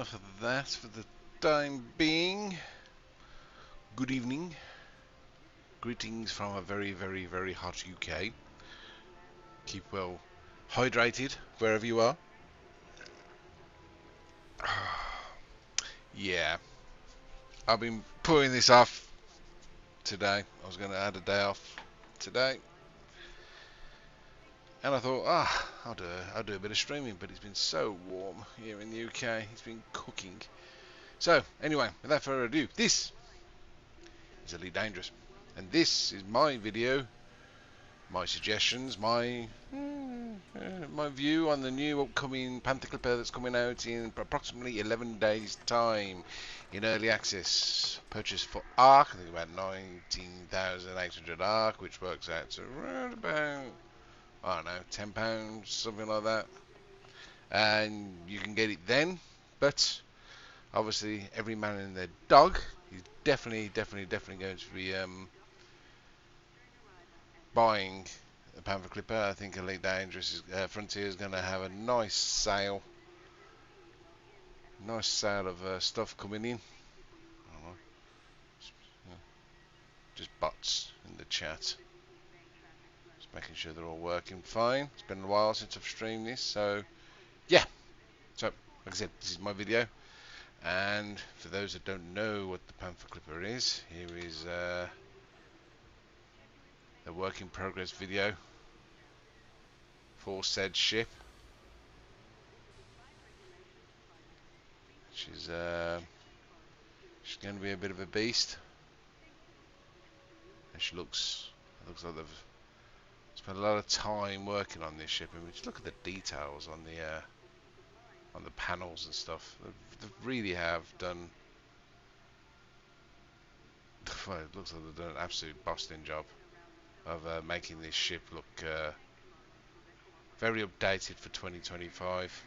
enough of that for the time being. Good evening. Greetings from a very, very, very hot UK. Keep well hydrated wherever you are. Yeah, I've been putting this off today. I was going to add a day off today. And I thought, I'll do a bit of streaming, but it's been so warm here in the UK. It's been cooking. So, anyway, without further ado, this is Elite Dangerous. And this is my video, my suggestions, my view on the new upcoming Panther Clipper that's coming out in approximately 11 days time in early access. Purchased for ARC, I think about 19,800 ARC, which works out to around about, I don't know, £10, something like that. And you can get it then, but obviously every man and their dog is definitely going to be buying a Panther Clipper. I think Elite Dangerous Frontier is going to have a nice sale of stuff coming in. I don't know. Just bots in the chat. Just making sure they're all working fine. It's been a while since I've streamed this, so yeah. So, like I said, this is my video. And for those that don't know what the Panther Clipper is, here is the work in progress video for said ship, she's going to be a bit of a beast, and it looks like they've spent a lot of time working on this ship. And just look at the details on the panels and stuff. They really have done. Well, it looks like they've done an absolute busting job of making this ship look very updated for 2025.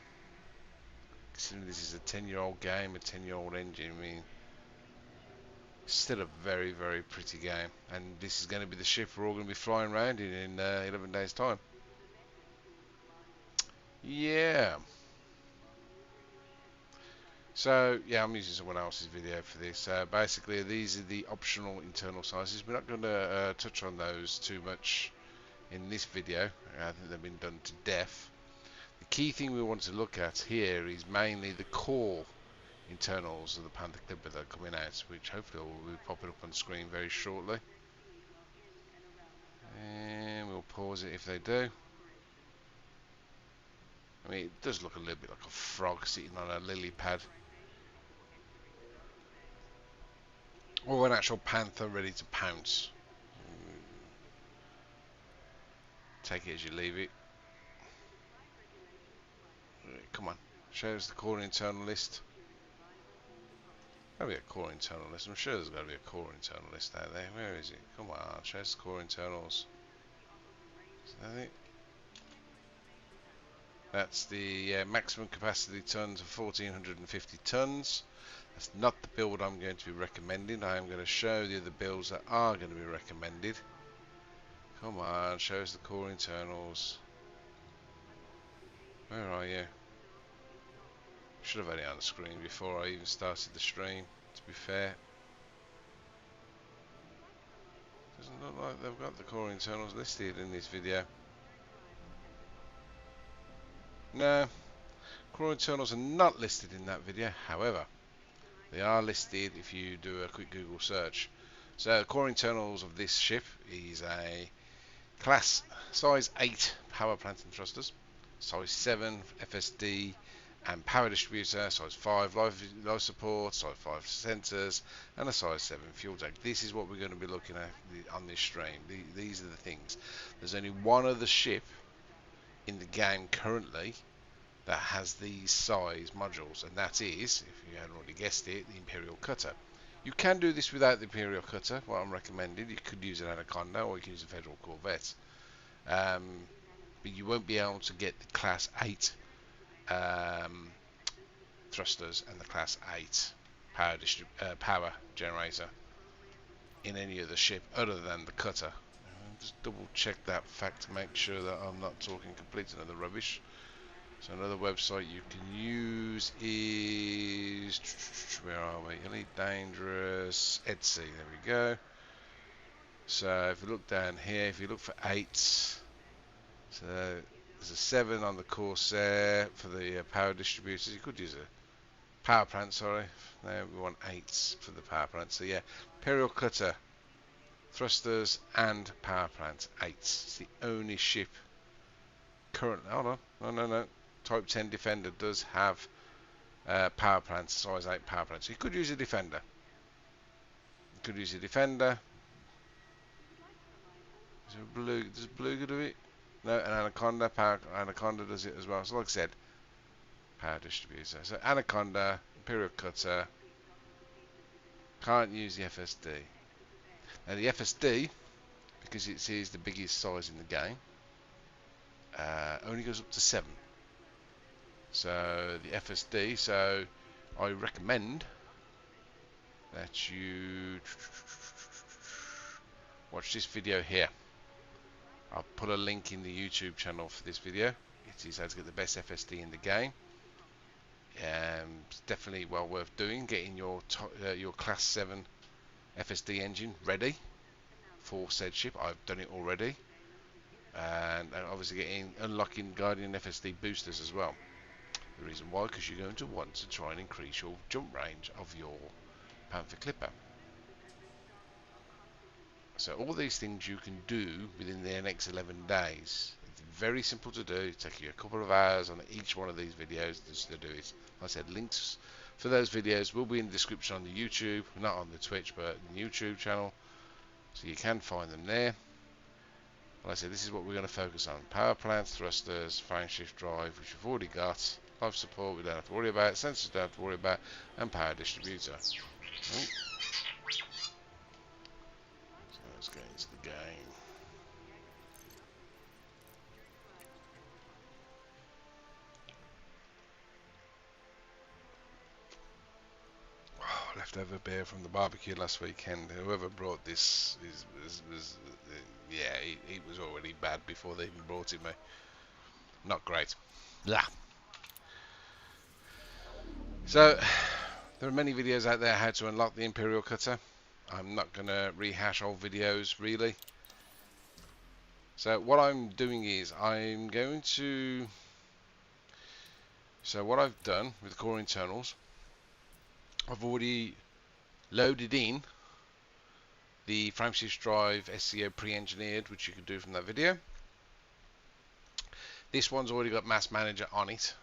Considering this is a 10-year-old game, a 10-year-old engine, I mean, it's still a very, very pretty game. And this is going to be the ship we're all going to be flying around in 11 days' time. Yeah. So, yeah, I'm using someone else's video for this. Basically, these are the optional internal sizes. We're not going to touch on those too much in this video. I think they've been done to death. The key thing we want to look at here is mainly the core internals of the Panther Clipper that are coming out, which hopefully will be popping up on screen very shortly. And we'll pause it if they do. I mean, it does look a little bit like a frog sitting on a lily pad, or an actual panther ready to pounce. Take it as you leave it. Come on, shows the core internal list. There'll be a core internal list. I'm sure there's got to be a core internal list out there. Where is it? Come on, shows the core internals. Is that it? That's the maximum capacity tons of 1450 tons. That's not the build I'm going to be recommending. I am going to show the other builds that are going to be recommended. Come on, shows the core internals. Where are you? Should have had it on the screen before I even started the stream, to be fair. Doesn't look like they've got the core internals listed in this video. No, core internals are not listed in that video. However, they are listed if you do a quick Google search. So, core internals of this ship is a class size 8 power plant and thrusters, size 7 FSD and power distributor, size 5 life support, size 5 sensors, and a size 7 fuel tank. This is what we're going to be looking at on this stream. These are the things. There's only one other ship in the game currently that has these size modules, and that is, if you hadn't already guessed it, the Imperial Cutter. You can do this without the Imperial Cutter, what I'm recommending. You could use an Anaconda, or you can use a Federal Corvette. But you won't be able to get the Class 8 thrusters and the Class 8 power generator in any other ship other than the Cutter. Just double check that fact to make sure that I'm not talking complete another rubbish. So another website you can use is, where are we? Elite Dangerous, Etsy, there we go. So if you look down here, if you look for 8s, so there's a 7 on the Corsair for the power distributors. You could use a power plant, sorry. No, we want 8s for the power plant. So yeah, Imperial Cutter, thrusters and power plant, 8s. It's the only ship currently. Hold on, no. Type 10 Defender does have power plants, size 8 power plants. So you could use a Defender. You could use a Defender. Is there a blue? Does Beluga do it? No, an Anaconda. Anaconda does it as well. So like I said, power distributor. So Anaconda, Imperial Cutter. Can't use the FSD. Now the FSD, because it is the biggest size in the game, only goes up to 7. So the FSD. So I recommend that you watch this video here. I'll put a link in the YouTube channel for this video. It is how to get the best FSD in the game. It's definitely well worth doing. Getting your Class 7 FSD engine ready for said ship. I've done it already, and obviously unlocking Guardian FSD boosters as well. The reason why, because you're going to want to try and increase your jump range of your Panther Clipper. So all these things you can do within the next 11 days. It's very simple to do. It takes you a couple of hours on each one of these videos just to do it. Like I said, links for those videos will be in the description on the YouTube, not on the Twitch, but the YouTube channel. So you can find them there. Like I said, this is what we're going to focus on. Power plants, thrusters, frameshift drive, which we've already got. Life support we don't have to worry about. Sensors don't have to worry about. And power distributor. Oh. Let's get into the game. Oh, leftover beer from the barbecue last weekend. Whoever brought this was yeah, it was already bad before they even brought it me. Not great. Yeah. So there are many videos out there how to unlock the Imperial Cutter. I'm not going to rehash old videos really. So what I'm doing is I'm going to... So what I've done with the core internals, I've already loaded in the frameshift drive SCO pre-engineered, which you can do from that video. This one's already got Mass Manager on it,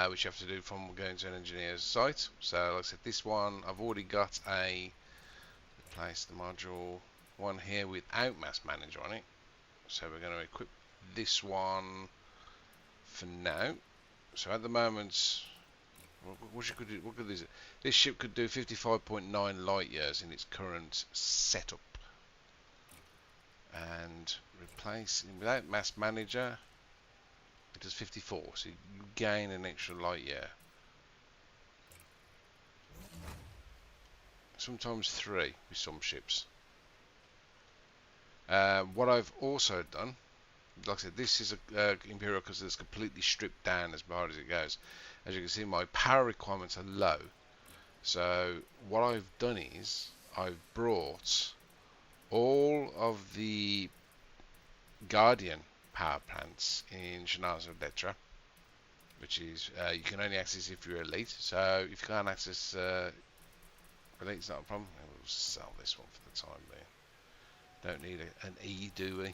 which you have to do from going to an engineer's site. So like I said, this one I've already got a replace the module one here without Mass Manager on it. So we're going to equip this one for now. So at the moment, what could this? This ship could do 55.9 light years in its current setup. And replace without Mass Manager, it does 54. So you gain an extra light year. Sometimes 3 with some ships. What I've also done, like I said, this is a Imperial Cutter that's completely stripped down as hard as it goes. As you can see, my power requirements are low. So what I've done is I've brought all of the Guardian power plants in Shenanigans of Detra, which is you can only access if you're elite. So if you can't access elite, it's not a problem. We'll sell this one for the time being. Don't need an E, do we?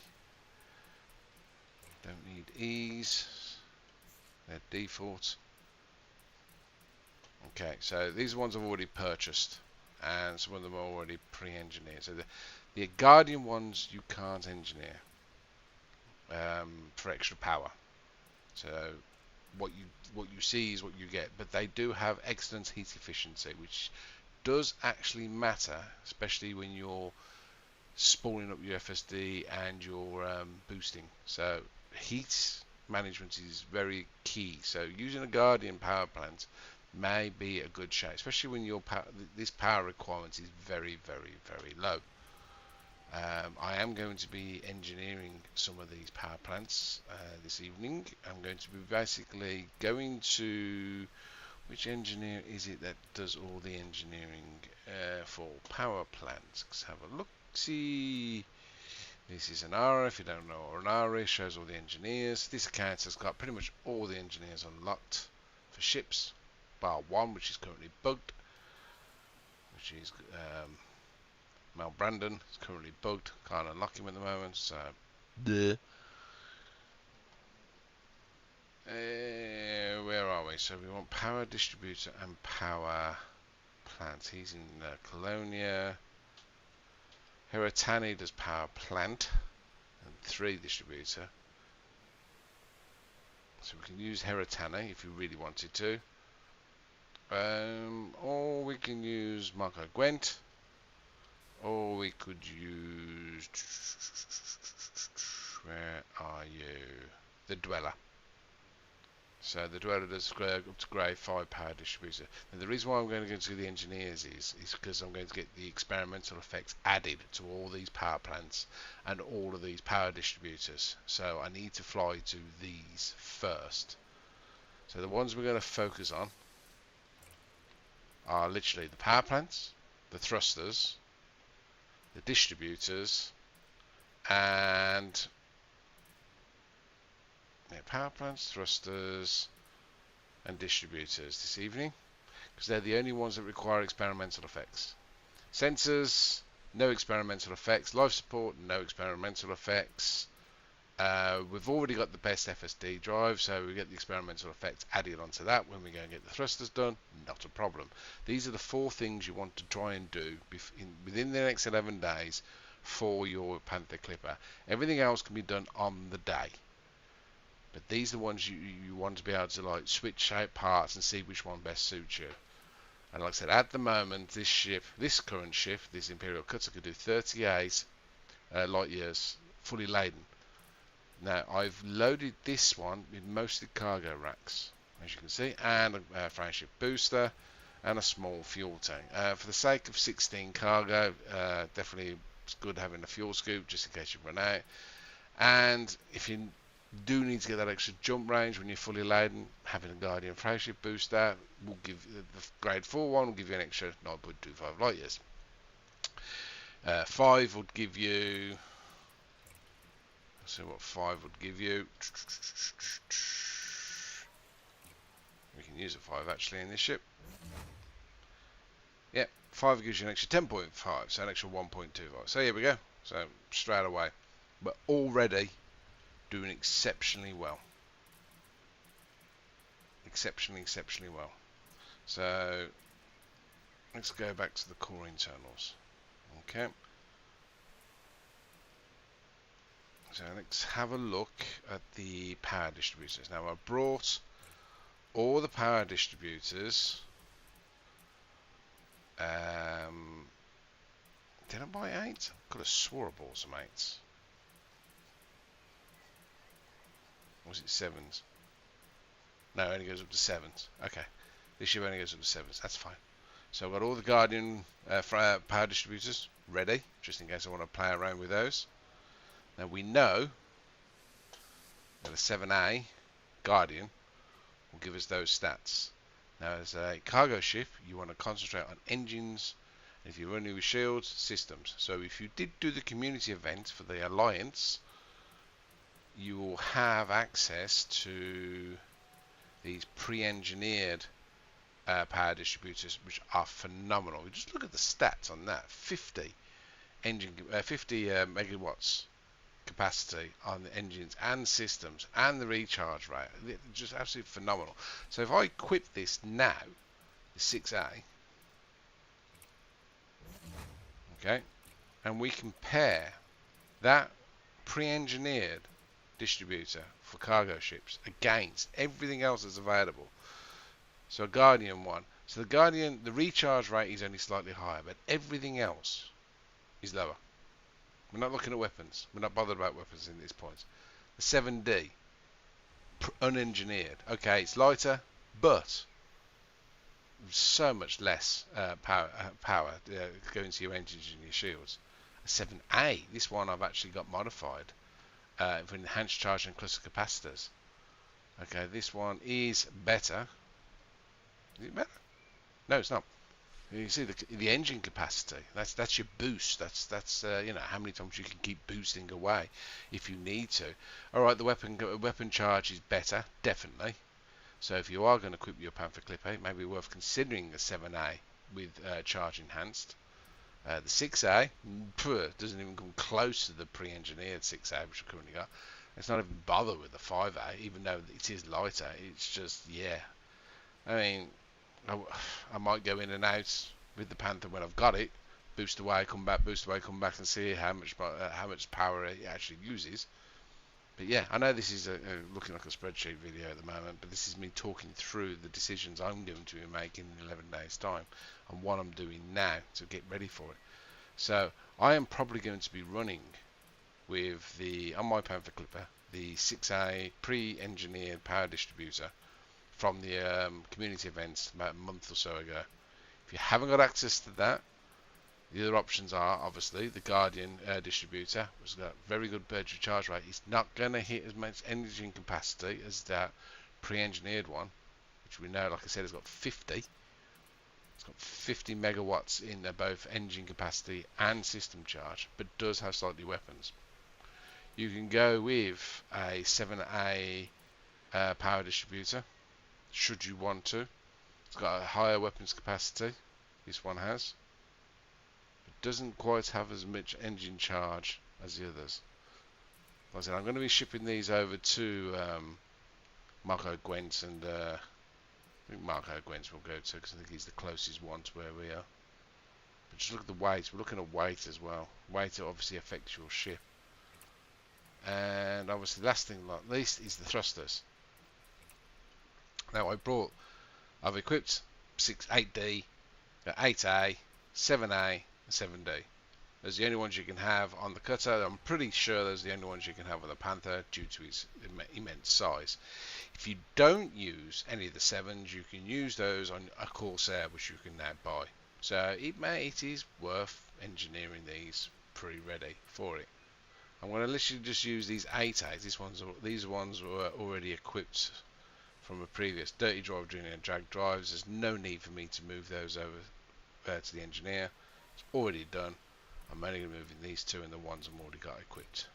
Don't need E's. They're default. Okay, so these ones I've already purchased, and some of them are already pre-engineered. So the Guardian ones you can't engineer for extra power. So what you see is what you get, but they do have excellent heat efficiency, which does actually matter, especially when you're spooling up your FSD and your boosting. So heat management is very key. So using a Guardian power plant may be a good shout, especially when your this power requirement is very, very, very low. I am going to be engineering some of these power plants this evening. I'm going to be basically going to, which engineer is it that does all the engineering for power plants? Let's have a look. See, this is an ARA. If you don't know what an ARA is, shows all the engineers. This account has got pretty much all the engineers unlocked for ships, bar one, which is currently bugged, which is Mel Brandon is currently bugged. Can't unlock him at the moment. So, where are we? So we want power distributor and power plant. He's in Colonia. Heratani does power plant and 3 distributor. So we can use Heratani if you really wanted to. Or we can use Marco Gwent. Or we could use, where are you? The Dweller. So the Dweller does up to grade 5 power distributor. And the reason why I'm going to go to the engineers is because I'm going to get the experimental effects added to all these power plants and all of these power distributors. So I need to fly to these first. So the ones we're going to focus on are literally the power plants, the thrusters, the distributors, and power plants, thrusters, and distributors this evening, because they're the only ones that require experimental effects. Sensors, no experimental effects. Life support, no experimental effects. We've already got the best FSD drive, so we get the experimental effects added onto that when we go and get the thrusters done. Not a problem. These are the 4 things you want to try and do within the next 11 days for your Panther Clipper. Everything else can be done on the day, but these are the ones you want to be able to like switch out parts and see which one best suits you. And like I said, at the moment, this current ship, this Imperial Cutter, could do 38 light years fully laden. Now I've loaded this one with mostly cargo racks, as you can see, and a FSD Booster and a small fuel tank. For the sake of 16 cargo, definitely it's good having a fuel scoop just in case you run out. And if you do need to get that extra jump range when you're fully laden, having a Guardian FSD Booster will give the grade 4 one will give you an extra 9.25 light years. 5 would give you. So what 5 would give you. We can use a 5 actually in this ship. Yep, 5 gives you an extra 10.5, so an extra 1.25. So here we go. So straight away, but already doing exceptionally well. Exceptionally well. So let's go back to the core internals. Okay. So let's have a look at the power distributors. Now I brought all the power distributors. Did I buy 8? Could have swore I bought some 8s. Or was it 7s? No, it only goes up to 7s. Okay. This ship only goes up to 7s. That's fine. So I've got all the Guardian power distributors ready, just in case I want to play around with those. Now we know that a 7A Guardian will give us those stats. Now as a cargo ship, you want to concentrate on engines, and if you're running with shields, systems. So if you did do the community event for the Alliance, you will have access to these pre-engineered power distributors, which are phenomenal. We just look at the stats on that: 50 megawatts capacity on the engines and systems, and the recharge rate, just absolutely phenomenal. So if I equip this now, the 6A, okay, and we compare that pre-engineered distributor for cargo ships against everything else that's available. So a Guardian one. So the Guardian, the recharge rate is only slightly higher, but everything else is lower. We're not looking at weapons. We're not bothered about weapons in this point. The 7D, unengineered. Okay, it's lighter, but so much less power going to your engines and your shields. the 7A. This one I've actually got modified for enhanced charge and cluster capacitors. Okay, this one is better. Is it better? No, it's not. You see the engine capacity. That's your boost. That's you know, how many times you can keep boosting away if you need to. All right, the weapon charge is better, definitely. So if you are going to equip your Panther Clipper, it may be worth considering the 7A with charge enhanced. The 6A doesn't even come close to the pre-engineered 6A which I've currently got. It's not even bother with the 5A, even though it is lighter. It's just, yeah. I mean, I might go in and out with the Panther when I've got it, boost away, come back, and see how much power it actually uses. But yeah, I know this is looking like a spreadsheet video at the moment, but this is me talking through the decisions I'm going to be making in 11 days' time and what I'm doing now to get ready for it. So I am probably going to be running with on my Panther Clipper, the 6A pre-engineered power distributor from the community events about a month or so ago. If you haven't got access to that, the other options are obviously the Guardian distributor, which has got very good battery charge rate. It's not going to hit as much engine capacity as that pre-engineered one, which we know, like I said, has got 50. It's got 50 megawatts in both engine capacity and system charge, but does have slightly weapons. You can go with a 7A power distributor, should you want to. It's got a higher weapons capacity, this one has. It doesn't quite have as much engine charge as the others. Like I said, I'm going to be shipping these over to Marco Gwent, and I think Marco Gwent will go to, because I think he's the closest one to where we are. But just look at the weight. We're looking at weight as well. Weight obviously affects your ship. And obviously, last thing not least is the thrusters. Now I've equipped 8D, 8A, 7A, and 7D. Those are the only ones you can have on the cutter. I'm pretty sure those are the only ones you can have on the Panther due to its immense size. If you don't use any of the 7s, you can use those on a Corsair, which you can now buy. So it is worth engineering these pre-ready for it. I'm going to literally just use these 8As. These ones were already equipped from a previous Dirty Drive Junior and Drag drives. There's no need for me to move those over to the engineer. It's already done. I'm only going to move these two and the ones I've already got equipped.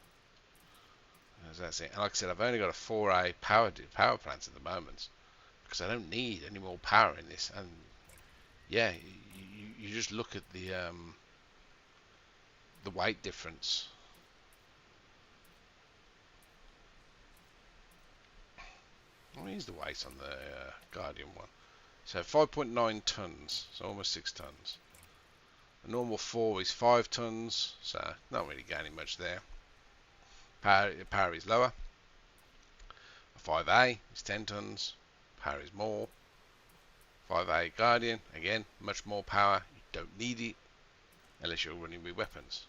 As that's it. And like I said, I've only got a 4A power plant at the moment because I don't need any more power in this. And yeah, you just look at the weight difference. What is the weight on the Guardian one? So 5.9 tons, so almost 6 tons. The normal 4 is 5 tons, so not really gaining much there. Power is lower. A 5A is 10 tons, power is more. 5A Guardian, again, much more power. You don't need it unless you're running with weapons.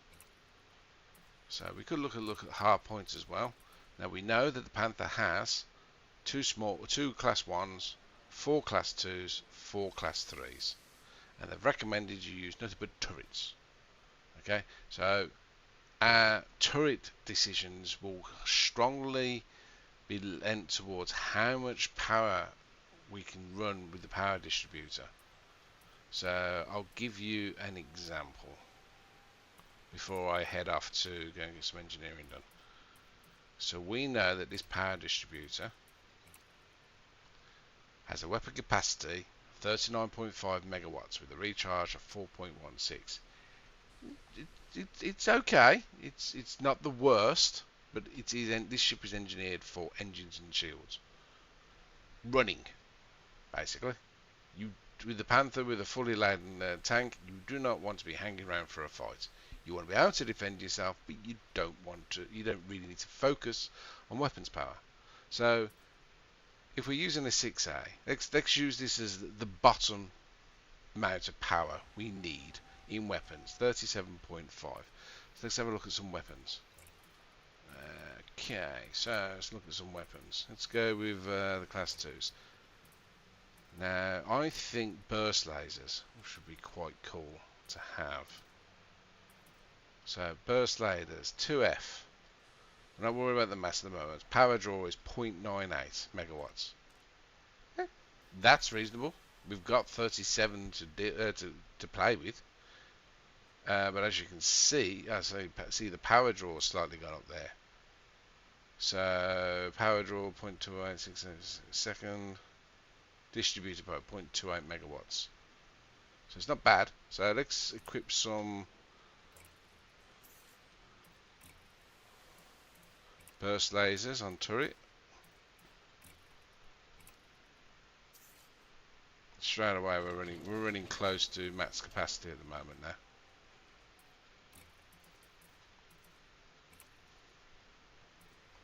So we could look at hard points as well. Now we know that the Panther has 2 class 1s, 4 class 2s, 4 class 3s, and they've recommended you use nothing but turrets. Okay, so our turret decisions will strongly be lent towards how much power we can run with the power distributor. So I'll give you an example before I head off to go and get some engineering done. So we know that this power distributor has a weapon capacity of 39.5 megawatts with a recharge of 4.16. It's okay. It's not the worst, but this ship is engineered for engines and shields. Running, basically. With the Panther with a fully laden tank, you do not want to be hanging around for a fight. You want to be able to defend yourself, but you don't really need to focus on weapons power. So if we're using a 6A, let's use this as the bottom amount of power we need in weapons, 37.5. So let's have a look at some weapons. Okay, so let's look at some weapons. Let's go with the class 2s. Now, I think burst lasers should be quite cool to have. So burst lasers 2F. I'm not worried about the mass at the moment. Power draw is 0.98 megawatts. That's reasonable. We've got 37 to play with. But as you can see, see the power draw has slightly gone up there. So power draw 0.286 second, distributed by 0.28 megawatts. So it's not bad. So let's equip some burst lasers on turret. Straight away we're running close to max capacity at the moment now.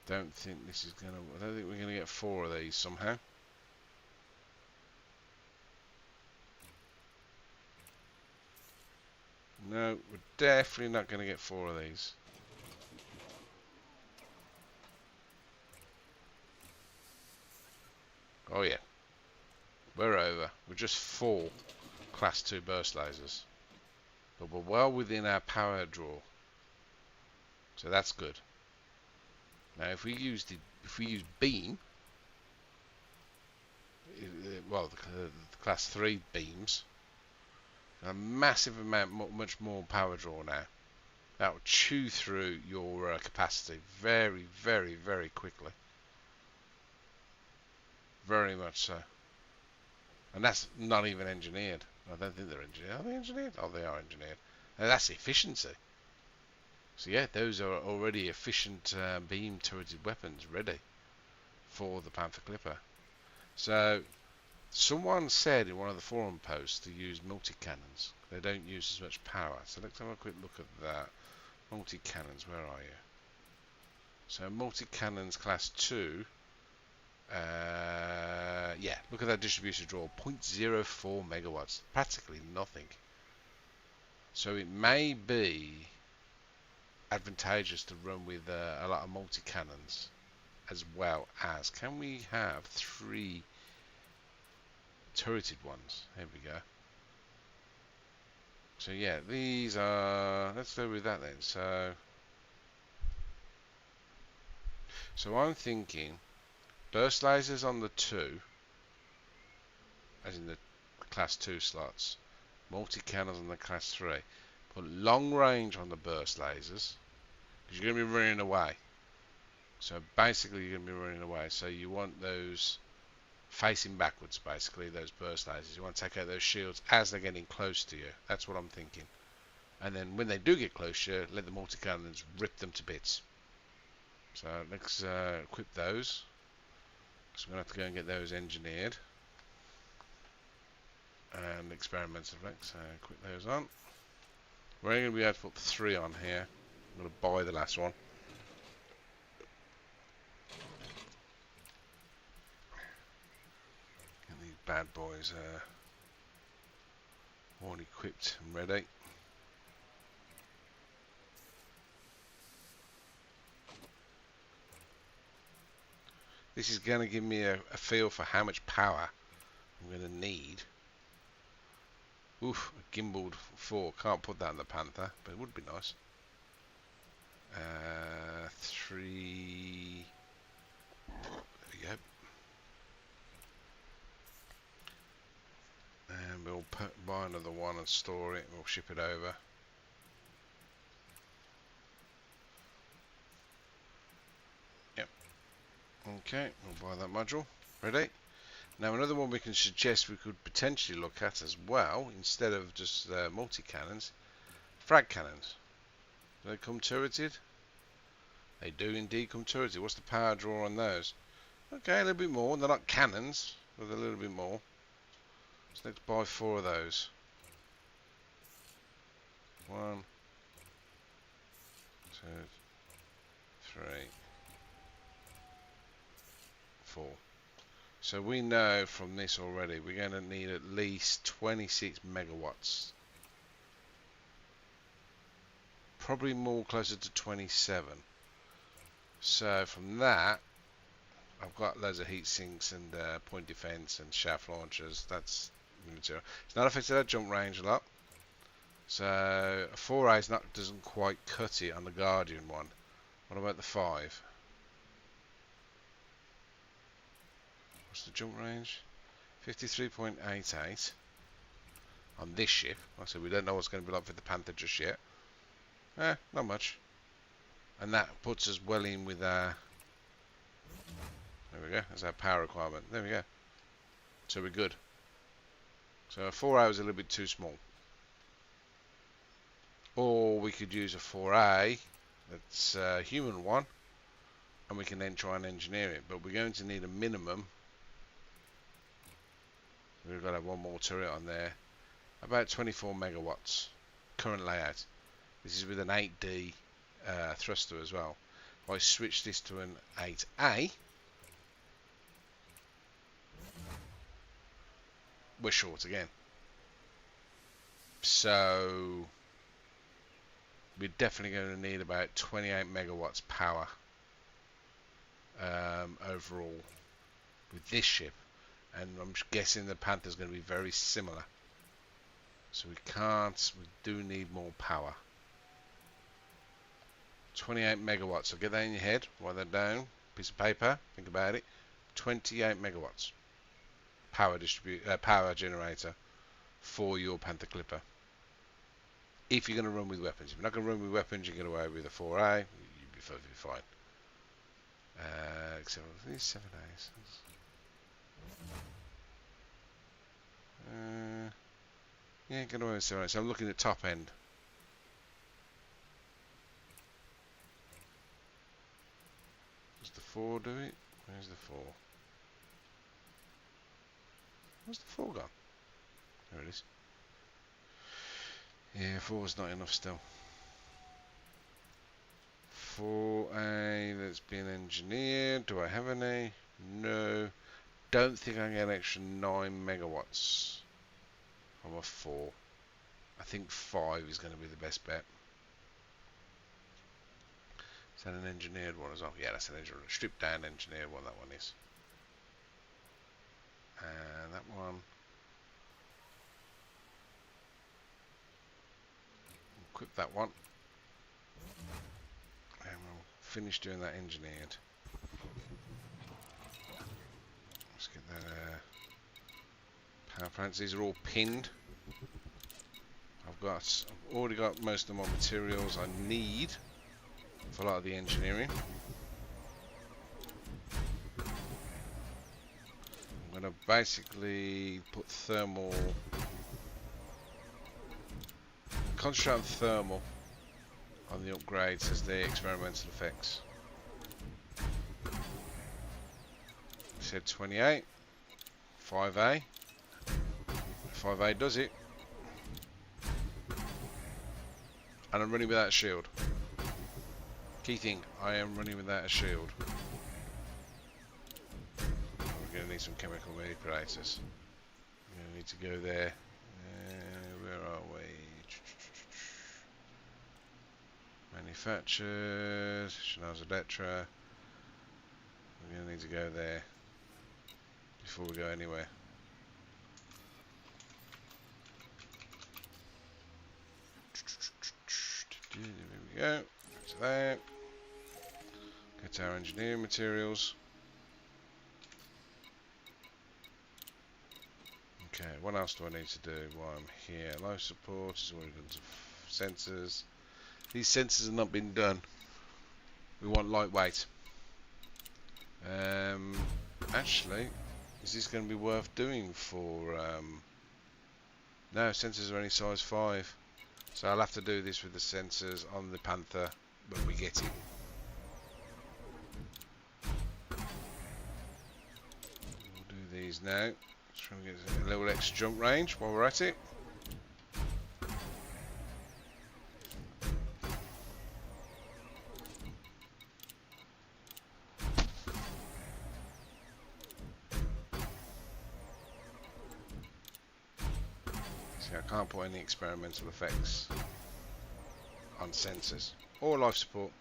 I don't think we're gonna get 4 of these somehow. No, we're definitely not gonna get 4 of these. Oh yeah. We're over. We're just 4 class 2 burst lasers. But we're well within our power draw. So that's good. Now if we use beam, well the class 3 beams, a massive amount, much more power draw now. That will chew through your capacity very, very, very quickly. Very much so. And that's not even engineered. I don't think they're engineered. Are they engineered? Oh, they are engineered. And that's efficiency. So yeah, those are already efficient beam turreted weapons ready for the Panther Clipper. So someone said in one of the forum posts to use multi-cannons. They don't use as much power. So let's have a quick look at that. Multi-cannons, where are you? So multi-cannons class 2. Yeah, look at that distribution draw. 0.04 megawatts. Practically nothing. So it may be advantageous to run with a lot of multi-cannons, as well as, can we have 3 turreted ones? There we go. So yeah, these are, let's go with that then. So I'm thinking burst lasers on the 2, as in the class 2 slots, multi-cannons on the class 3. Put long range on the burst lasers, because you're going to be running away. So basically you're going to be running away. So you want those facing backwards, basically, those burst lasers. You want to take out those shields as they're getting close to you. That's what I'm thinking. And then when they do get close to you, let the multi-cannons rip them to bits. So let's equip those. So we're going to have to go and get those engineered. And experimental effects. So equip those on. We're only going to be able to put 3 on here. I'm going to buy the last one. Get these bad boys all equipped and ready. This is going to give me a feel for how much power I'm going to need. Oof, a gimbaled 4. Can't put that in the Panther, but it would be nice. 3. There we go. And we'll buy another one and store it. We'll ship it over. Yep. Okay, we'll buy that module. Ready? Now another one we can suggest we could potentially look at as well, instead of just multi-cannons, frag cannons. Do they come turreted? They do indeed come turreted. What's the power draw on those? Okay, a little bit more. They're not cannons, but a little bit more. So let's buy 4 of those. 1, 2, 3, 4. So we know from this already we're going to need at least 26 megawatts. Probably more closer to 27. So from that, I've got loads of heat sinks and point defense and shaft launchers. That's material. It's not affected our jump range a lot. So a 4A is not, doesn't quite cut it on the Guardian one. What about the 5? What's the jump range? 53.88 on this ship. Like I said, we don't know what's going to be like for the Panther just yet. Not much. And that puts us well in with our... There we go. That's our power requirement. There we go. So we're good. So a 4A is a little bit too small. Or we could use a 4A that's a human one, and we can then try and engineer it. But we're going to need a minimum. We've got to have one more turret on there. About 24 megawatts. Current layout. This is with an 8D thruster as well. If I switch this to an 8A, we're short again. So we're definitely going to need about 28 megawatts power overall with this ship, and I'm guessing the Panther's going to be very similar. So we do need more power. 28 megawatts. So get that in your head, write that down, piece of paper, think about it. 28 megawatts power generator for your Panther Clipper. If you're going to run with weapons. If you're not going to run with weapons, you get away with a 4A, you'll be perfectly fine. Except for these 7As. Yeah, get away with 7As. So I'm looking at top end. Does the 4 do it? Where's the 4? Where's the 4 gone? There it is. Yeah, 4 is not enough still. 4A that's been engineered. Do I have any? No. Don't think I can get an extra 9 megawatts from a 4. I think 5 is going to be the best bet. Is that an engineered one as well? Yeah, that's an engineered, stripped down engineered one, that one is. And that one. Equip that one. And we'll finish doing that engineered. Let's get that power plants. These are all pinned. I've already got most of my materials I need for a lot of the engineering. I'm going to basically put thermal, concentrate on thermal on the upgrades as the experimental effects. I said 28, 5A. 5A does it. And I'm running without a shield. Key thing, I am running without a shield. We're going to need some chemical manipulators. We're going to need to go there. Where are we? Manufactured, Chanel's Electra. We're going to need to go there before we go anywhere. There we go. Go to that. Go to our engineering materials. Okay, what else do I need to do while I'm here? Life support is already done some sensors. These sensors have not been done. We want lightweight. Actually, is this going to be worth doing for... No, sensors are only size 5. So I'll have to do this with the sensors on the Panther when we get it. We'll do these now. Let's try and get a little extra jump range while we're at it. See, I can't put any experimental effects on sensors or life support.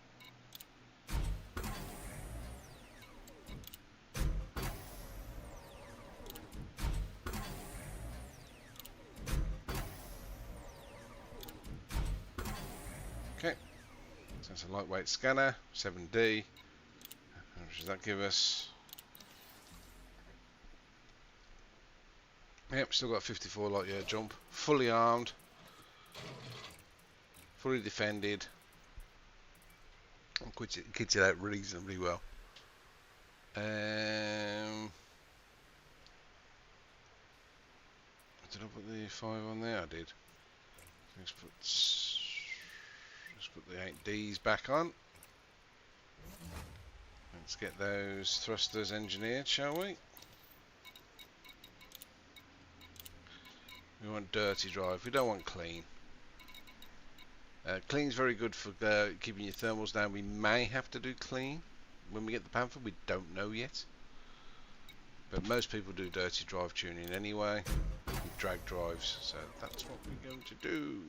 So it's a lightweight scanner, 7D. How much does that give us? Yep, still got 54 light year jump. Fully armed. Fully defended. And kits it out reasonably well. Did I put the 5 on there? I did. Let's put the 8Ds back on. Let's get those thrusters engineered, shall we? We want dirty drive. We don't want clean. Clean's very good for keeping your thermals down. We may have to do clean when we get the Panther. We don't know yet. But most people do dirty drive tuning anyway. With drag drives. So that's what we're going to do.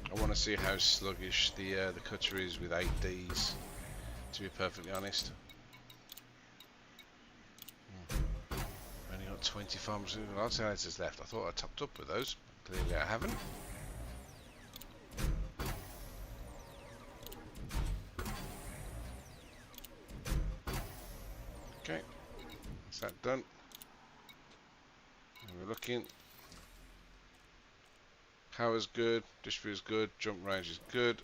I want to see how sluggish the cutter is with 8Ds, to be perfectly honest. Only got 25 alternators left. I thought I topped up with those. Clearly I haven't. Okay, that's that done. And we're looking. Power's good, distributor's good, jump range is good.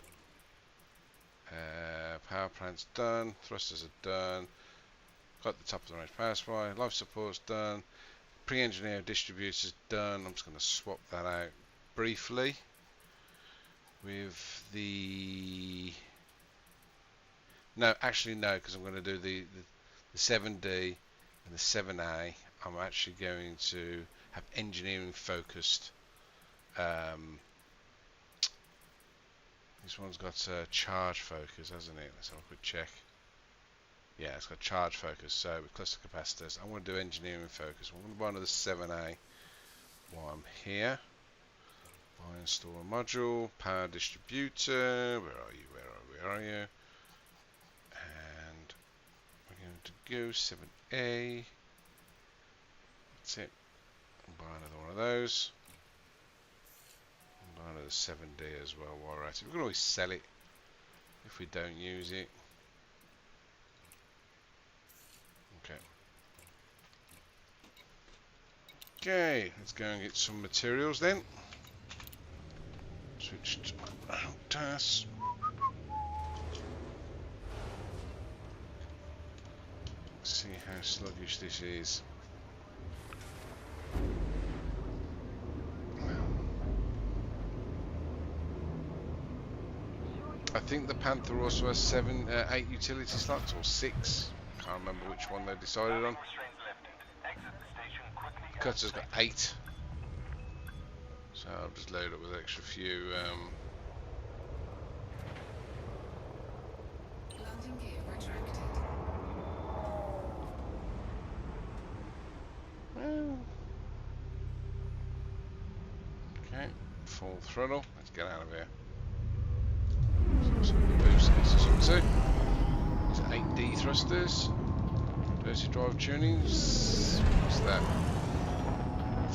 Power plant's done, thrusters are done. Got the top of the range power supply, life support's done. Pre-engineered distributor's done. I'm just going to swap that out briefly with the... No, actually no, because I'm going to do the 7D and the 7A. I'm actually going to have engineering focused. This one's got charge focus, hasn't it? Let's have a quick check. Yeah, it's got charge focus. So with cluster capacitors, I want to do engineering focus. I'm going to buy another 7A while I'm here. Buy install a module, power distributor. Where are you? Where are you? And we're going to go 7A. That's it. I'll buy another one of those. Another 7D as well while we're at it. We can always sell it if we don't use it. Okay. Okay, let's go and get some materials then. Switch to my TAS. Let's see how sluggish this is. I think the Panther also has 8 utility slots, or 6. Can't remember which one they decided on. The Cutter's got 8. So I'll just load up with an extra few. Landing gear retracted. Okay, full throttle. Let's get out of here. So the boosters, so these are 8D thrusters, dirty drive tunings. What's that?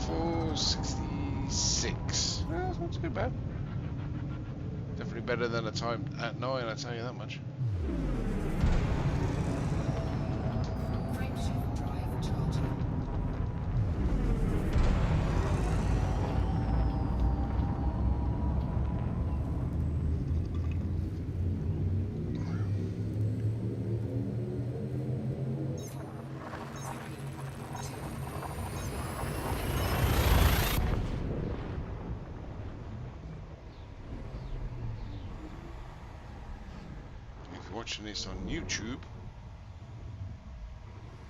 466. Well, that's not too bad. Definitely better than a time at 9, I tell you that much. Watching this on YouTube,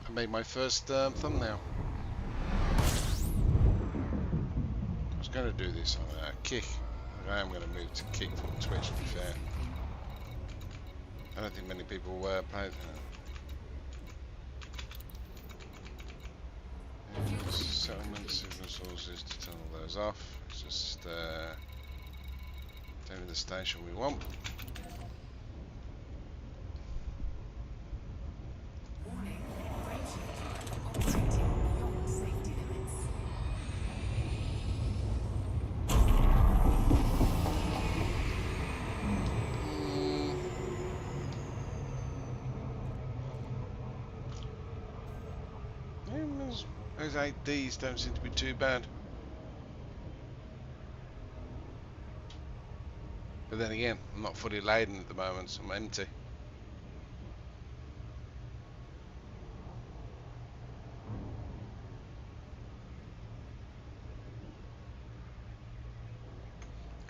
I made my first thumbnail. I was going to do this on Kick. I am going to move to Kick from Twitch, to be fair. I don't think many people play it. settlements, signal sources to turn all those off. Let's just down to the station we want. Warning. Raging drive operating beyond safety limits. Those 8Ds don't seem to be too bad. But then again, I'm not fully laden at the moment, so I'm empty.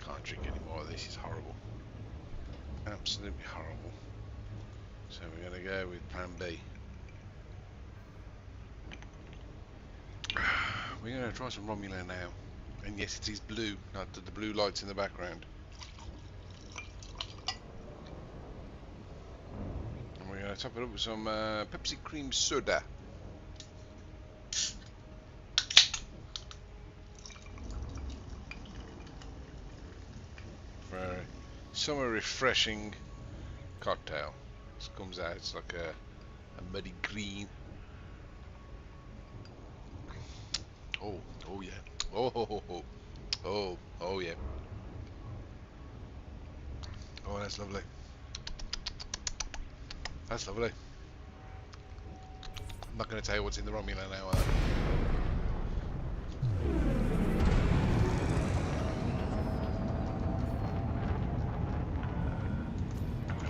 Can't drink any more of this, it's horrible. Absolutely horrible. So we're going to go with plan B. We're going to try some Romulan now. And yes, it is blue, not the blue lights in the background. And we're going to top it up with some Pepsi cream soda. For a summer refreshing cocktail. This comes out, it's like a muddy green. Oh yeah. Oh yeah. Oh, that's lovely. That's lovely. I'm not going to tell you what's in the Romulan now.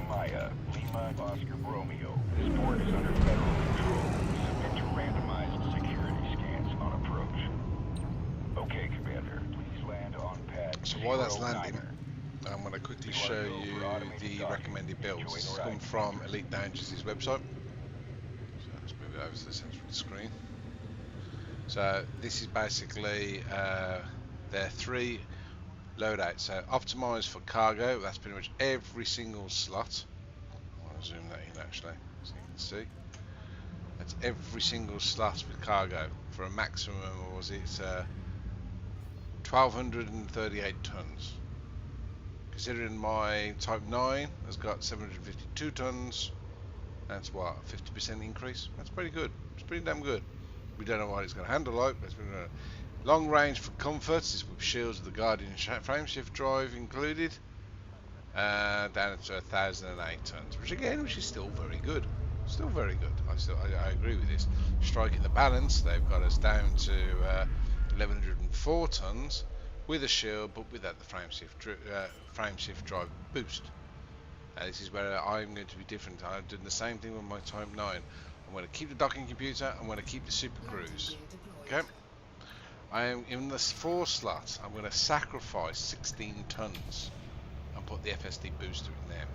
Maya, Lima, Oscar, Romeo. This port is under federal control. Submit to randomized security scans on approach. Okay, Commander. Please land on pad. So while that's 09er. landing, I'm going to quickly show you the recommended builds. This has come from Elite Dangerous' website. So let's move it over to the centre of the screen. So this is basically their 3 loadouts. So optimised for cargo, that's pretty much every single slot. I want to zoom that in actually, so you can see. That's every single slot with cargo for a maximum, or was it 1,238 tons. Considering my Type 9 has got 752 tons, that's what, a 50% increase? That's pretty good. It's pretty damn good. We don't know what it's going to handle like, but it's been long range for comfort. This with shields of the Guardian frameshift drive included. Down to 1,008 tons, which is still very good. Still very good. I agree with this. Striking the balance, they've got us down to 1,104 tons with a shield, but without the frameshift drive boost. This is where I'm going to be different. I'm doing the same thing with my Type 9. I'm going to keep the docking computer. I'm going to keep the Super Cruise. Okay. I am in this 4 slots. I'm going to sacrifice 16 tons and put the FSD Booster in there.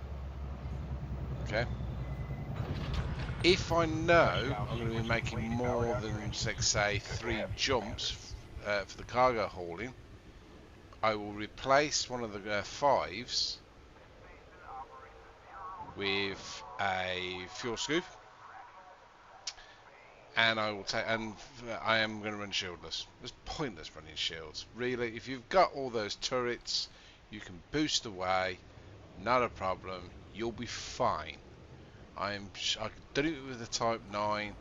Okay. If I know I'm going to be making more than, say, 3 jumps for the cargo hauling, I will replace one of the 5s with a fuel scoop, and I will take. And I am going to run shieldless. It's pointless running shields, really. If you've got all those turrets, you can boost away, not a problem. You'll be fine. I can do it with the Type 9.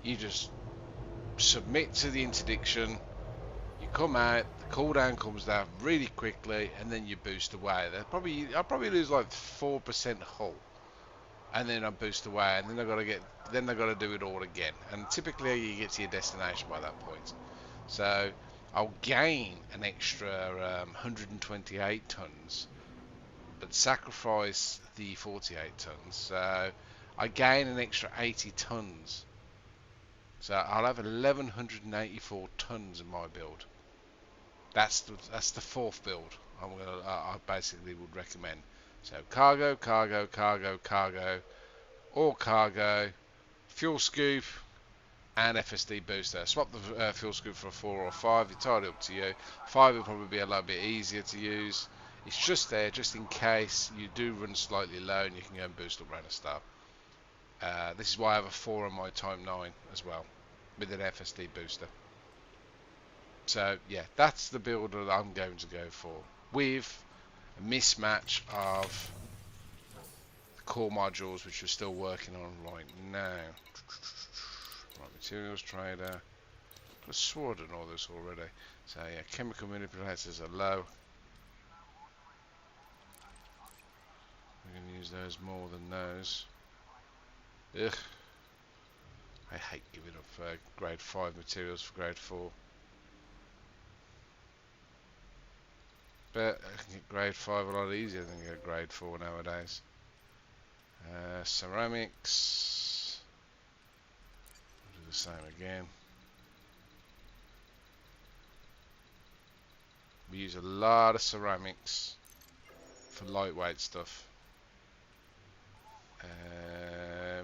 You just submit to the interdiction. You come out, the cooldown comes down really quickly, and then you boost away. I'll probably lose like 4% hull, and then I boost away, and then I got to do it all again. And typically you get to your destination by that point. So I'll gain an extra 128 tons, but sacrifice the 48 tons. So I gain an extra 80 tons. So I'll have 1,184 tons in my build. That's the 4th build I basically would recommend. So cargo, all cargo, fuel scoop, and FSD booster. Swap the fuel scoop for a 4 or 5. Entirely up to you. 5 will probably be a little bit easier to use. It's just there, just in case you do run slightly low, and you can go and boost up around a star. This is why I have a 4 on my Type 9 as well, with an FSD booster. So yeah, that's the build that I'm going to go for, with a mismatch of the core modules, which we're still working on right now. Right, materials trader. I swore I done all this already. So yeah, chemical manipulators are low. We're going to use those more than those. Ugh. I hate giving up grade 5 materials for grade 4. But I can get grade 5 a lot easier than get grade 4 nowadays. Ceramics. I'll do the same again. We use a lot of ceramics for lightweight stuff.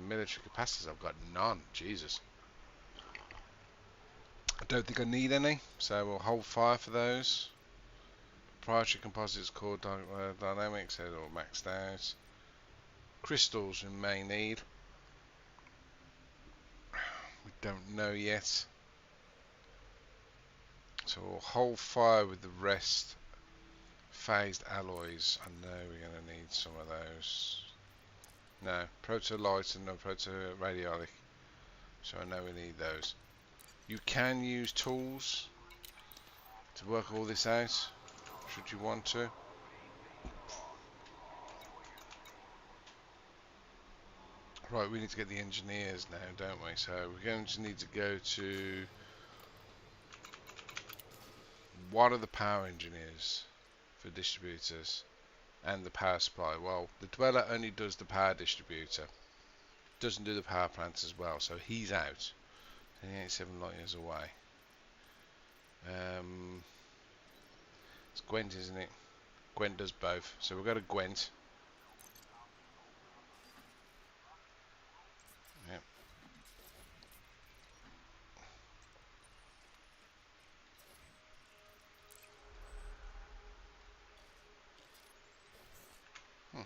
Military capacitors, I've got none. Jesus. I don't think I need any, so we'll hold fire for those. Proprietary composites, core dynamics, they're all maxed out. Crystals we may need. We don't know yet. So we'll hold fire with the rest. Phased alloys, I know we're going to need some of those. No, proto-light and no proto-radiolic. So I know we need those. You can use tools to work all this out, should you want to. Right, we need to get the engineers now, don't we? So we're going to need to go to one of the power engineers for distributors and the power supply. Well, the dweller only does the power distributor, doesn't do the power plants as well, so he's out. And he ain't 7 light years away. It's Gwent, isn't it? Gwent does both, so we'll go to Gwent. Yep.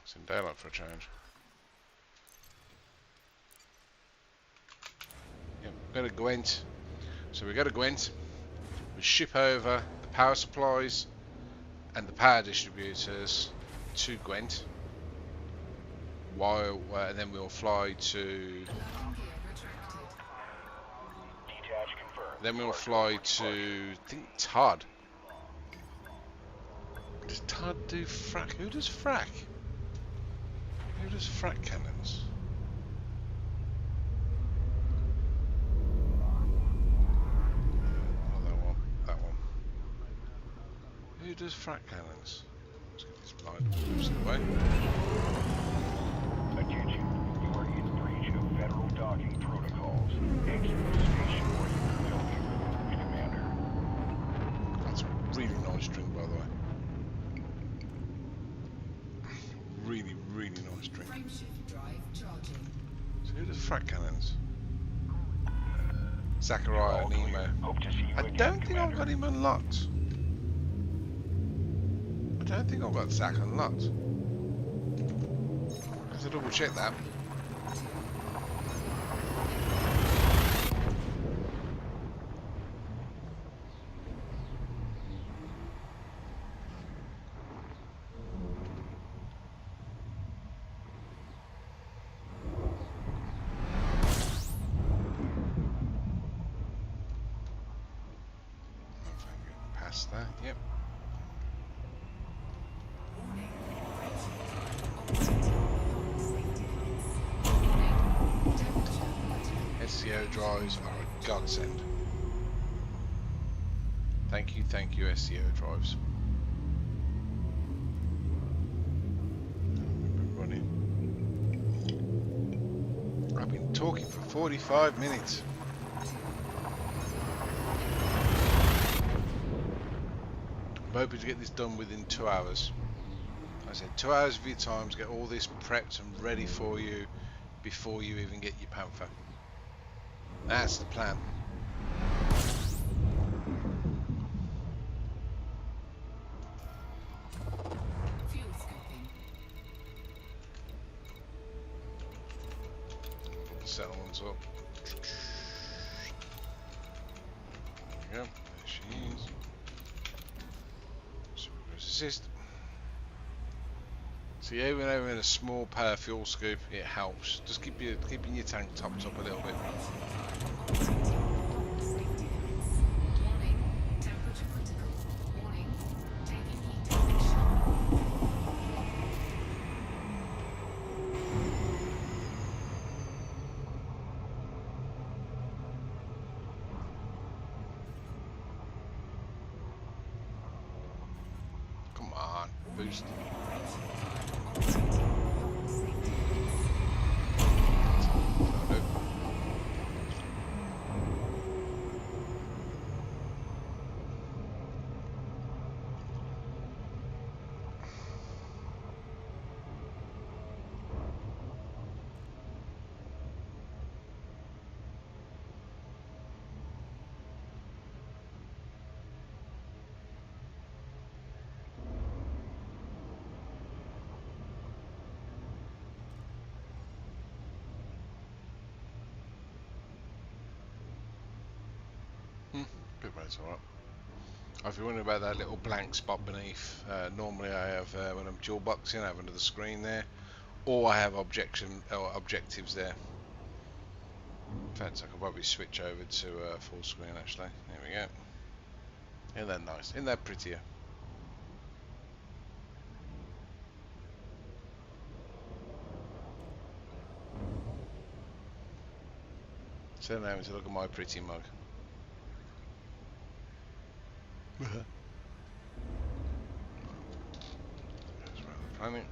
It's in daylight for a change. Yep, go to Gwent. So we go to Gwent. We ship over the power supplies and the power distributors to Gwent. While and then we'll fly to. Then we'll fly to, I think, Todd. Does Todd do frac? Who does frac? Who does frac cannons? Oh, that one. That one. Who does frac cannons? Let's get this blind pushed away. Attention, you are in breach of federal docking protocols. Exit the station or you will be removed, Commander. That's a really nice drink, by the way. Really, really nice drink. Frameshift drive charging. So who does frac cannons? Zachariah and Nemo. Hope to see you I again, don't think I've Commander. got him unlocked. I don't think I've got Zach unlocked. I have to double check that. Past that, yep. Warning. Operating beyond safety limits. Temperature. SCO drives are a godsend. Thank you, SCO drives. We've been running. I've been talking for 45 minutes. I'm hoping to get this done within 2 hours. I said 2 hours of your time to get all this prepped and ready for you before you even get your Panther. That's the plan. Fuel scoping. Put the settlements up. There we go. Finish She's Super Assist. So yeah, even over in a small power fuel scoop, it helps. Just keeping your tank topped up a little bit. Warning, temperature critical. Warning, taking heat action. Come on, boost. Bit rate's alright. If you're wondering about that little blank spot beneath, normally I have, when I'm dual boxing, I have under the screen there, or I have objectives there. In fact, I could probably switch over to full screen actually. There we go. Isn't that nice? Isn't that prettier? So now to look at my pretty mug. That's around the planet.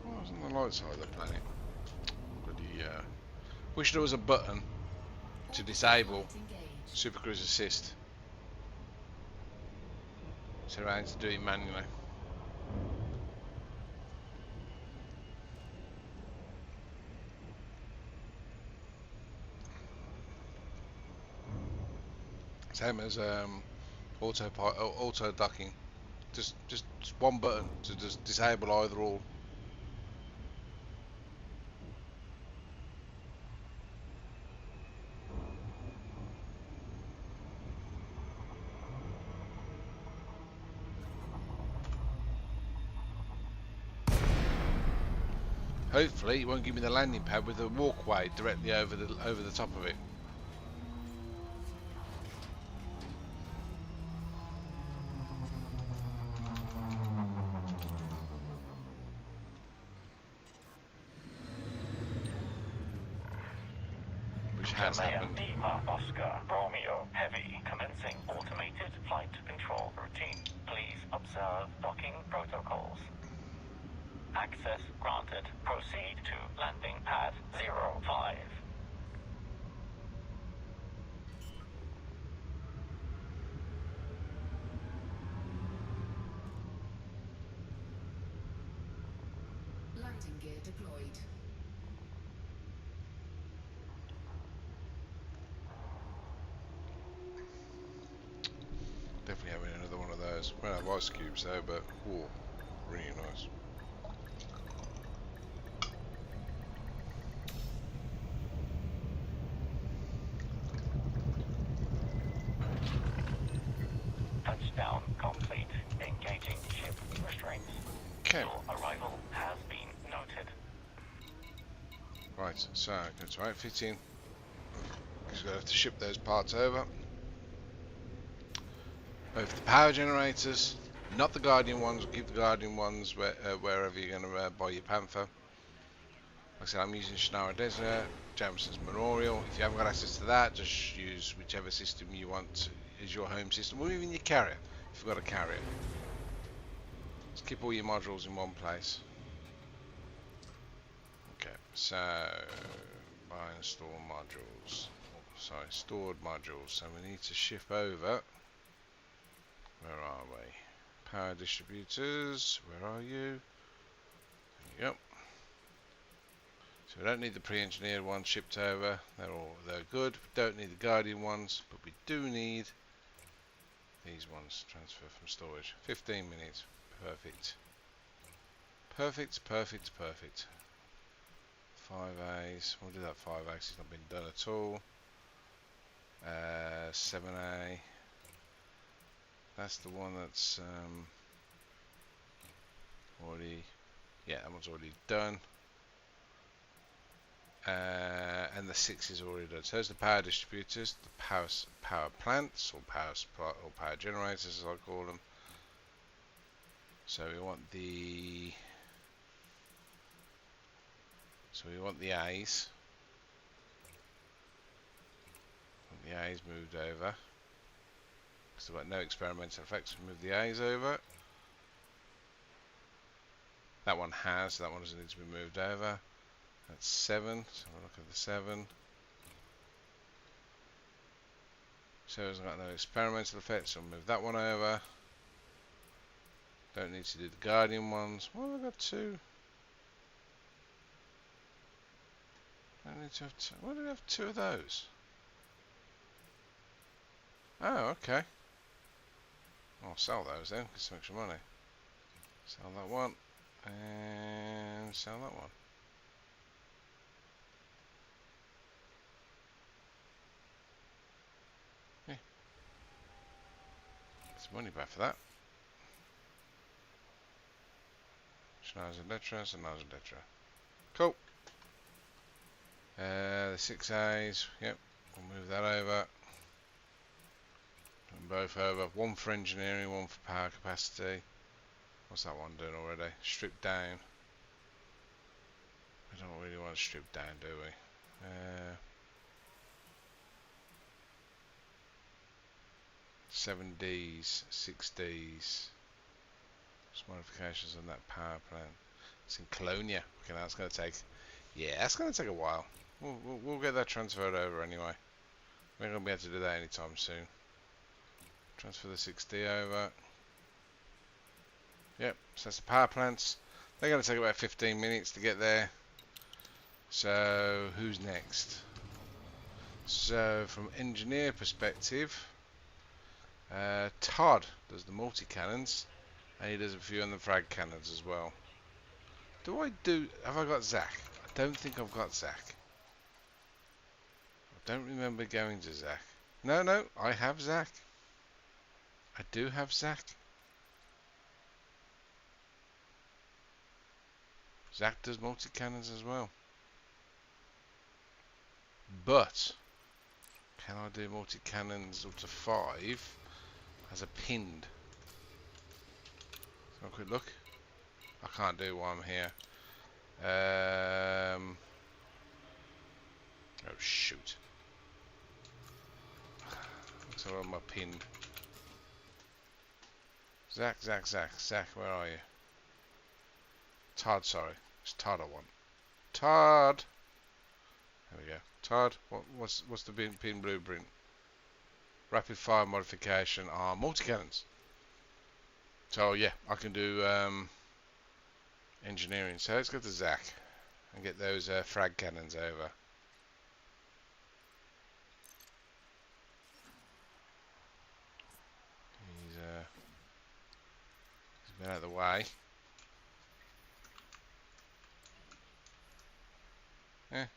Oh, it's on the light side of the planet. Bloody, wish there was a button to disable Super Cruise Assist. So I had to do it manually. Same as auto ducking. Just one button to just disable either or. Hopefully it won't give me the landing pad with the walkway directly over the top of it. Which has happened. Oscar Romeo Heavy commencing automated flight control routine. Please observe docking protocols. Access granted. Proceed to landing pad 05. Landing gear deployed. Definitely having another one of those. Well, I have ice cubes though, but whoa, really nice. Touchdown complete. Engaging ship restraints. Okay. Your arrival has been noted. Right, so go to outfitting. Because we're going to have to ship those parts over. Both the power generators, not the Guardian ones. We'll keep the Guardian ones wherever you're going to buy your Panther. Like I said, I'm using Shannara Desert, Jamison's Memorial. If you haven't got access to that, just use whichever system you want as your home system, or even your carrier, if you've got a carrier. Just keep all your modules in one place. So, buy and store modules. Oh, sorry, stored modules. So we need to ship over. Where are we? Power distributors. Where are you? Yep. So we don't need the pre-engineered ones shipped over. They're good. We don't need the Guardian ones, but we do need these ones. Transfer from storage. 15 minutes. Perfect. Perfect, perfect, perfect. 5As. We'll do that 5A. It's not been done at all. 7A. That's the one that's already. Yeah, that one's already done. And the 6 is already done. So there's the power distributors, the power plants, or power supply, or power generators, as I call them. So we want the. So we want the A's. The A's moved over. Because they've got no experimental effects. We move the A's over. That one has. That one doesn't need to be moved over. That's 7. So we'll look at the 7. 7's got no experimental effects. So we'll move that one over. Don't need to do the Guardian ones. Well, I've got 2. I need to have 2. Why do we have 2 of those? Oh, okay. I'll sell those then, get some extra money. Sell that one, and sell that one. Yeah. Get some money back for that. Schnauzer Letra. Cool. The 6As, yep, we'll move that over. And both over. One for engineering, one for power capacity. What's that one doing already? Strip down. We don't really want to strip down, do we? 7Ds, 6Ds. Some modifications on that power plant. It's in Colonia. Okay, that's going to take. Yeah, that's going to take a while. We'll get that transferred over anyway. We're not going to be able to do that anytime soon. Transfer the 6D over. Yep, so that's the power plants. They're going to take about 15 minutes to get there. So, who's next? So, from engineer perspective, Todd does the multi-cannons, and he does a few on the frag cannons as well. Have I got Zach? I don't think I've got Zach. I don't remember going to Zach. No, I have Zach. I do have Zach. Zach does multi-cannons as well. But, can I do multi-cannons up to 5 as a pinned? Let's have a quick look. I can't do while I'm here. Oh shoot. Looks like I'm pinned. Zach, where are you? Todd, sorry. It's Todd I want. Todd! There we go. Todd, what's the pin blueprint? Rapid fire modification are multi-cannons. So yeah, I can do engineering. So let's go to Zach and get those frag cannons over. He's been out of the way. Yeah,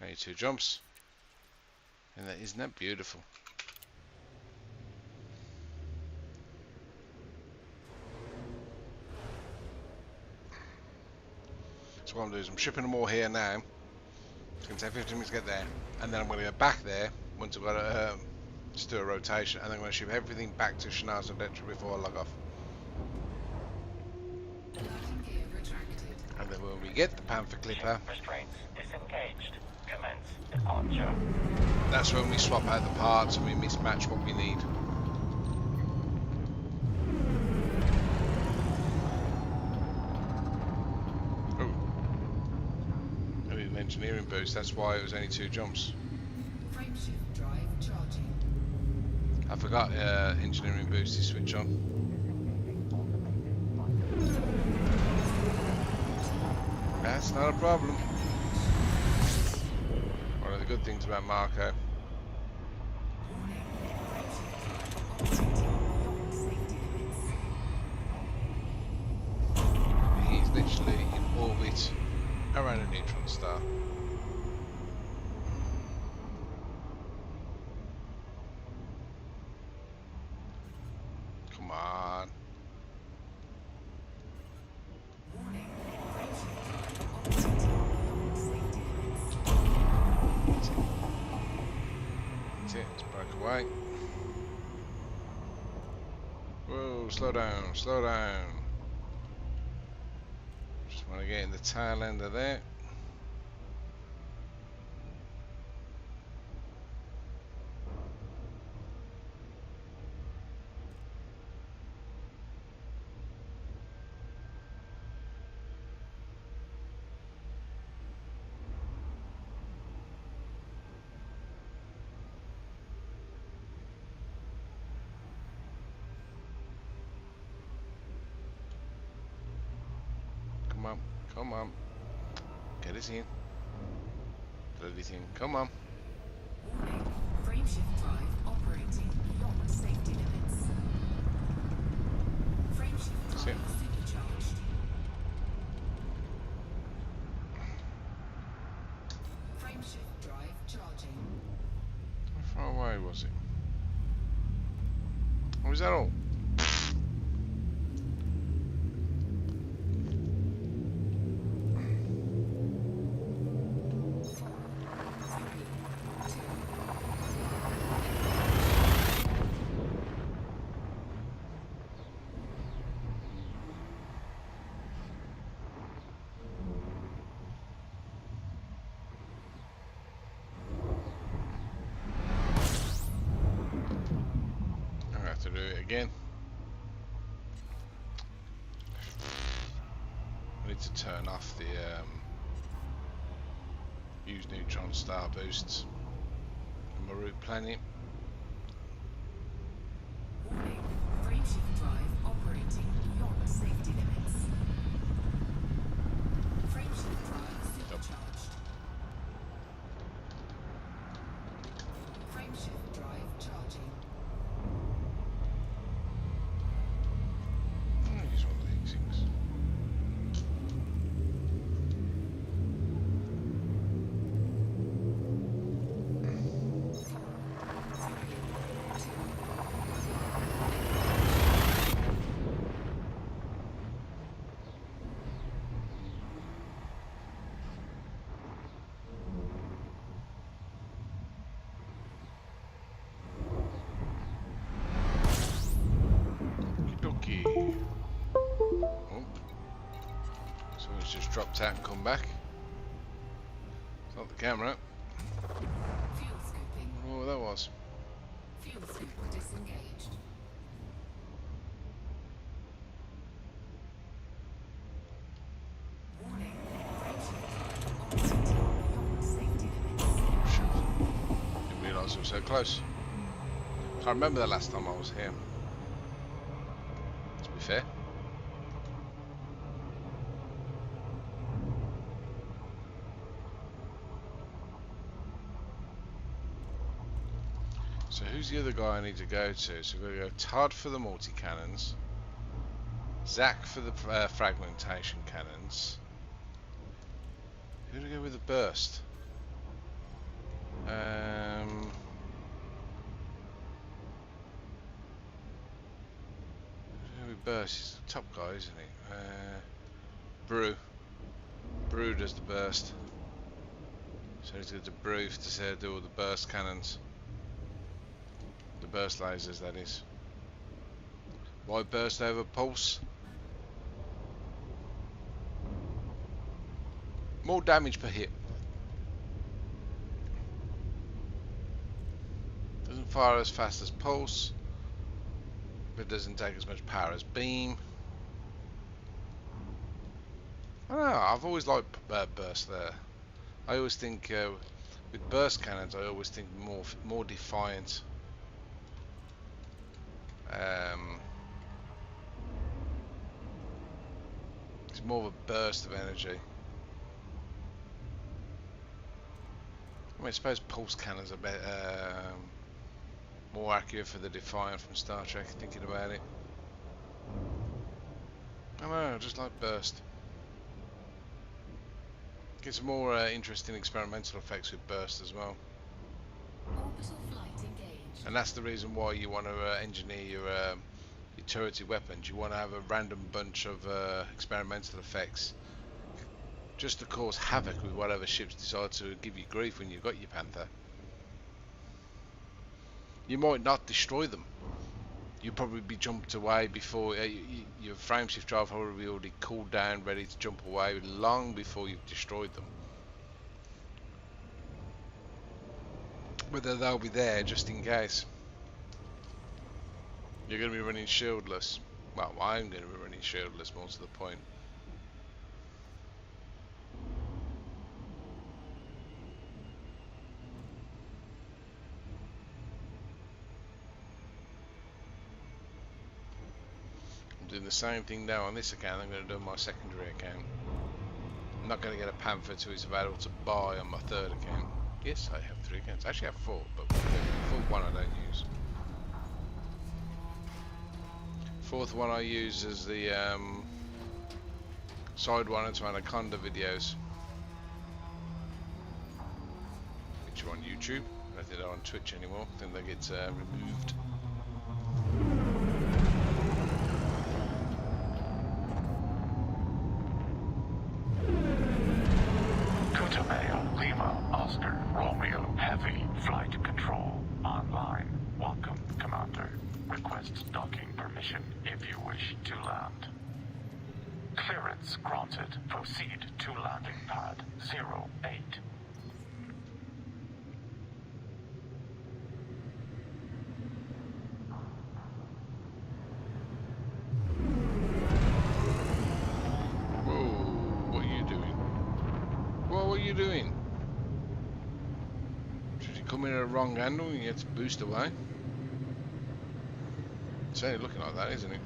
only 2 jumps. And isn't that beautiful? So what I'm doing is I'm shipping them all here now. It's going to take 15 minutes to get there, and then I'm going to go back there once I've got to just do a rotation, and then I'm going to ship everything back to Schnauzer Letra before I log off. Landing gear retracted. And then when we get the Panther Clipper, Restraints disengaged. Commence departure. that's when we swap out the parts and we mismatch what we need. an engineering boost. That's why it was only 2 jumps. Frameshift drive charging. I forgot engineering boost to switch on. That's not a problem. One of the good things about Marco. He's literally in orbit around a neutron star. Come on. That's it, it's broke away. Whoa, slow down, slow down. Just want to get in the tail end of there. Come on, come on. Get us in. Bloody thing, come on. Frameshift drive operating beyond safety limits. Frameshift That's drive it. supercharged. Frameshift drive charging. How far away was it? Or was that all? I'm gonna have to do it again. I need to turn off the use neutron star boosts on my route planning. Warning. Frameshift drive operating beyond safety limits. Frameshift drive supercharged. Frameshift drive charging. Use one of these things. Okie dokie. Oh. So it's just dropped out and come back. It's not the camera. Fuel scooping. Oh, that was. Fuel scoop disengaged. Warning. Frameshift drive operating beyond safety limits. Shoot. Didn't realise it was so close. Can't remember the last time I was here. To be fair. So who's the other guy I need to go to? So we're going to go Todd for the multi-cannons, Zach for the fragmentation cannons. Who do I go with the burst? Burst, he's the top guy, isn't he? Brew. Brew does the burst. So he's got to Brew to do all the burst cannons. The burst lasers, that is. Why burst over pulse? More damage per hit. Doesn't fire as fast as pulse, but doesn't take as much power as beam. I don't know, I've always liked burst there. I always think with burst cannons, I always think more defiant. It's more of a burst of energy. I mean, I suppose pulse cannons are more accurate for the Defiant from Star Trek, thinking about it. I don't know, I just like burst. Gets more interesting experimental effects with burst as well. Orbital flight engaged. And that's the reason why you want to engineer your turrety weapons. You want to have a random bunch of experimental effects just to cause havoc with whatever ships decide to give you grief when you've got your Panther. You might not destroy them. You'll probably be jumped away before your frameshift drive will be already cooled down, ready to jump away long before you've destroyed them. Whether they'll be there just in case. You're going to be running shieldless. Well, I'm going to be running shieldless, more to the point. I'm doing the same thing now on this account. I'm going to do on my secondary account. I'm not going to get a Panther till it's available to buy on my third account. Yes, I have 3 accounts. Actually, I have 4, but the fourth one I don't use. Fourth one I use is the side one to Anaconda videos, which are on YouTube. I don't think they're on Twitch anymore. I think they get removed. Lima, Oscar, Romeo, heavy flight control online. Welcome, Commander. Request docking permission if you wish to land. Clearance granted. Proceed to landing pad 08. Whoa, what are you doing? What are you doing? Should you come in at a wrong angle and you get to boost away? It's only looking like that, isn't it?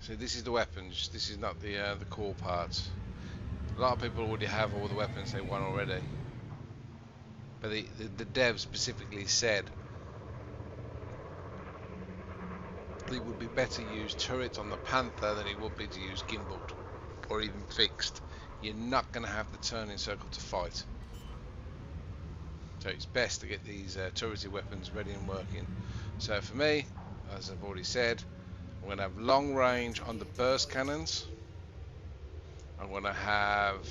So this is the weapons. This is not the core parts. A lot of people already have all the weapons they want already. But the dev specifically said it would be better to use turrets on the Panther than it would be to use gimbaled or even fixed. You're not going to have the turning circle to fight. So it's best to get these turrety weapons ready and working. So for me, as I've already said, I'm going to have long range on the burst cannons. I'm going to have,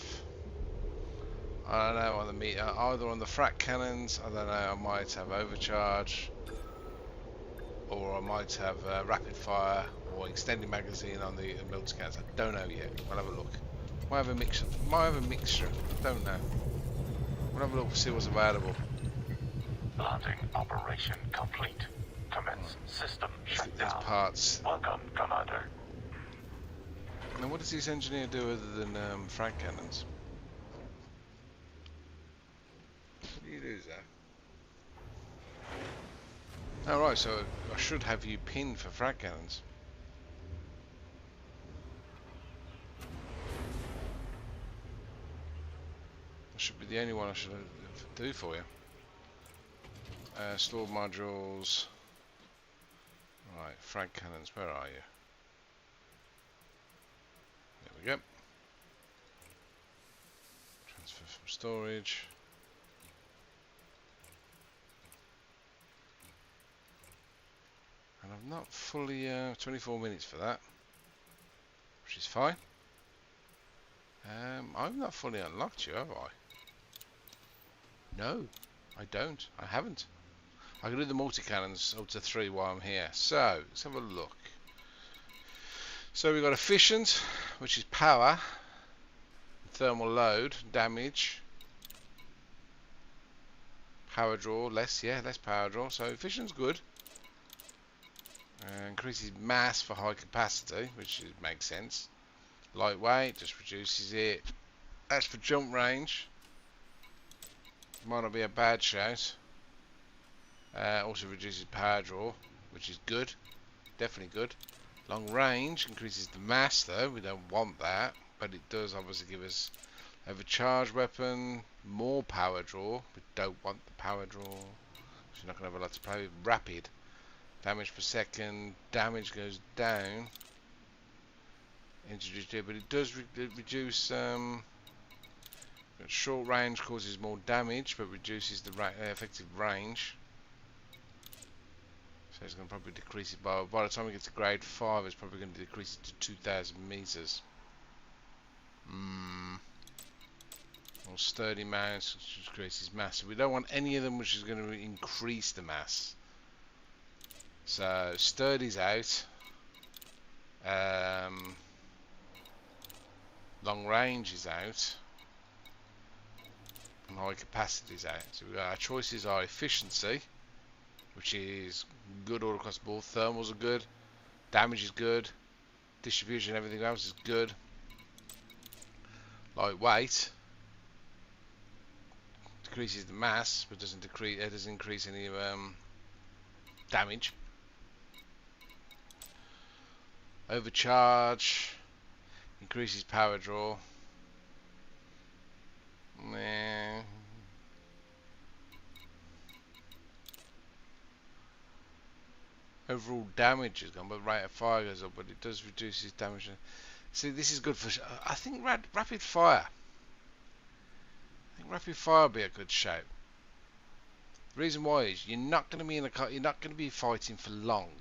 I don't know, on the either on the frac cannons. I don't know. I might have overcharge, or I might have rapid fire or extended magazine on the multi cannons. I don't know yet. We'll have a look. Might have a mixture. I don't know. We'll have a look and see what's available. Landing operation complete. Commence system shutdown. There's parts. Welcome, Commander. Now, what does this engineer do other than frag cannons? What do you do, Zach? Oh, right, so I should have you pinned for frag cannons. That should be the only one I should do for you. Stored modules. Right, frag cannons, where are you? There we go. Transfer from storage. And I've not fully 24 minutes for that, which is fine. I've not fully unlocked you, have I? No, I don't. I haven't. I can do the multi-cannons up to 3 while I'm here. So, let's have a look. So we've got efficient, which is power, thermal load, damage, power draw, less power draw. So efficient's good. Increases mass for high capacity, which makes sense. Lightweight, just reduces it. As for jump range, might not be a bad shout. Also reduces power draw, which is good, definitely good. Long range increases the mass though, we don't want that, but it does obviously give us overcharged weapon, more power draw, we don't want the power draw, so you're not going to have a lot to play with. Rapid, damage per second, damage goes down, introduced here, but it does reduce, short range causes more damage, but reduces the effective range. So it's going to probably decrease it by the time we get to grade 5, it's probably going to decrease it to 2,000 meters. Or sturdy mounts, which increases mass. So we don't want any of them which is going to increase the mass. So sturdy's out. Long range is out. And high capacity is out. So our choices are efficiency, which is good all across the board. Thermals are good, damage is good, distribution, everything else is good. Lightweight decreases the mass, but doesn't increase any damage. Overcharge increases power draw. Nah. Overall damage has gone, but rate of fire goes up, but it does reduce his damage. See, this is good for. I think rapid fire. I think rapid fire would be a good shout. The reason why is you're not going to be in a car. You're not going to be fighting for long.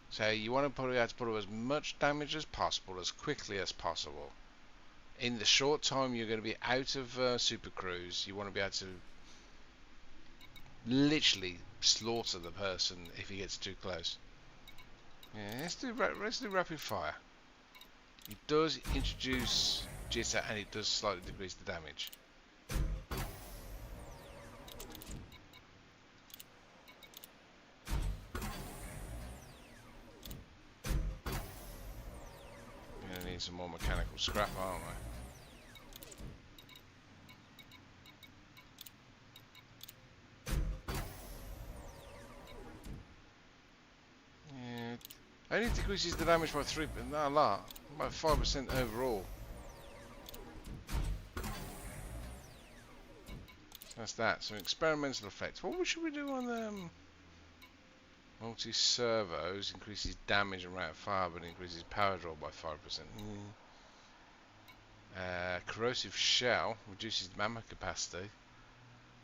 So you want to probably have to put as much damage as possible, as quickly as possible. In the short time you're going to be out of Super Cruise, you want to be able to literally slaughter the person if he gets too close. Yeah, let's do rapid fire. It does introduce jitter and it does slightly decrease the damage. We're going to need some more mechanical scrap, aren't we? Only decreases the damage by 3, but not a lot. About 5% overall. That's that. So experimental effects. What should we do on multi-servos? Increases damage and rate of fire, but increases power draw by 5%. Corrosive shell reduces ammo capacity.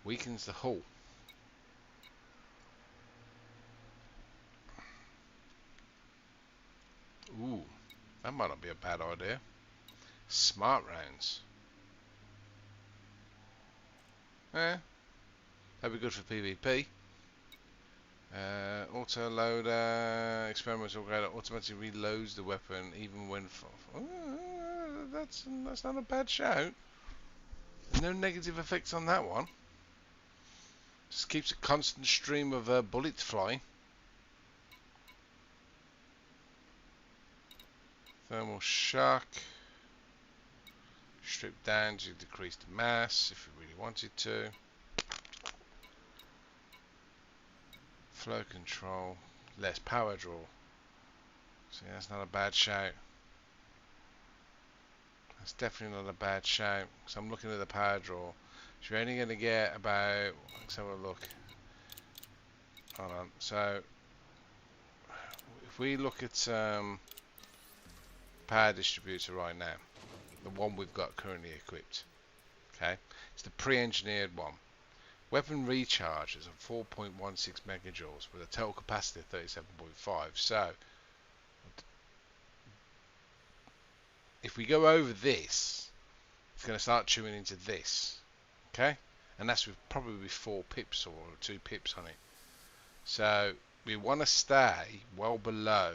Weakens the hull. Ooh, that might not be a bad idea. Smart rounds. That'd be good for PvP. Auto loader, experimental grader automatically reloads the weapon even when. That's not a bad shout. No negative effects on that one. Just keeps a constant stream of bullets flying. Thermal shock. Strip down to decrease the mass if we really wanted to. Flow control. Less power draw. See, that's not a bad shout. That's definitely not a bad shout. So I'm looking at the power draw. So you're only going to get about. Let's have a look. Hold on. So if we look at power distributor right now, the one we've got currently equipped, okay, it's the pre-engineered one. Weapon recharge is a 4.16 megajoules with a total capacity of 37.5. So if we go over this, it's going to start chewing into this, okay, and that's with probably 4 pips or 2 pips on it. So we want to stay well below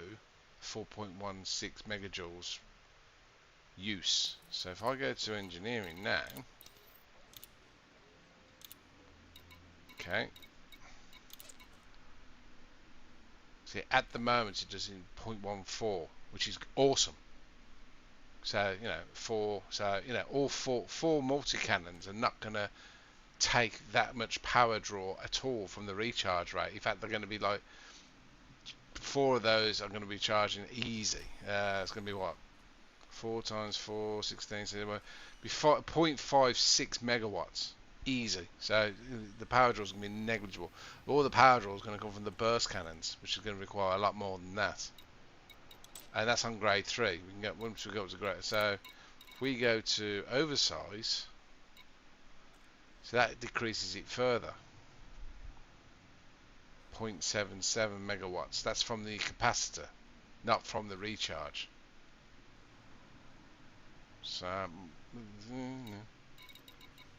4.16 megajoules use. So if I go to engineering now, okay, see at the moment it does in 0.14, which is awesome. So you know, all four multi-cannons are not going to take that much power draw at all from the recharge rate. In fact, they're going to be like 4 of those are going to be charging easy. It's going to be what, 4 times 4, 16, so it will be 0.56 megawatts easy. So the power draw is going to be negligible. All the power draw is going to come from the burst cannons, which is going to require a lot more than that. And that's on grade 3. We can get once we go up to grade. So if we go to oversize, so that decreases it further. 0.77 megawatts. That's from the capacitor, not from the recharge. So,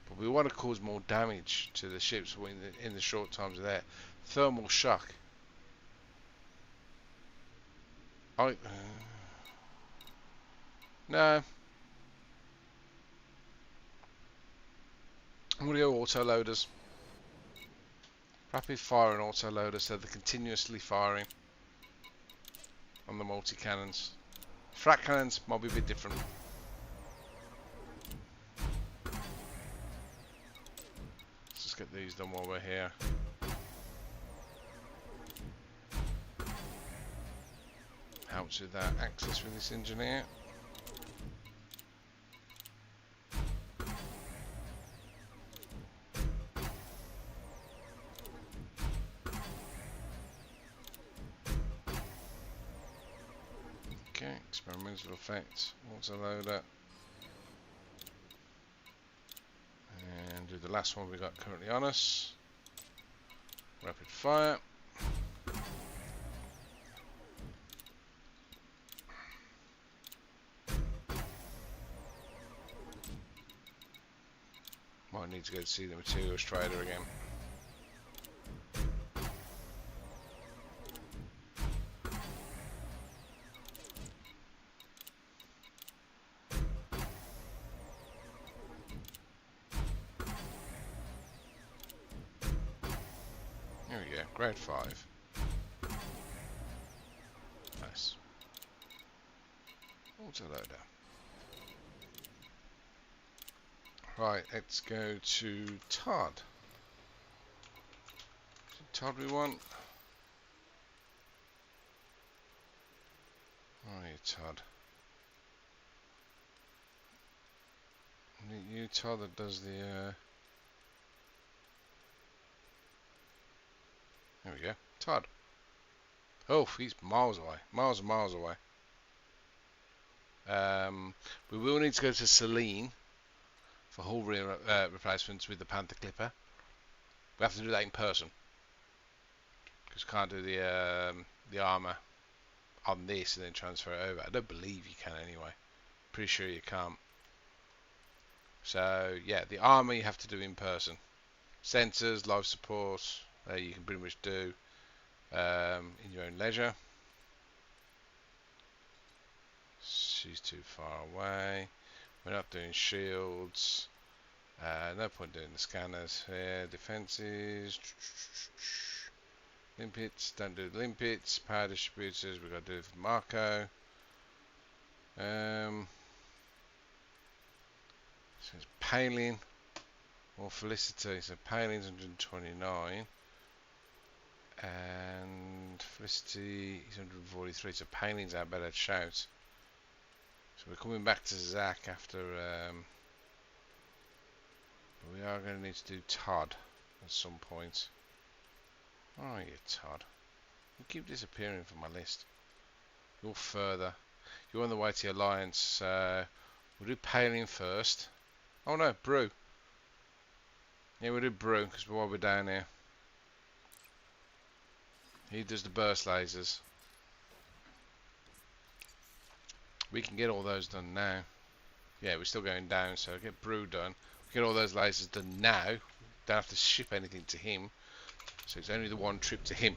but we want to cause more damage to the ships in the short times of there. Thermal shock. No. I'm going to go auto loaders. Rapid fire and auto loaders, so they're continuously firing on the multi cannons. Frat cannons might be a bit different. Let's just get these done while we're here. Helps with that access with this engineer. Okay, experimental effects, autoloader. And do the last one we got currently on us. Rapid fire. Might need to go to see the materials trader again. There we go, grade 5. Nice. Autoloader. Right, let's go to Todd. Is it Todd we want? Oh, you Todd. You Todd that does the there we go. Todd. Oh, he's miles away. Miles and miles away. We will need to go to Celine for hull rear replacements with the Panther Clipper. We have to do that in person because we can't do the armour on this and then transfer it over. I don't believe you can anyway. Pretty sure you can't. So yeah, the armour you have to do in person. Sensors, life support, you can pretty much do in your own leisure. She's too far away. We're not doing shields. No point doing the scanners here. Defenses. Limpets. Don't do the limpets. Power distributors. We've got to do it for Marco. So it's Palin or Felicity. So Palin's 129. And Felicity is 143. So Palin's our better shout. So we're coming back to Zach after, but we are going to need to do Todd at some point. Oh, you Todd. You keep disappearing from my list. You're further. You're on the way to Alliance. We'll do Palin first. Oh no, Brew. Yeah, we'll do Brew, because while we're down here. He does the burst lasers. We can get all those done now. Yeah, we're still going down, so get Brew done. Get all those lasers done now. Don't have to ship anything to him. So it's only the one trip to him.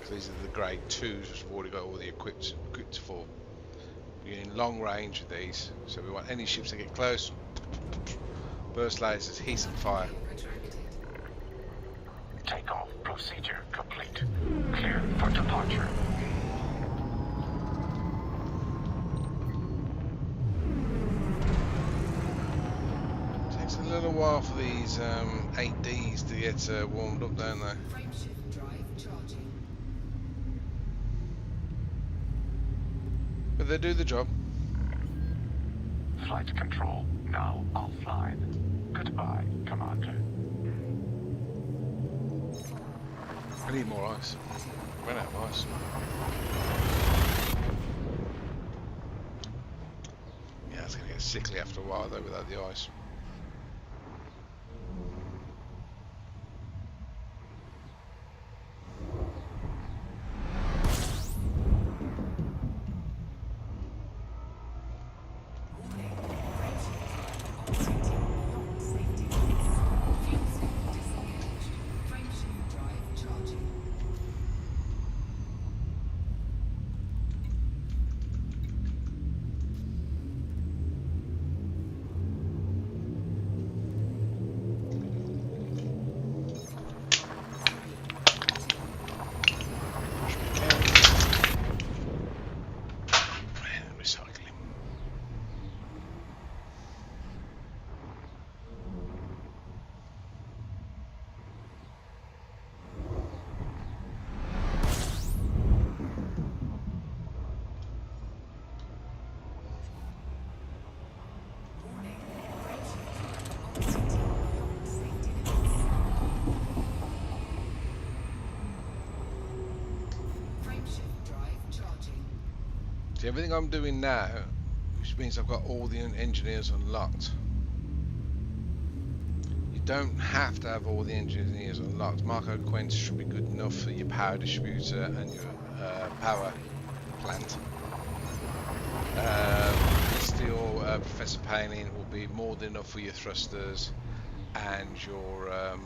So these are the grade 2s, which we've already got all the equipped for. We're in long range with these, so we want any ships that get close. Burst lasers, heat and fire. Takeoff procedure complete. Clear for departure. Takes a little while for these 8Ds to get warmed up, don't they? Frameshift drive charging. But they do the job. Flight control now offline. Goodbye, Commander. I need more ice. Ran out of ice. Yeah, it's going to get sickly after a while though without the ice. Recycling. See, everything I'm doing now, which means I've got all the engineers unlocked. You don't have to have all the engineers unlocked. Marco Quent should be good enough for your power distributor and your power plant. Still, Professor Painting will be more than enough for your thrusters and your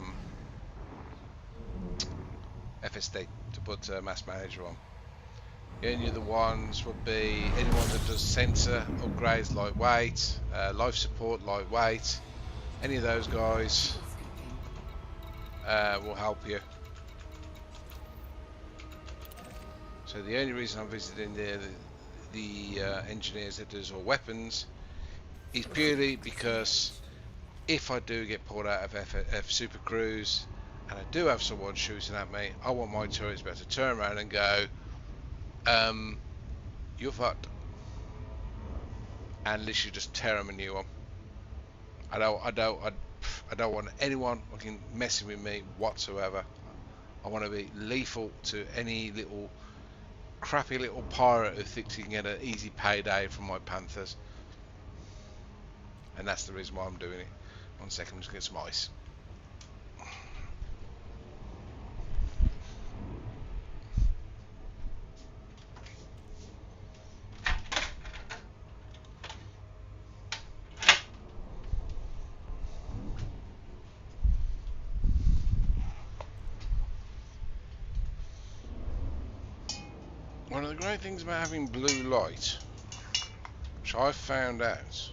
FSD to put Mass Manager on. The only other ones would be anyone that does sensor upgrades, lightweight, life support, lightweight. Any of those guys will help you. So the only reason I'm visiting the engineers that does all weapons is purely because if I do get pulled out of F Super Cruise and I do have someone shooting at me, I want my turrets to be able to turn around and go, you're fucked, and literally just tear them a new one. I don't want anyone fucking messing with me whatsoever. I want to be lethal to any little crappy little pirate who thinks he can get an easy payday from my Panthers, and that's the reason why I'm doing it. 1 second, I'm just gonna get some ice. One of the great things about having blue light, which I've found out,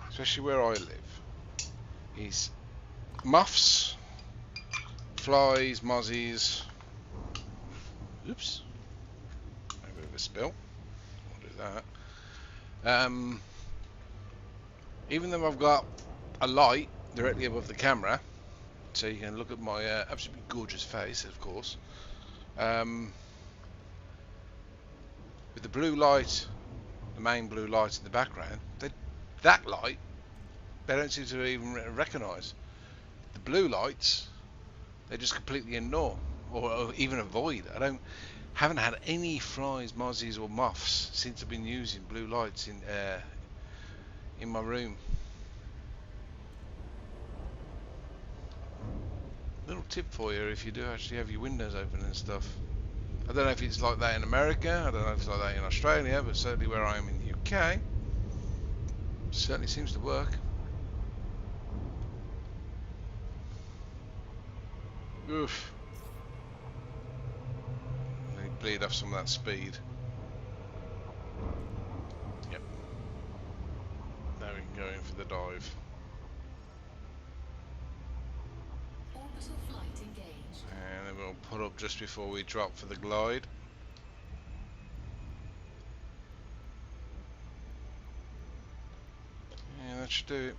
especially where I live, is muffs, flies, mozzies. Oops, a bit of a spill. I'll do that. Even though I've got a light directly above the camera, so you can look at my absolutely gorgeous face, of course. With the blue light, the main blue light in the background, that light they don't seem to even recognise. The blue lights they just completely ignore or even avoid. Haven't had any flies, mozzies or moths since I've been using blue lights in my room. Little tip for you if you do actually have your windows open and stuff. I don't know if it's like that in America, I don't know if it's like that in Australia, but certainly where I am in the UK, certainly seems to work. Oof. Let me bleed off some of that speed. Yep. Now we can go in for the dive. Orbital flight engaged. And then we'll put up just before we drop for the glide. Yeah, that should do it.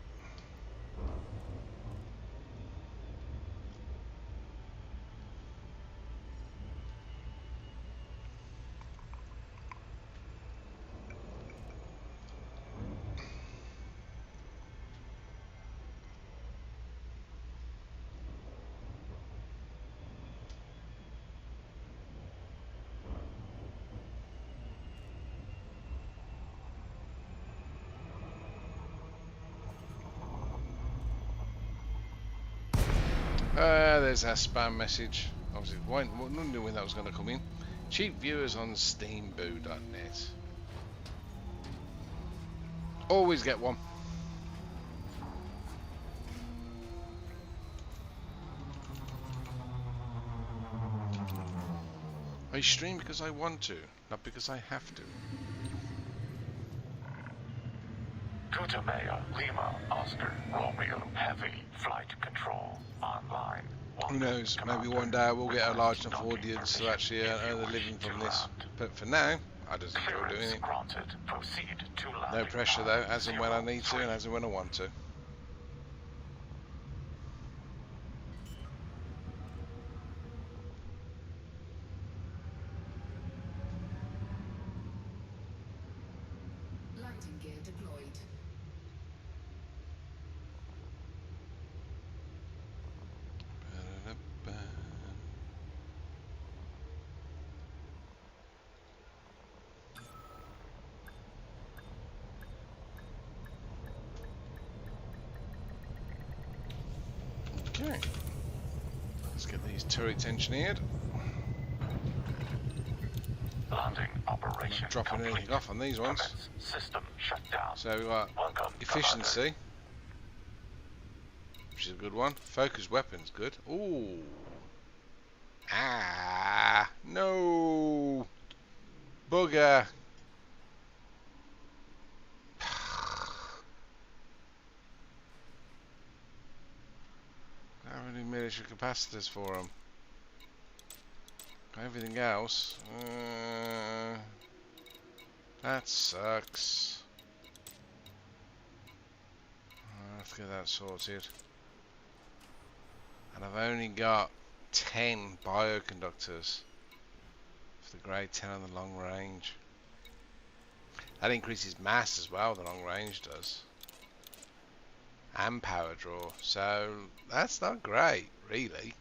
There's our spam message. Obviously, wouldn't know when that was going to come in. Cheap viewers on steamboo.net. Always get one. I stream because I want to, not because I have to. Kutamea, Lima, Oscar, Romeo, Heavy, Flight Control, Online. Who knows, maybe one day we'll get a large enough audience to actually earn a living from this. But for now, I just enjoy doing it. No pressure though, as and when I need to and as and when I want to. Lighting gear deployed. Okay, let's get these turrets engineered. Landing operation. Not dropping anything off on these ones. System shut down. So we've got efficiency, which is a good one. Focus weapons, good. Ooh. Ah, no. Bugger. Don't have any military capacitors for them. Everything else. That sucks. Let's get that sorted. And I've only got 10 bioconductors for the grade 10 on the long range. That increases mass as well, the long range does. And power draw. So that's not great, really.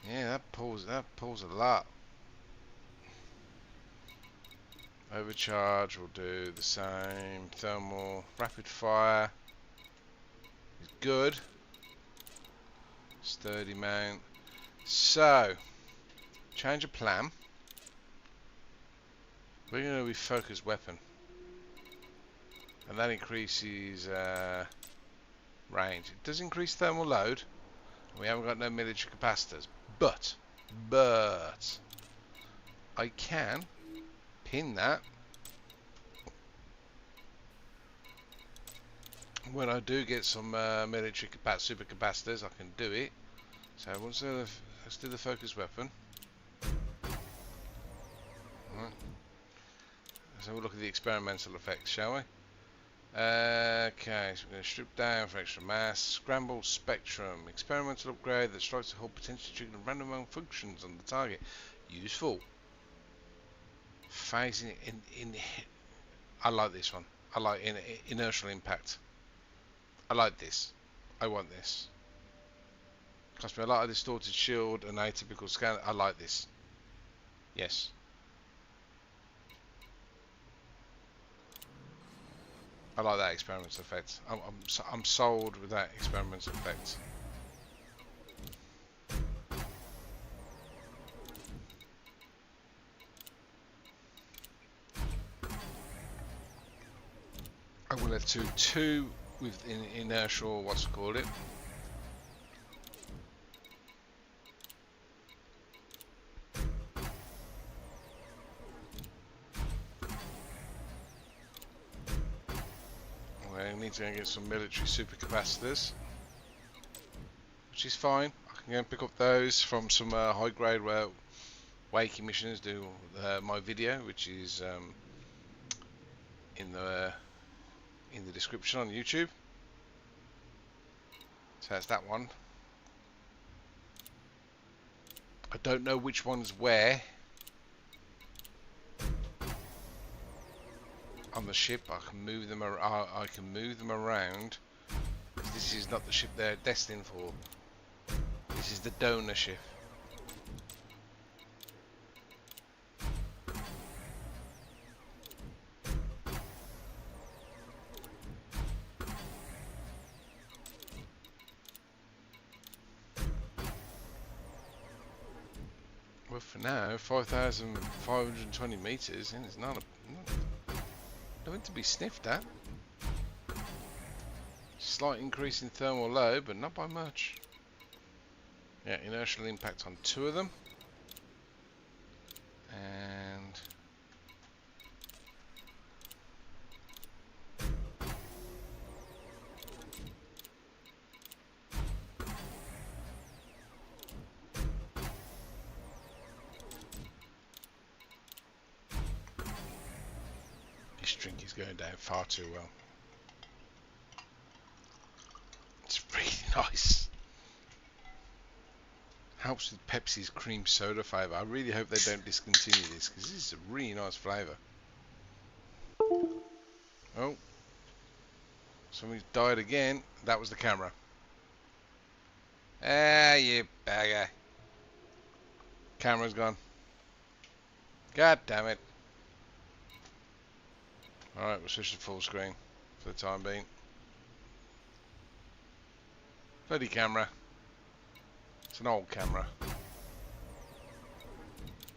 Yeah, that pulls a lot. Overcharge will do the same. Thermal, rapid fire is good. Sturdy mount. So, change of plan. We're going to be focused weapon, and that increases range. It does increase thermal load. We haven't got no military capacitors, but I can pin that when I do get some military super capacitors. I can do it. So let's do the focus weapon. Right. So we'll look at the experimental effects, shall we? Okay, so we're going to strip down for extra mass. Scramble spectrum. Experimental upgrade that strikes a hole potentially triggering random malfunctions on the target. Useful. Phasing in. I like this one. I like inertial impact. I like this. I want this. Cost me a lot of distorted shield and atypical scan. I like this. Yes. I like that experimental effect. I'm sold with that experimental effect. I will have two with inertial, what's it called it? We need to get some military supercapacitors. which is fine. I can go and pick up those from some high grade waking missions. Do my video, which is in the description on YouTube. So that's that one. I don't know which one's where on the ship. I can move them. I can move them around. This is not the ship they're destined for. This is the donor ship. Well, for now, 5,520 meters, and it's nothing to be sniffed at. Slight increase in thermal load, but not by much. Yeah, inertial impact on 2 of them. And this drink is going down far too well. It's really nice. Helps with Pepsi's cream soda flavour. I really hope they don't discontinue this, because this is a really nice flavour. Oh, somebody's died again. That was the camera. Ah, you bagger. Camera's gone. God damn it. Alright, we'll switch to full screen for the time being. Bloody camera. It's an old camera.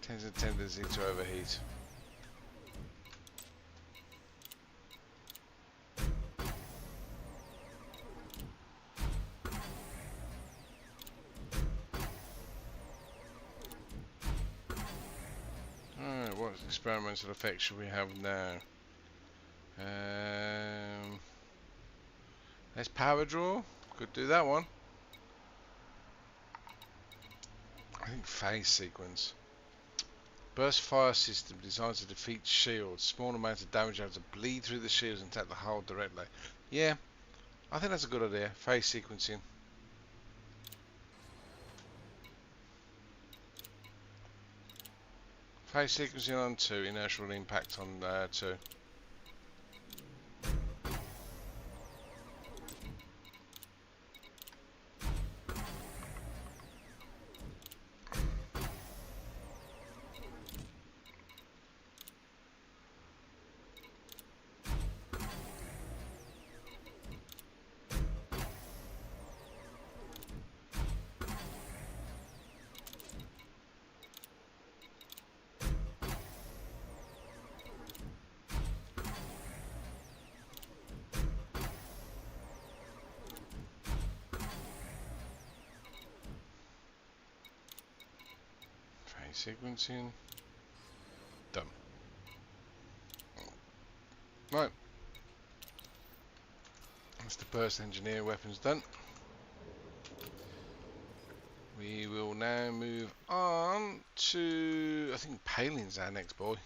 Tends a tendency to overheat. Alright, what experimental effect should we have now? Let's power draw. Could do that one. I think phase sequence. Burst fire system designed to defeat shields. Small amount of damage have to bleed through the shields and attack the hull directly. Yeah, I think that's a good idea. Phase sequencing. Phase sequencing on 2. Inertial impact on 2. Sequencing. Done. Right. That's the burst engineer weapons done. We will now move on to, I think Palin's our next boy.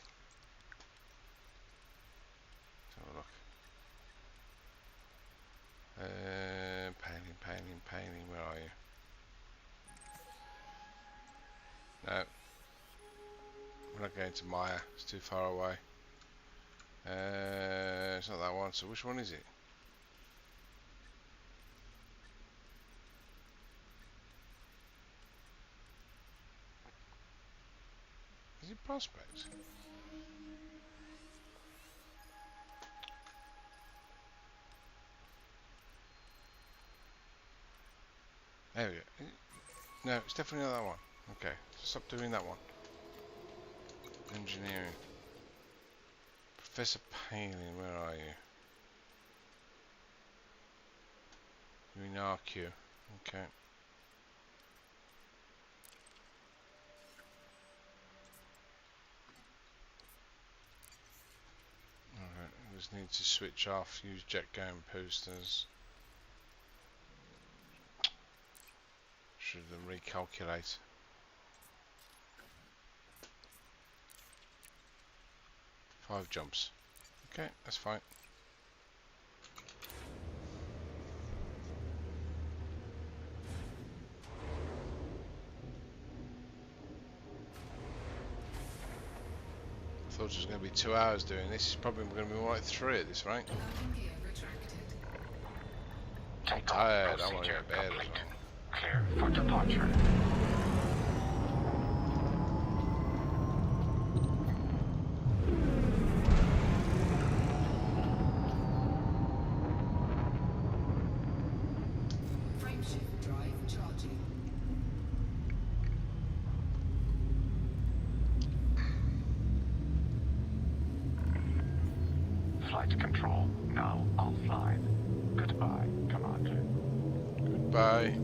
Let's have a look. Palin, where are you? No. We're not going to Maya, it's too far away. It's not that one, so which one is it? Is it Prospect? There we go. No, it's definitely not that one. Okay, stop doing that one. Engineering. Professor Palin, where are you? You're in RQ. Okay. Alright, we just need to switch off, use jet gun boosters. Should then recalculate. Five jumps. Okay, that's fine. I thought it was going to be 2 hours doing this. It's probably going to be more like 3 at this rate. Landing gear retracted. I'm tired. I want to go to bed as well. Clear for departure. Frameshift drive charging. Flight control now offline. Goodbye, Commander. Goodbye.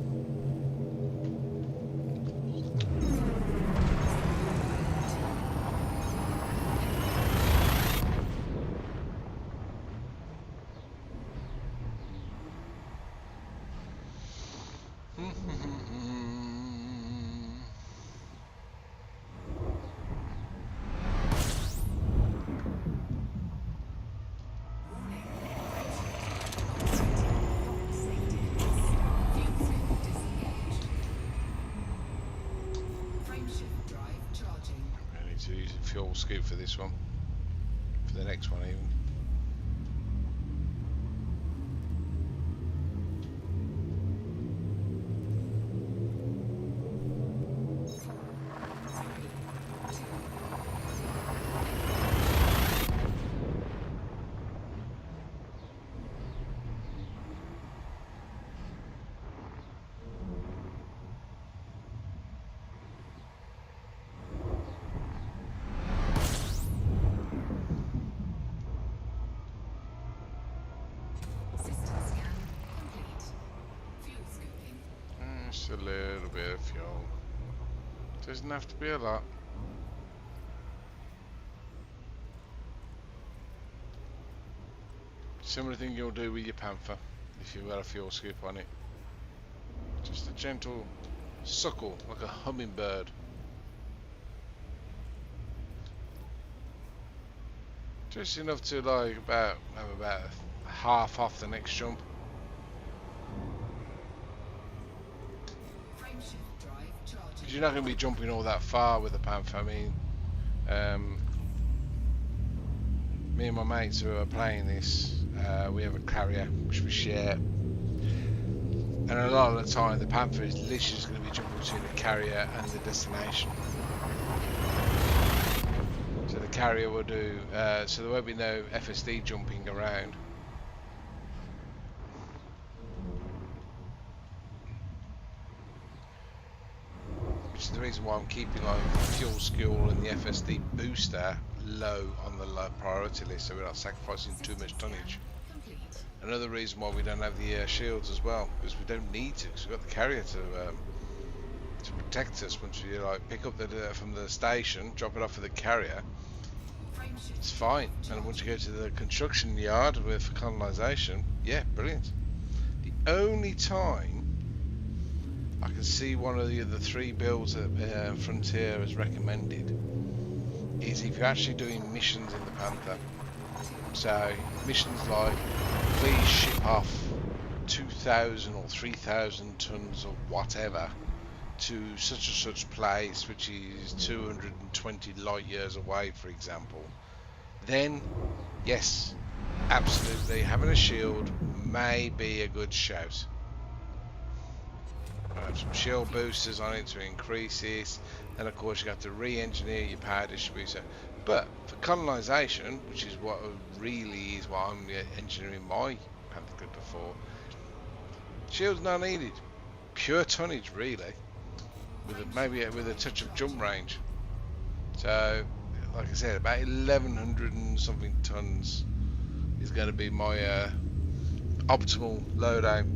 I need to use a fuel scoop for this one. For the next one even. System scan complete. Fuel scooping. Just a little bit of fuel. Doesn't have to be a lot. Similar thing you'll do with your Panther if you've got a fuel scoop on it. Just a gentle suckle like a hummingbird. Just enough to like have about half off the next jump. Frameshift drive charging. Because you're not going to be jumping all that far with the Panther. I mean, me and my mates who are playing this, we have a carrier which we share, and a lot of the time the Panther is literally just going to be jumping between the carrier and the destination. So the carrier will do, so there won't be no FSD jumping around. Which is the reason why I'm keeping like fuel fuel and the FSD Booster low on the low priority list, so we're not sacrificing too much tonnage. Complete. Another reason why we don't have the shields as well, because we don't need to, because we've got the carrier to protect us. Once we like pick up the from the station, drop it off for the carrier, Frameshift. it's fine. And once you go to the construction yard with colonisation, yeah, brilliant. The only time I can see one of the other 3 builds that Frontier has recommended is if you're actually doing missions in the Panther. So missions like please ship off 2,000 or 3,000 tons of whatever to such and such place, which is 220 light years away, for example, then yes, absolutely having a shield may be a good shout. Have some shield boosters on it to increase this, and of course you have to re-engineer your power distributor. But for colonisation, which is what really is what I'm engineering my Panther Clipper for, shield's not needed. Pure tonnage, really, with maybe with a touch of jump range. So, like I said, about 1,100 and something tons is going to be my optimal loadout,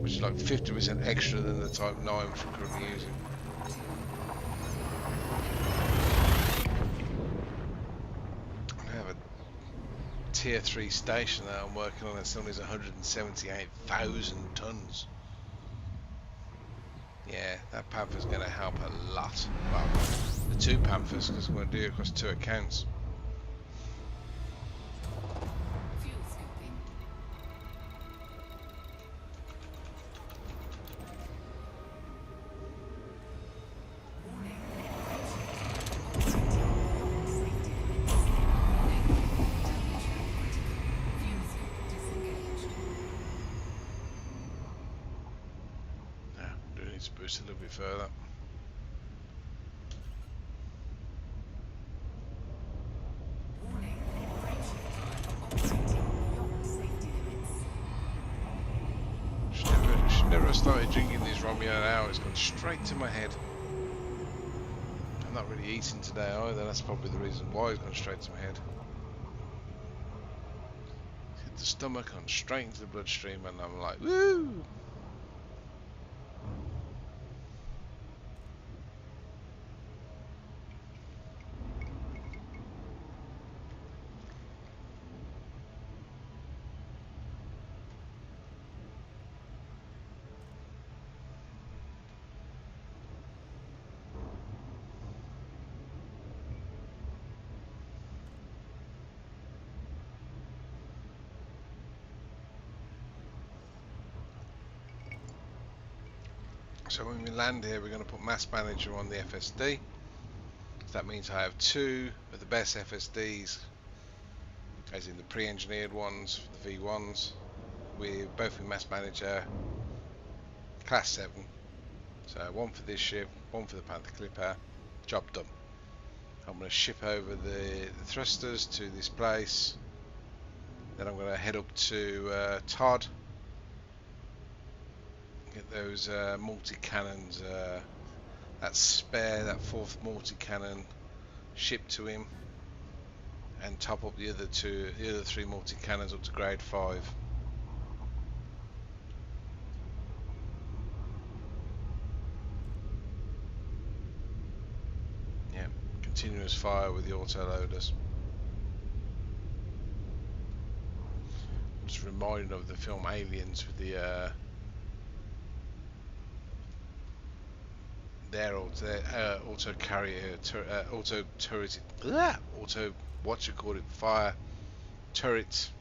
which is like 50% extra than the Type 9 which I'm currently using. I have a tier 3 station that I'm working on that still needs 178,000 tons. Yeah, that Panther's going to help a lot. Well, the two Panthers, because I'm going to do it across two accounts. Fuel scooping. Warning. Operating beyond safety limits. Negative temperature critical. Fuel scoop disengaged. Now, do need to boost a little bit further. Warning. Brainship drive operating beyond safety limits. Should never have started drinking this Romeo now. It's gone straight to my head. I'm not really eating today either. That's probably the reason why it's gone straight to my head. Hit the stomach, gone straight into the bloodstream, and I'm like, woo! So when we land here, we're going to put Mass Manager on the FSD. So that means I have two of the best FSDs, as in the pre-engineered ones, the V1s, with both with Mass Manager, Class 7. So one for this ship, one for the Panther Clipper, job done. I'm going to ship over the thrusters to this place. Then I'm going to head up to Todd. Get those multi-cannons, that spare, that fourth multi-cannon shipped to him, and top up the other three multi-cannons up to grade 5. Yeah, continuous fire with the auto-loaders. Just reminded of the film Aliens with the their auto carrier, auto turret, auto fire turret,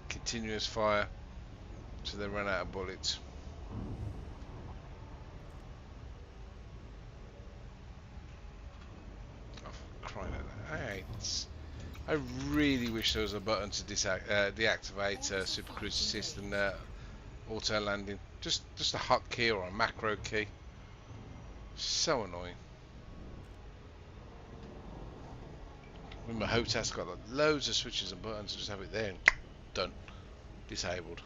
continuous fire, so they run out of bullets. Oh, crying out loud. I really wish there was a button to deactivate Super Cruise Assist and auto landing. Just a hotkey or a macro key. So annoying. When my HOTAS got like loads of switches and buttons, just have it there and done. Disabled.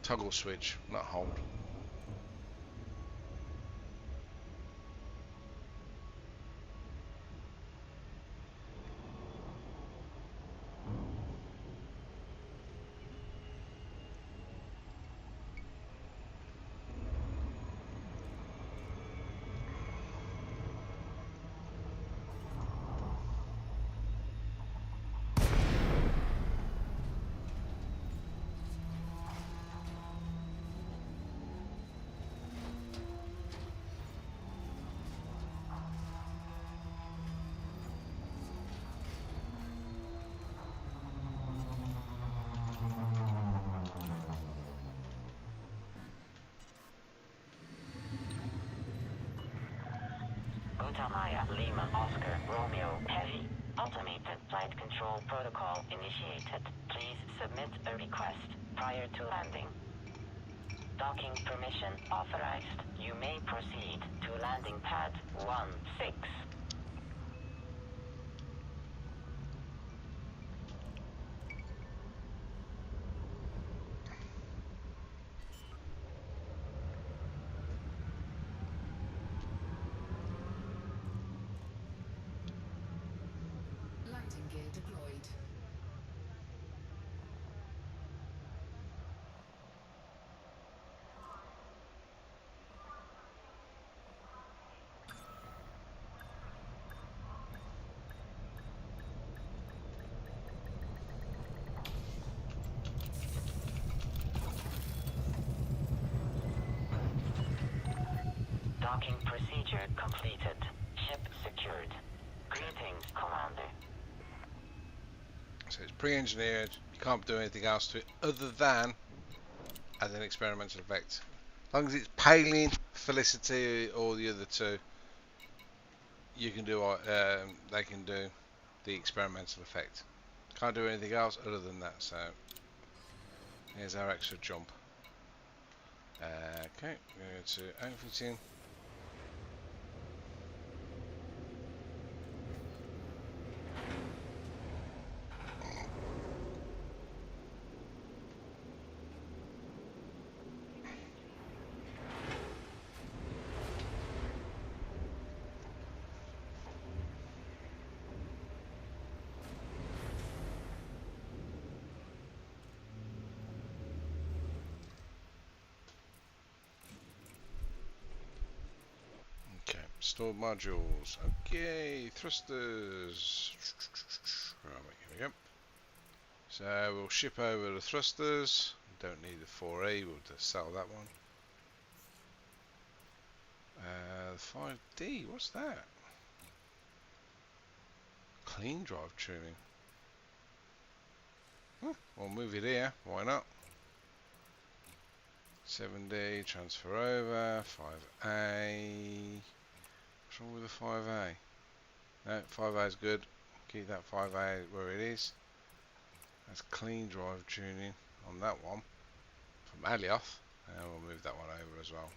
Toggle switch, not hold. Maya Lima Oscar Romeo Heavy. Automated flight control protocol initiated. Please submit a request prior to landing. Docking permission authorized. You may proceed to landing pad 16. Landing gear deployed. Docking procedure completed. Ship secured. Greetings, Commander. So it's pre-engineered. You can't do anything else to it other than as an experimental effect. As long as it's Palin, Felicity, or the other two, you can do. They can do the experimental effect. Can't do anything else other than that. So here's our extra jump. Okay, we're going to outfitting. Stored modules. Okay, thrusters. Right, here we go. So we'll ship over the thrusters. Don't need the 4E, we'll just sell that one. 5D, what's that? Clean drive tuning. We'll move it here, why not? 7D, transfer over, 5A. What's wrong with the 5A? No, 5A is good. Keep that 5A where it is. That's clean drive tuning on that one from Alioth, and we'll move that one over as well.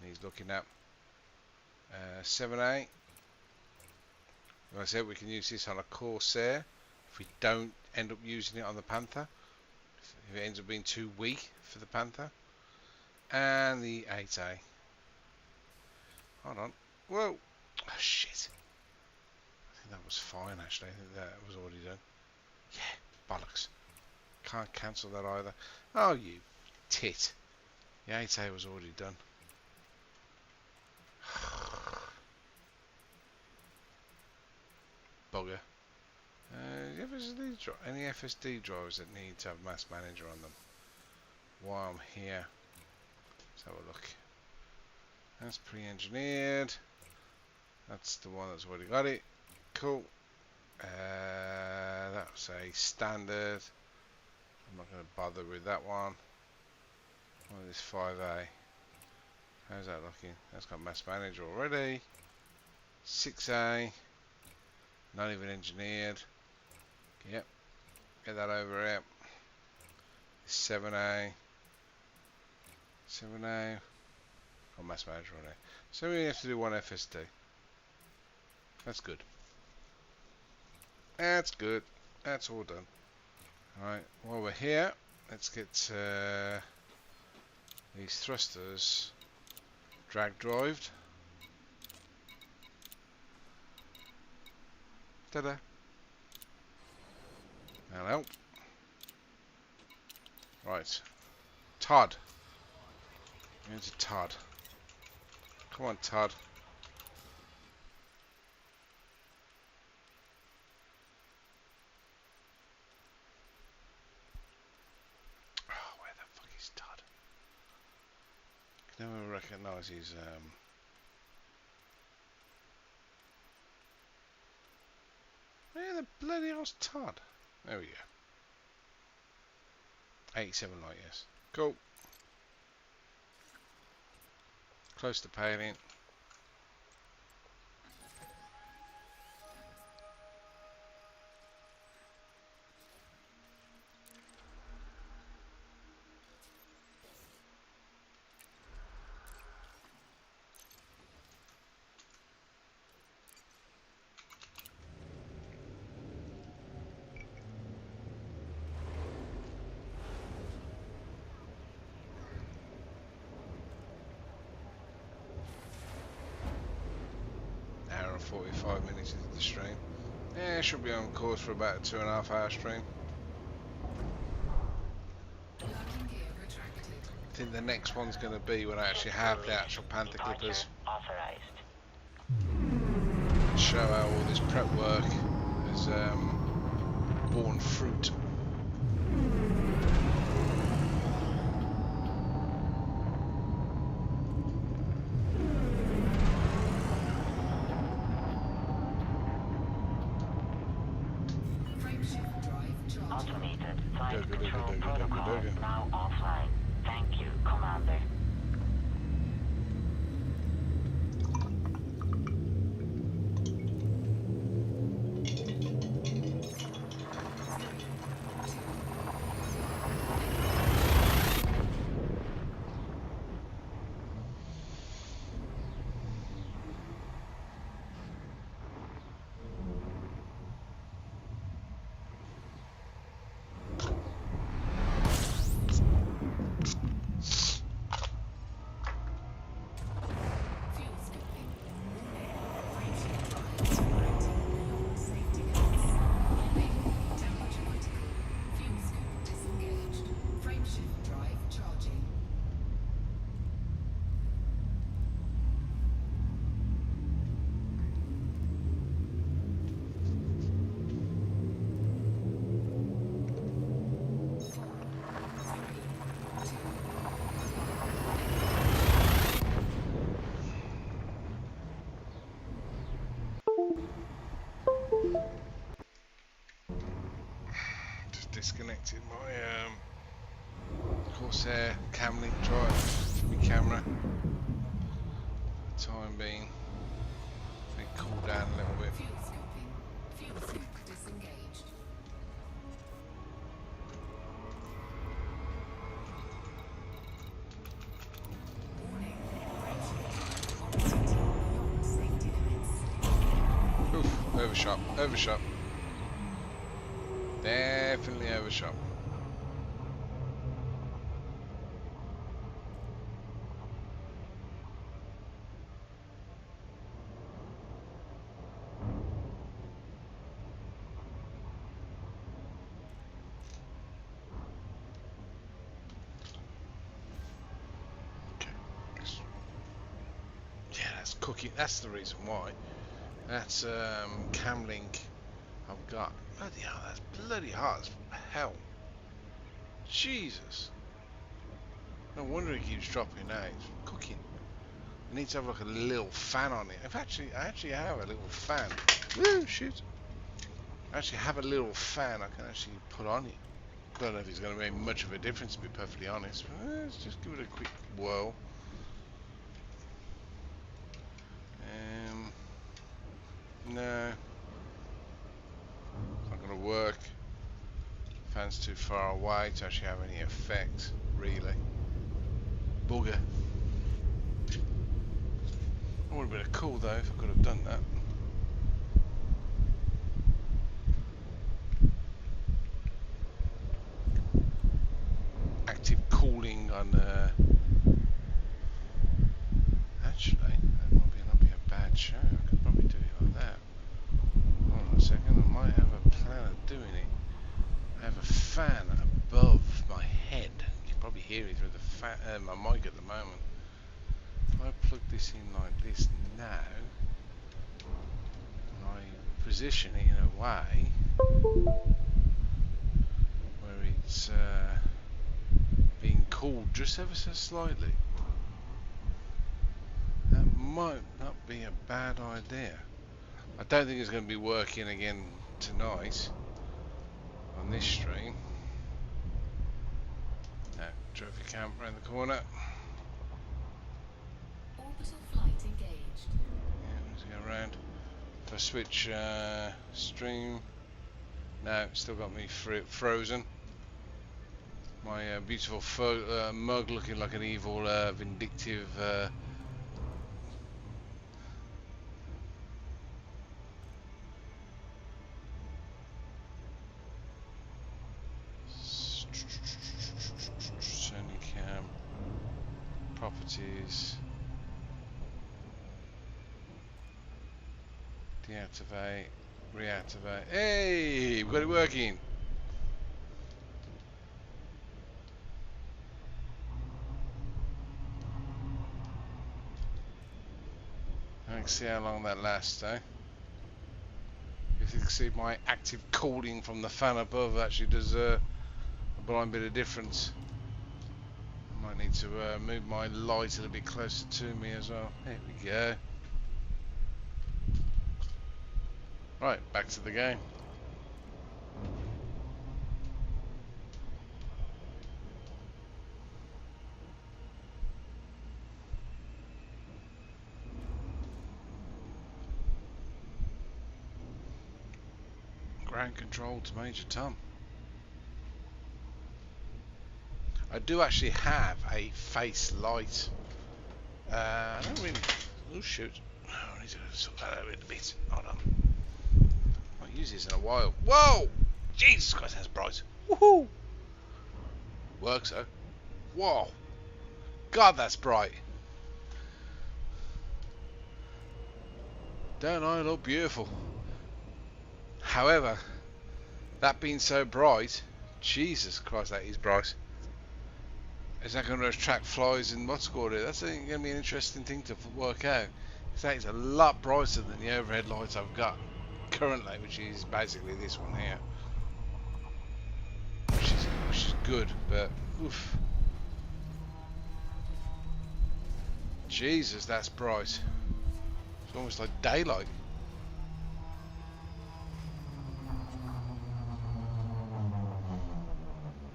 He's looking at 7A. Like I said, we can use this on a Corsair if we don't end up using it on the Panther, if it ends up being too weak for the Panther. And the 8A. Hold on. Whoa! Oh, shit. I think that was fine, actually. I think that was already done. Yeah, bollocks. Can't cancel that either. Oh, you tit. The 8A was already done. Bugger. Any FSD drivers that need to have mass manager on them? While I'm here, let's have a look. That's pre-engineered. That's the one that's already got it. Cool. That's a standard. I'm not going to bother with that one. What is this 5A? How's that looking? That's got mass manager already. 6A. Not even engineered. Yep. Get that over here. 7A. 7A. Oh, mass manager on there. So we have to do one FSD. That's good. That's good. That's all done. Alright, while we're here, let's get these thrusters drag drived. Ta-da. Hello. Right. Todd. Here's a Todd. Come on, Todd. Oh, where the fuck is Todd? Can never recognise his where the bloody hell's Todd? There we go. 87 light, yes. Cool. Close to paving. Hour and 45 minutes into the stream. Yeah, should be on course for about a 2.5 hour stream. Landing gear retracted. I think the next one's going to be when I actually have the actual Panther Clippers. Authorized. Show how all this prep work has borne fruit. initiated. Flight Dugga, dugga, control dugga, dugga, protocol dugga. now offline. Thank you, Commander. Fuel skipping. Frame shift drive operating beyond safety limits. Warning, temperature critical. Fuel scoop disengaged. Frame shift drive charging. Just disconnected my Corsair cam link drive from my camera. Time being, let it cool down a little bit. Fuel scooping. Fuel scoop disengaged. Warning, frame shift drive operating beyond safety limits. Oof, overshot, overshot. Definitely overshot. Okay. Yeah, that's cooking. That's the reason why. That's cam link I've got. Bloody hell, that's bloody hot as hell. Jesus. No wonder it keeps dropping out. It's cooking. I need to have like a little fan on it. I actually have a little fan. Woo, shoot. I actually have a little fan I can actually put on it. I don't know if it's going to make much of a difference, to be perfectly honest. But, let's just give it a quick whirl. No. It's not going to work. Fan's too far away to actually have any effect, really. Bugger. It would have been cool though if I could have done that. Active cooling on actually that might be a bad show. I could probably do it like that. Hold on a second, I might have a plan of doing it. I have a fan above my head. You can probably hear it through the my mic at the moment. If I plug this in like this now, and I position it in a way where it's being cooled just ever so slightly, that might not be a bad idea. I don't think it's going to be working again tonight on this stream. No, drove your camp around the corner. Orbital flight engaged. Yeah, let's go around. If I switch stream, no, still got me frozen. My beautiful mug looking like an evil, vindictive. Sony cam properties. Deactivate, reactivate. Hey, we've got it working. Let's see how long that lasts, eh? If you can see my active cooling from the fan above actually does a blind bit of difference. I might need to move my light a little bit closer to me as well. There we go. Right, back to the game. Ground control to Major Tom. I do actually have a face light. I don't really. Oh shoot! I need to sort that out a bit. Hold on. I haven't used this in a while. Whoa! Jesus Christ, that's bright. Woohoo! Works though. Whoa! God, that's bright. Don't I look beautiful? However, that being so bright, Jesus Christ, that is bright. Is that going to attract flies and what's called it? That's going to be an interesting thing to work out. Because that is a lot brighter than the overhead lights I've got currently, which is basically this one here. Which is good, but oof. Jesus, that's bright. It's almost like daylight.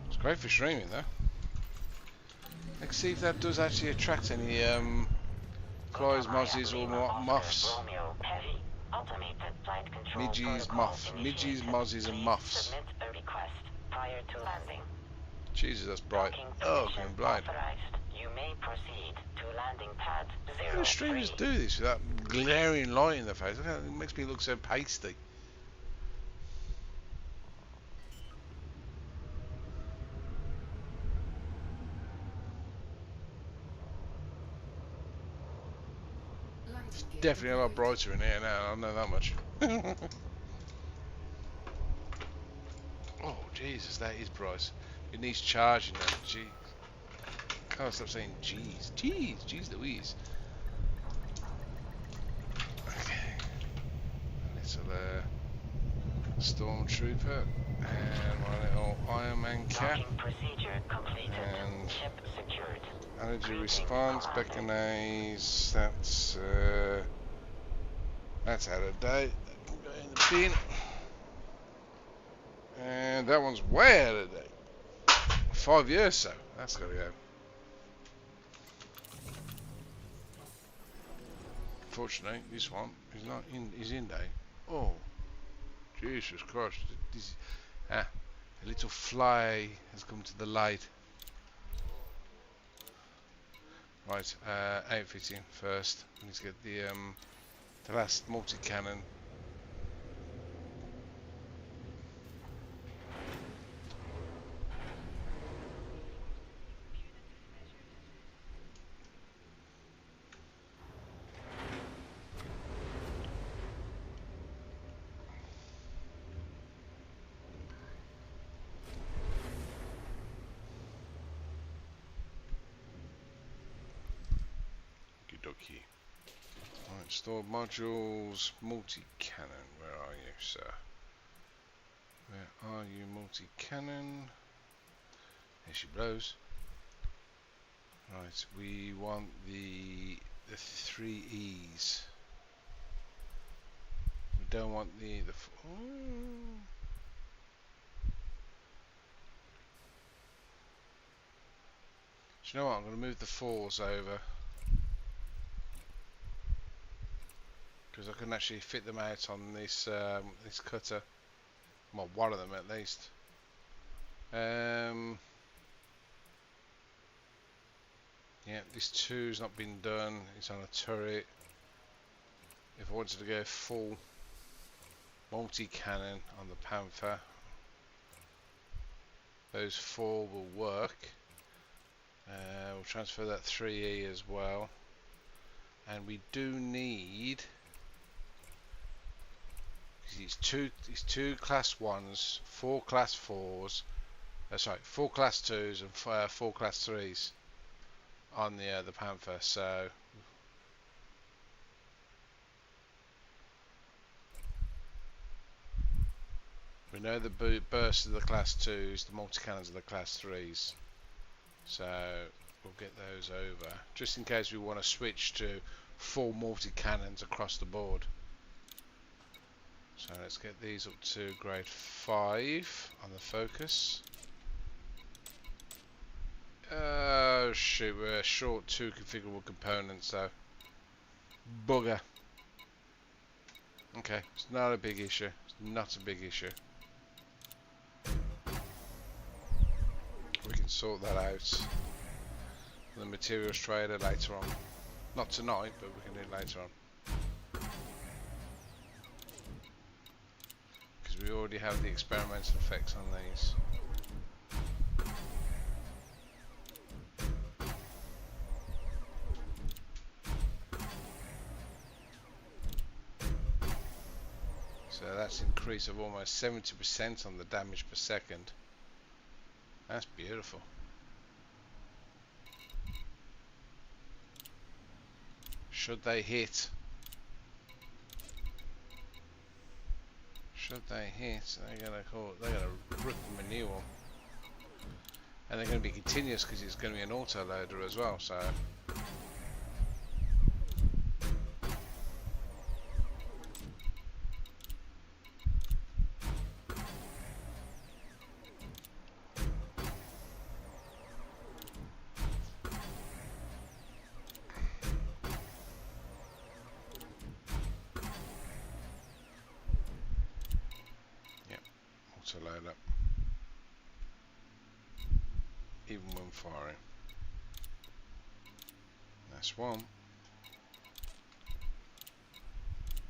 It's great for streaming though. Let's see if that does actually attract any flies, mozzies or muffs. Midges, mozzies and muffs. Submit a request prior to landing. Jesus, that's bright. Docking Oh, permission I'm blind. authorized. You may proceed to landing pad How do streamers 03. do this without glaring light in the face? Look how it makes me look so pasty. Light gear Definitely a lot deployed. brighter in here now, I know that much. Oh, Jesus, that is bright. It needs charging that. Gee. Can't stop saying jeez. Jeez Louise. Okay. Little stormtrooper. And my little Iron Man cat. Docking procedure completed. And Ship secured. energy response, Beckonaise, that's out of date. That can go in the bin. And that one's way out of date. 5 years so. That's gotta go. Unfortunately, this one is not in. Is in date. Oh, Jesus Christ! This, a little fly has come to the light. Right, outfitting first. Let's get the last multi-cannon. Okie. Right, stored modules, multi-cannon. Where are you, sir? Where are you, multi-cannon? There she blows. Right, we want the 3 E's. We don't want the oh. Do you know what? I'm going to move the 4s over. Because I can actually fit them out on this this cutter. Well, one of them at least. Yeah, this 2's not been done. It's on a turret. If I wanted to go full multi-cannon on the Panther, those 4 will work. We'll transfer that 3E as well. And we do need... It's two class 1s, 4 class 4s, sorry, 4 class 2s and 4 class 3s on the Panther. So we know the bursts of the class 2s, the multi-cannons of the class 3s. So we'll get those over, just in case we want to switch to full multi-cannons across the board. So let's get these up to grade 5 on the Focus. Oh shoot, we're short 2 configurable components though. Bugger. Okay, it's not a big issue. It's not a big issue. sort that out. The materials trader later on. Not tonight, but we can do it later on. Because we already have the experimental effects on these. So that's an increase of almost 70% on the damage per second. That's beautiful. Should they hit, they're gonna rip them a new one, and they're gonna be continuous because it's gonna be an auto loader as well. So. To load up, even when firing. That's one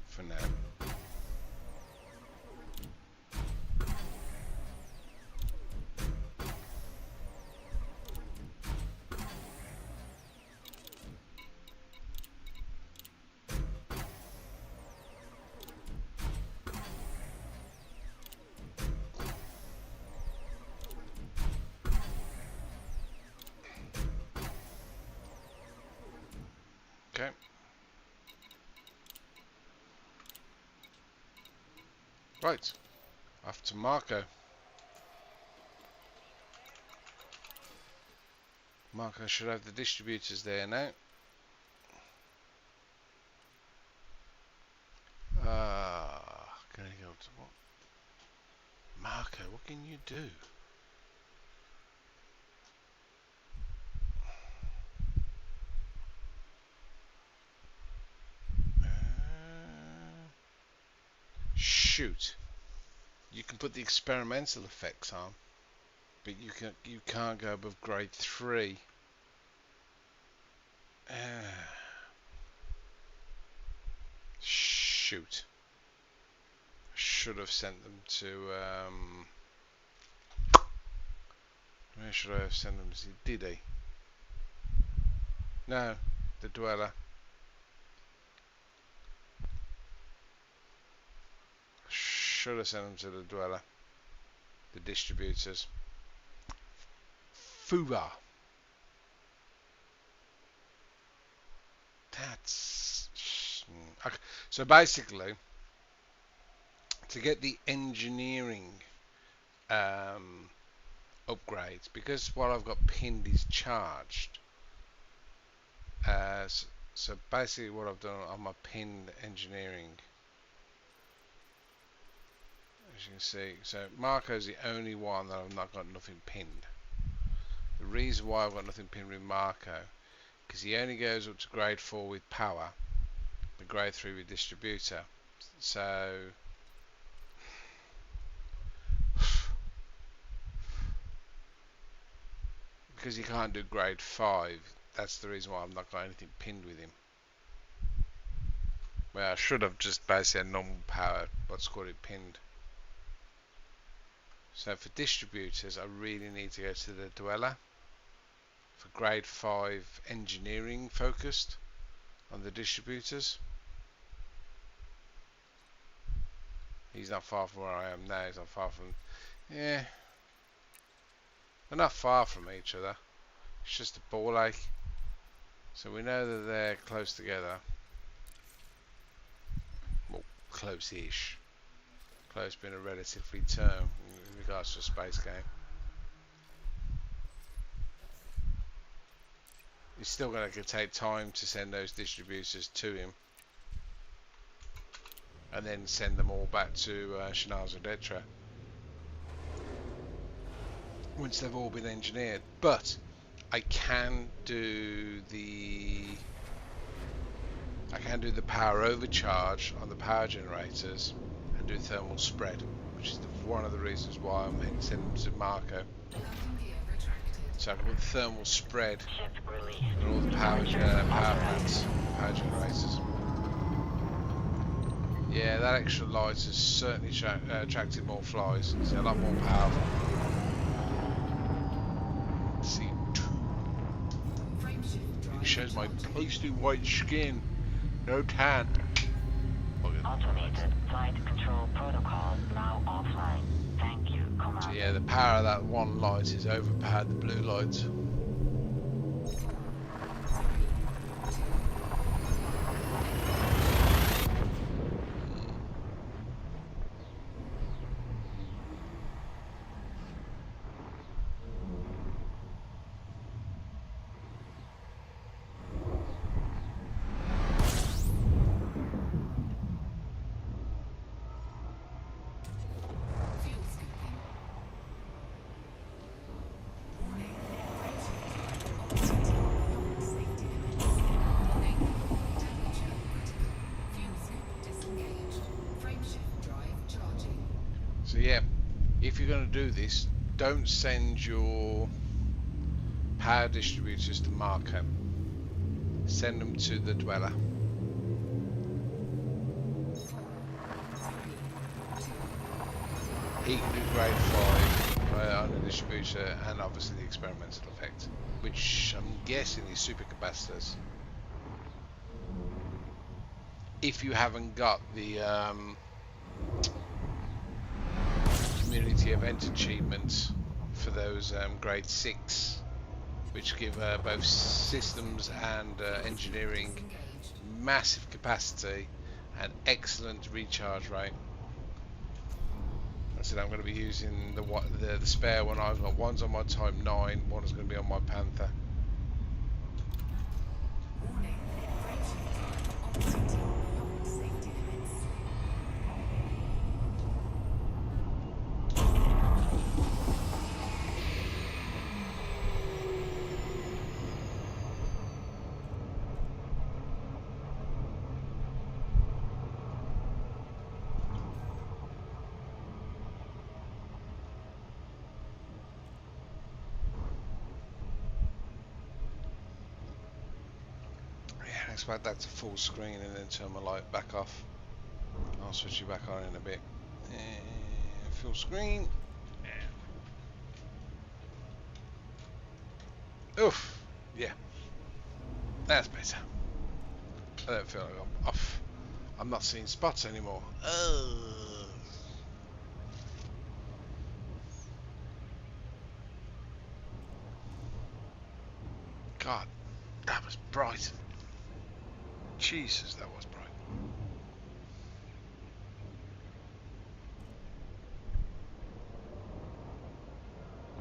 for now. Okay. Right. Off to Marco. Marco should have the distributors there now. Gonna go to what? Marco, what can you do? Shoot. You can put the experimental effects on, but you can't go above grade 3. Shoot. I should have sent them to where should I have sent them to? Did he? No, the Dweller. Should have sent them to the Dweller. The distributors. Fuba. That's okay. So basically, to get the engineering upgrades, because what I've got pinned is charged. So basically, what I've done on my pinned engineering, as you can see, so Marco's the only one that I've not got nothing pinned. The reason why I've got nothing pinned with Marco, because he only goes up to grade 4 with power, the grade 3 with distributor. So because he can't do grade 5, that's the reason why I've not got anything pinned with him. Well, I should have just basically a normal power, what's called it, pinned. So for distributors, I really need to go to the Dweller for grade 5 engineering focused on the distributors. He's not far from where I am now. He's not far from, yeah, they're not far from each other. It's just a ball ache. So we know that they're close together. Well, close-ish. Close being a relatively term in regards to a space game. It's still going to take time to send those distributors to him, and then send them all back to Shinaz Detra once they've all been engineered. But I can do the power overcharge on the power generators and do thermal spread, which is one of the reasons why I'm sending them to Marco. Landing gear retracted. So I can put thermal spread Ship released. on all the power plants, power generators. Yeah, that extra light has certainly attracted more flies. It's a lot more powerful. C2. It shows my pasty white skin. No tan. Automated flight control protocol now offline. Thank you, Commander. So yeah, the power of that one light has overpowered the blue lights. So yeah, if you're going to do this, don't send your power distributors to Marco. Send them to the dweller. He can do grade 5 on the distributor and obviously the experimental effect, which I'm guessing is supercapacitors. If you haven't got the community event achievements for those grade 6, which give both systems and engineering massive capacity and excellent recharge rate. I said I'm going to be using the spare one. I've got one's on my Type 9, one is going to be on my Panther. Expect that to full screen and then turn my light back off. I'll switch you back on in a bit. Full screen. Oof. Yeah. That's better. I don't feel like I'm off. I'm not seeing spots anymore. God, that was bright. Jesus, that was bright.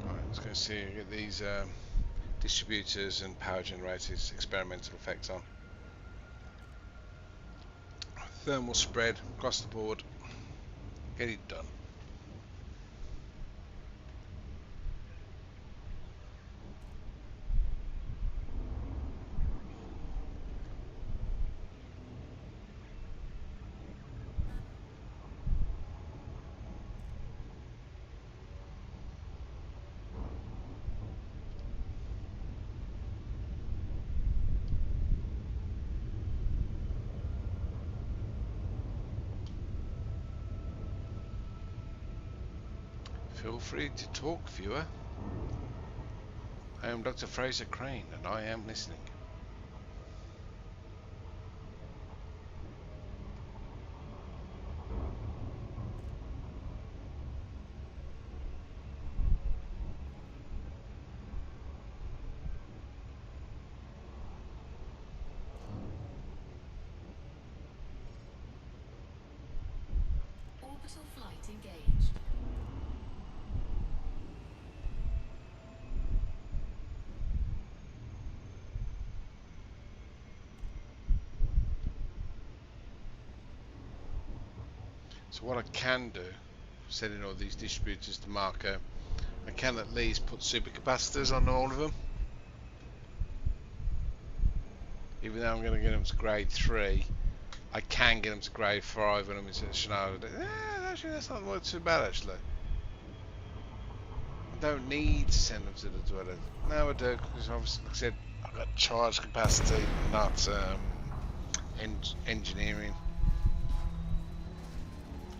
Right, let's go see, get these distributors and power generators experimental effects on. Thermal spread across the board. Get it done. Feel free to talk, viewer. I am Dr. Fraser Crane, and I am listening. Orbital flight engaged. So what I can do, setting all these distributors to Marco, I can at least put supercapacitors on all of them. Even though I'm going to get them to grade 3, I can get them to grade 5 when I'm in such a scenario. Actually, that's not too bad actually. don't need to send them to the dweller. No, I do, because obviously, like I said, I've got charge capacity, not engineering.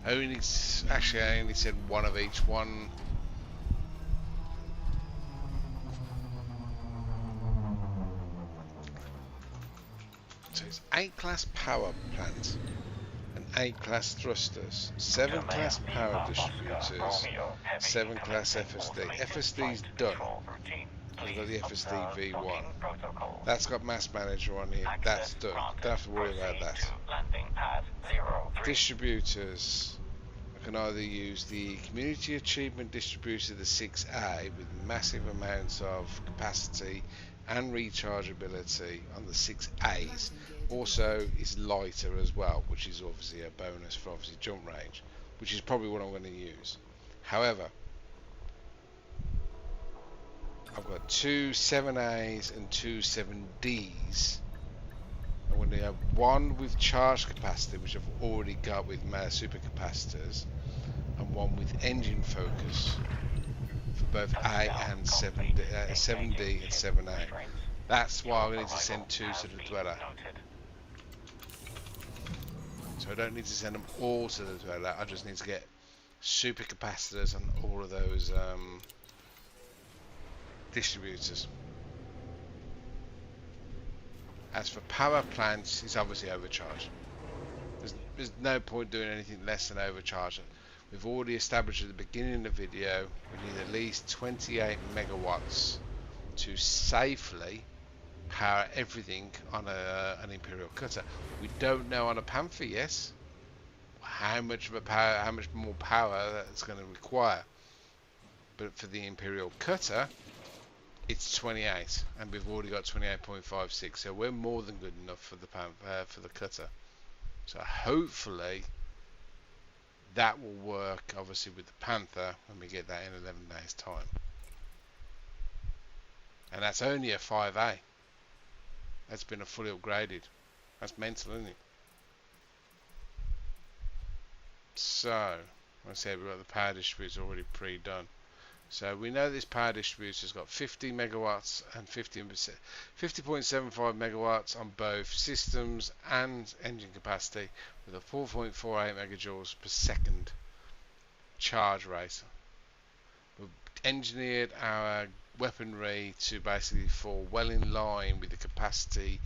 I only said one of each one. So it's 8 class power plant and 8 class thrusters, 7 class power distributors, 7 class FSD. FSD's done. We've got the FSD V1. That's got mass manager on here. That's done. Don't have to worry about that. Distributors. I can either use the Community Achievement Distributor, the 6A, with massive amounts of capacity and rechargeability on the 6As. Also, it's lighter as well, which is obviously a bonus for obviously jump range, which is probably what I'm going to use. However, I've got 2 7As and 2 7Ds. I'm going to have one with charge capacity, which I've already got with my supercapacitors, and one with engine focus for both A and 7D and 7A. That's why I need to send 2 to the dweller. So I don't need to send them all to the dweller. I just need to get supercapacitors on all of those distributors. As for power plants, it's obviously overcharged. There's no point doing anything less than overcharge. We've already established at the beginning of the video we need at least 28 megawatts to safely power everything on an Imperial Cutter. We don't know on a Panther yet how much more power that's going to require. But for the Imperial Cutter, it's 28, and we've already got 28.56, so we're more than good enough for the Cutter. So hopefully that will work, obviously, with the Panther when we get that in 11 days' time. And that's only a 5A. That's been a fully upgraded. That's mental, isn't it? So, like I said, we've got the power distributor already pre-done. So we know this power distributor's got 50 megawatts and 50.75 megawatts on both systems and engine capacity, with a 4.48 megajoules per second charge rate. We've engineered our weaponry to basically fall well in line with the capacity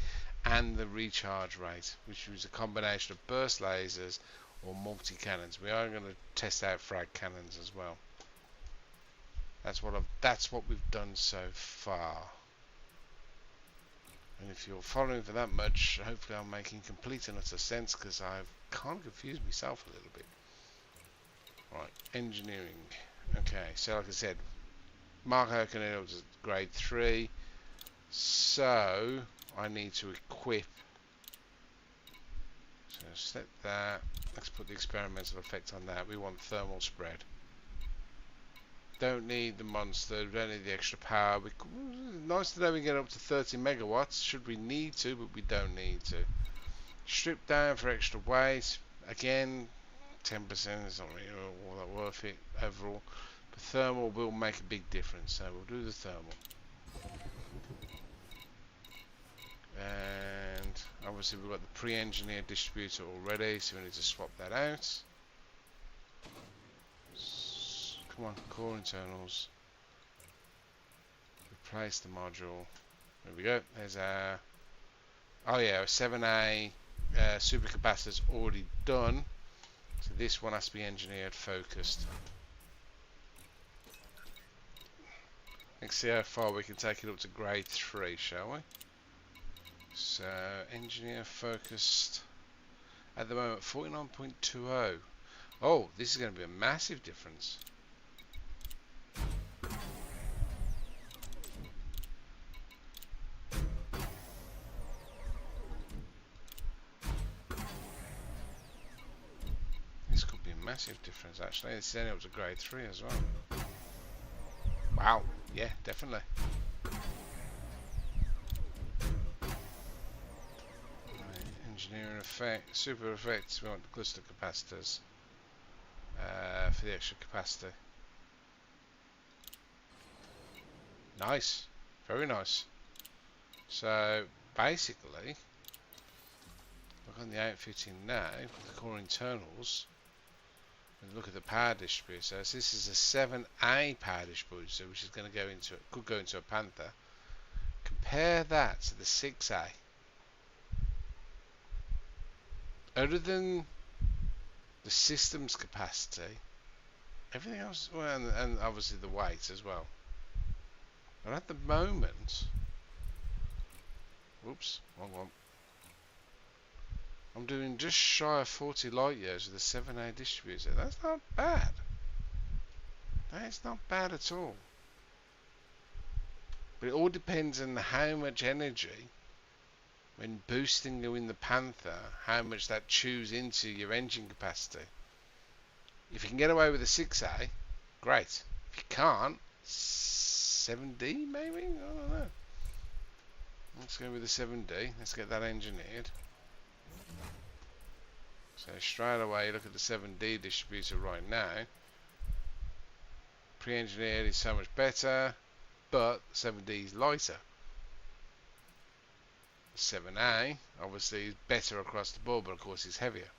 and the recharge rate, which is a combination of burst lasers or multi-cannons. We are going to test out frag cannons as well. That's what we've done so far. And if you're following for that much, hopefully I'm making complete and utter sense, because I've kind of confused myself a little bit. Right, engineering. Okay, so like I said, Marco can enable to grade 3. So I need to equip. So set that. Let's put the experimental effect on that. We want thermal spread. Don't need the monster, we don't need the extra power. Nice to know we get up to 30 megawatts should we need to, but we don't need to. Strip down for extra weight. Again, 10% is not really all that worth it overall. But thermal will make a big difference, so we'll do the thermal. And obviously we've got the pre-engineered distributor already, so we need to swap that out. Come on, core internals. Replace the module. There we go. There's our... Oh yeah, a 7A supercapacitor's already done. So this one has to be engineered focused. Let's see how far we can take it up to grade 3, shall we? So, engineer focused. At the moment, 49.20. Oh, this is going to be a massive difference. This could be a massive difference, actually. This is only up to grade 3 as well. Wow, yeah, definitely. Engineering effect, super effects, we want the cluster capacitors for the extra capacity. Nice. Very nice. So basically, look on the outfitting now, with the core internals, and look at the power distributor. So this is a 7A power distributor, which is going to go into, could go into a Panther. Compare that to the 6A. Other than the system's capacity, everything else, well, and obviously the weight as well. But at the moment, whoops, wrong one. I'm doing just shy of 40 light years with a 7A distributor. That's not bad. That is not bad at all. But it all depends on how much energy, when boosting you in the Panther, how much that chews into your engine capacity. If you can get away with a 6A, great. If you can't, 7D maybe? I don't know. Let's go with the 7D. Let's get that engineered. So straight away, look at the 7D distributor right now. Pre-engineered is so much better, but 7D is lighter. 7A obviously is better across the board, but of course it's heavier.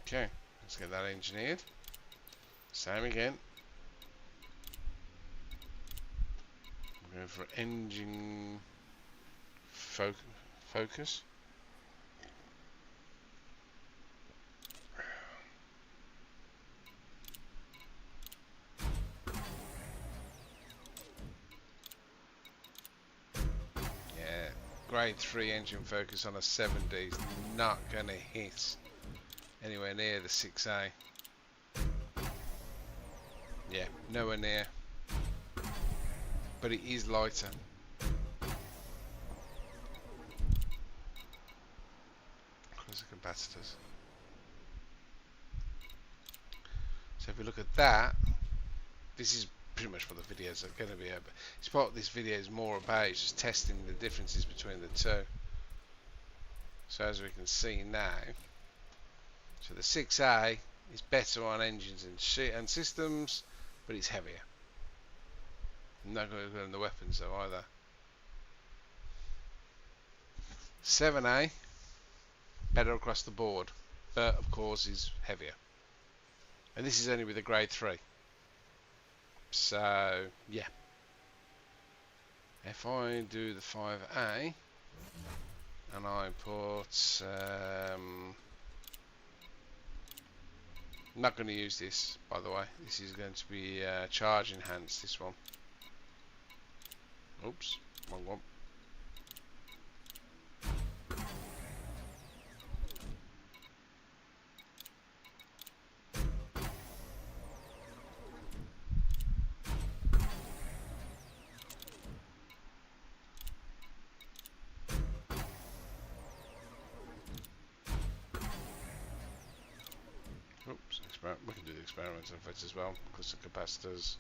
Okay, let's get that engineered. Same again. I'm going for engine focus. Grade 3 engine focus on a 7D is not going to hit anywhere near the 6A. Yeah, nowhere near. But it is lighter. Close the capacitors. So if we look at that, this is pretty much what the videos are going to be about. It's what this video is more about, is just testing the differences between the two. So as we can see now, so the 6A is better on engines and systems, but it's heavier. Not going to go in the weapons though either. 7A, better across the board, but of course is heavier. And this is only with a grade 3. So, yeah. If I do the 5A, and I put, I'm not going to use this, by the way. This is going to be charge enhanced, this one. Oops, wrong one. Oops, we can do the experimental effects as well, because the capacitors.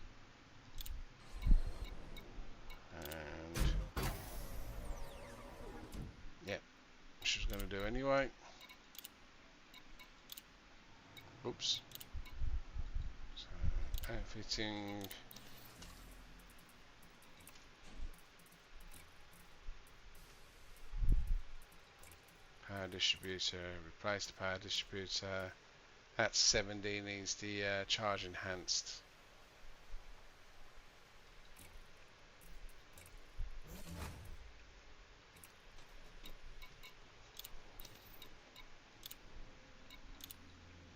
And yeah, she's going to do anyway. Oops. So, outfitting. Power distributor, replace the power distributor. That 7D needs the charge enhanced.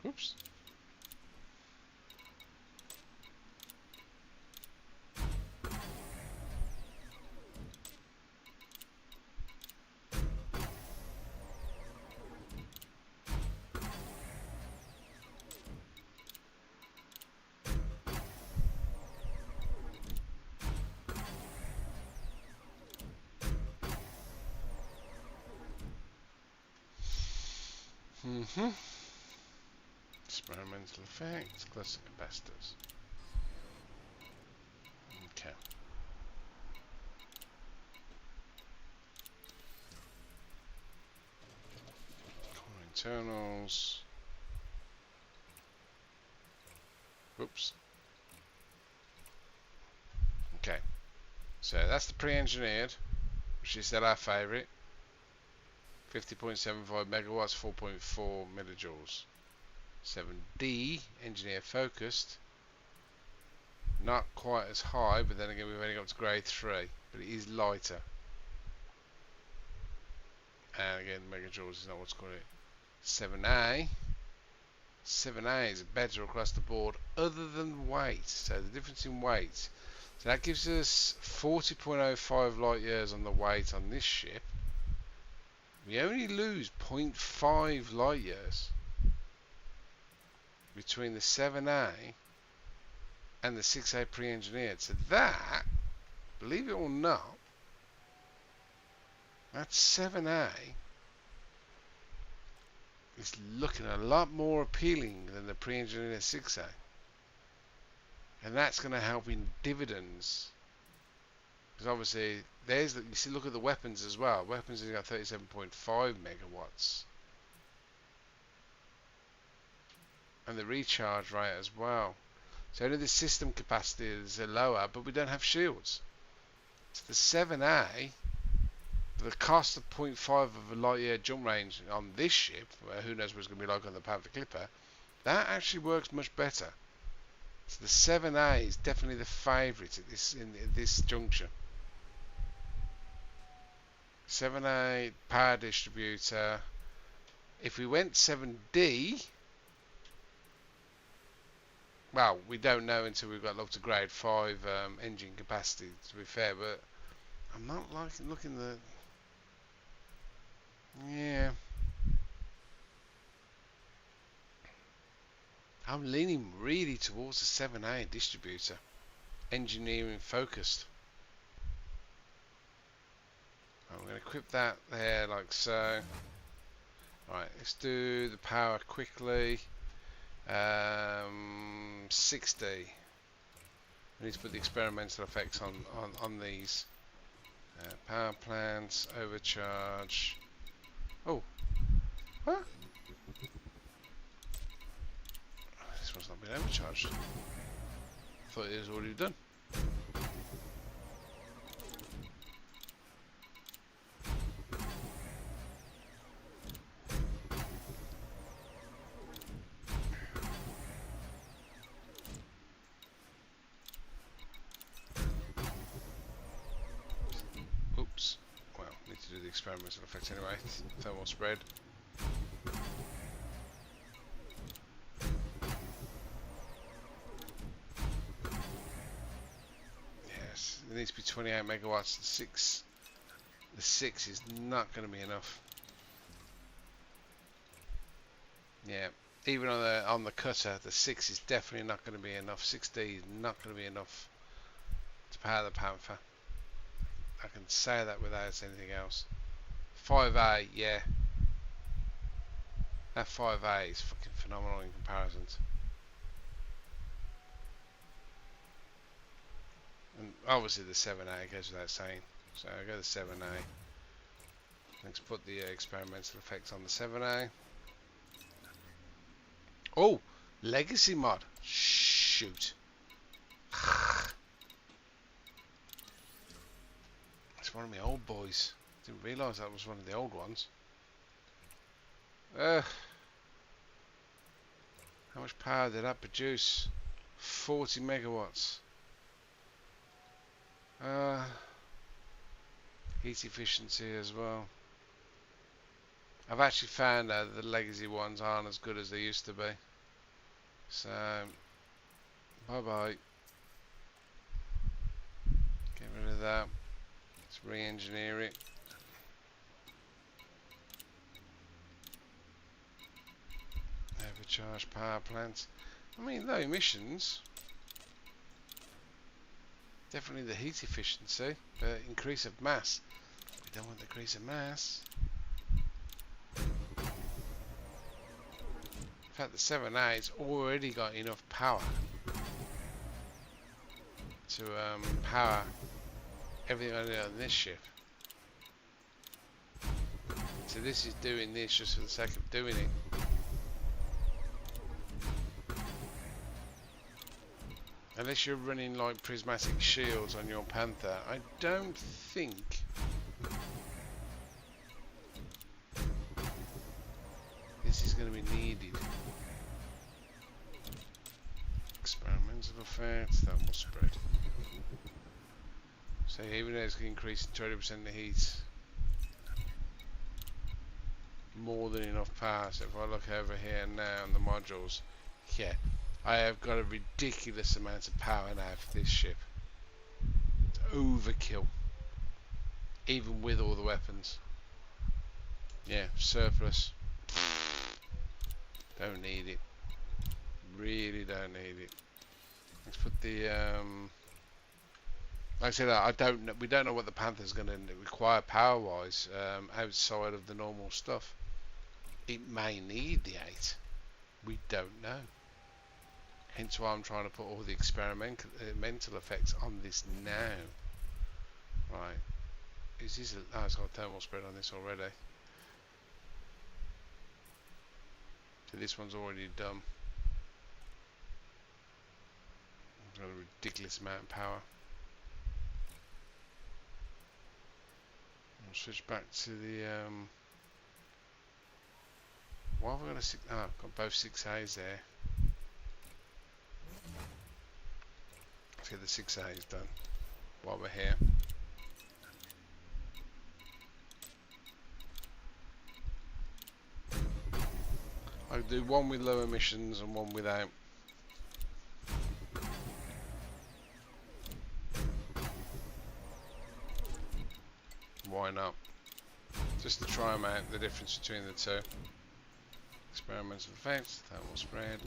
Oops. Experimental effects, classic capacitors. Okay. Core internals. Oops. So that's the pre-engineered, which is still our favourite. 50.75 megawatts, 4.4 millijoules. 7D, engineer focused. Not quite as high, but then again we've only got to grade 3, but it is lighter. And again, megajoules is not what's called it. 7A. 7A is better across the board other than weight. So the difference in weight. So that gives us 40.05 light years on the weight on this ship. We only lose 0.5 light years between the 7A and the 6A pre-engineered. So that, believe it or not, that 7A is looking a lot more appealing than the pre-engineered 6A. And that's going to help in dividends. Because obviously, there's the, you see, look at the weapons as well. Weapons has got 37.5 megawatts. And the recharge rate as well. So only the system capacity is lower, but we don't have shields. So the 7A, the cost of 0.5 of a light year jump range on this ship, where who knows what it's going to be like on the Panther Clipper, that actually works much better. So the 7A is definitely the favourite at this juncture. 7A power distributor. If we went 7D, well, we don't know until we've got up to grade 5 engine capacity, to be fair, but I'm not liking looking the... Yeah. I'm leaning really towards the 7A distributor. Engineering focused. I'm going to equip that there like so. Right, let's do the power quickly. 60. We need to put the experimental effects on these. Power plants, overcharge. Oh, what? This one's not been overcharged. Thought it was already done. Oops. Well, need to do the experimental effect anyway. Thermal spread. Yes, it needs to be 28 megawatts. The 6 is not going to be enough. Yeah, even on the cutter, the 6 is definitely not going to be enough. 6D is not going to be enough to power the Panther. I can say that without anything else. 5A, yeah. That 5A is fucking phenomenal in comparison. And obviously the 7A goes without saying. So I go to 7A. Let's put the experimental effects on the 7A. Oh, legacy mod. Shoot. It's one of my old boys. Didn't realise that was one of the old ones. How much power did that produce? 40 megawatts. Heat efficiency as well. I've actually found out that the legacy ones aren't as good as they used to be. So, bye bye. Get rid of that. Let's re-engineer it. Overcharge power plants. I mean, low emissions. Definitely the heat efficiency, but increase of mass. We don't want the increase of mass. In fact, the 7A's already got enough power to power everything on this ship. So this is doing this just for the sake of doing it. Unless you're running like prismatic shields on your Panther, I don't think this is going to be needed. Experimental effects, thermal spread. So even though it's increasing 20% the heat, more than enough power. So if I look over here now on the modules, yeah, I have got a ridiculous amount of power now for this ship. It's overkill, even with all the weapons. Yeah, surplus. Don't need it. Really don't need it. Let's put the like I said, I don't know, we don't know what the Panther's going to require power wise outside of the normal stuff. It may need the 8. We don't know. Hence why I'm trying to put all the experimental effects on this now. Right. Is this oh, it's got thermal spread on this already. So this one's already done. It's got a ridiculous amount of power. I'll switch back to the why have we got a 6? Oh, I've got both 6As there. Let's get the 6As done while we're here. I'll do one with low emissions and one without. Why not? Just to try them out, the difference between the two. Experimental effects, thermal spread.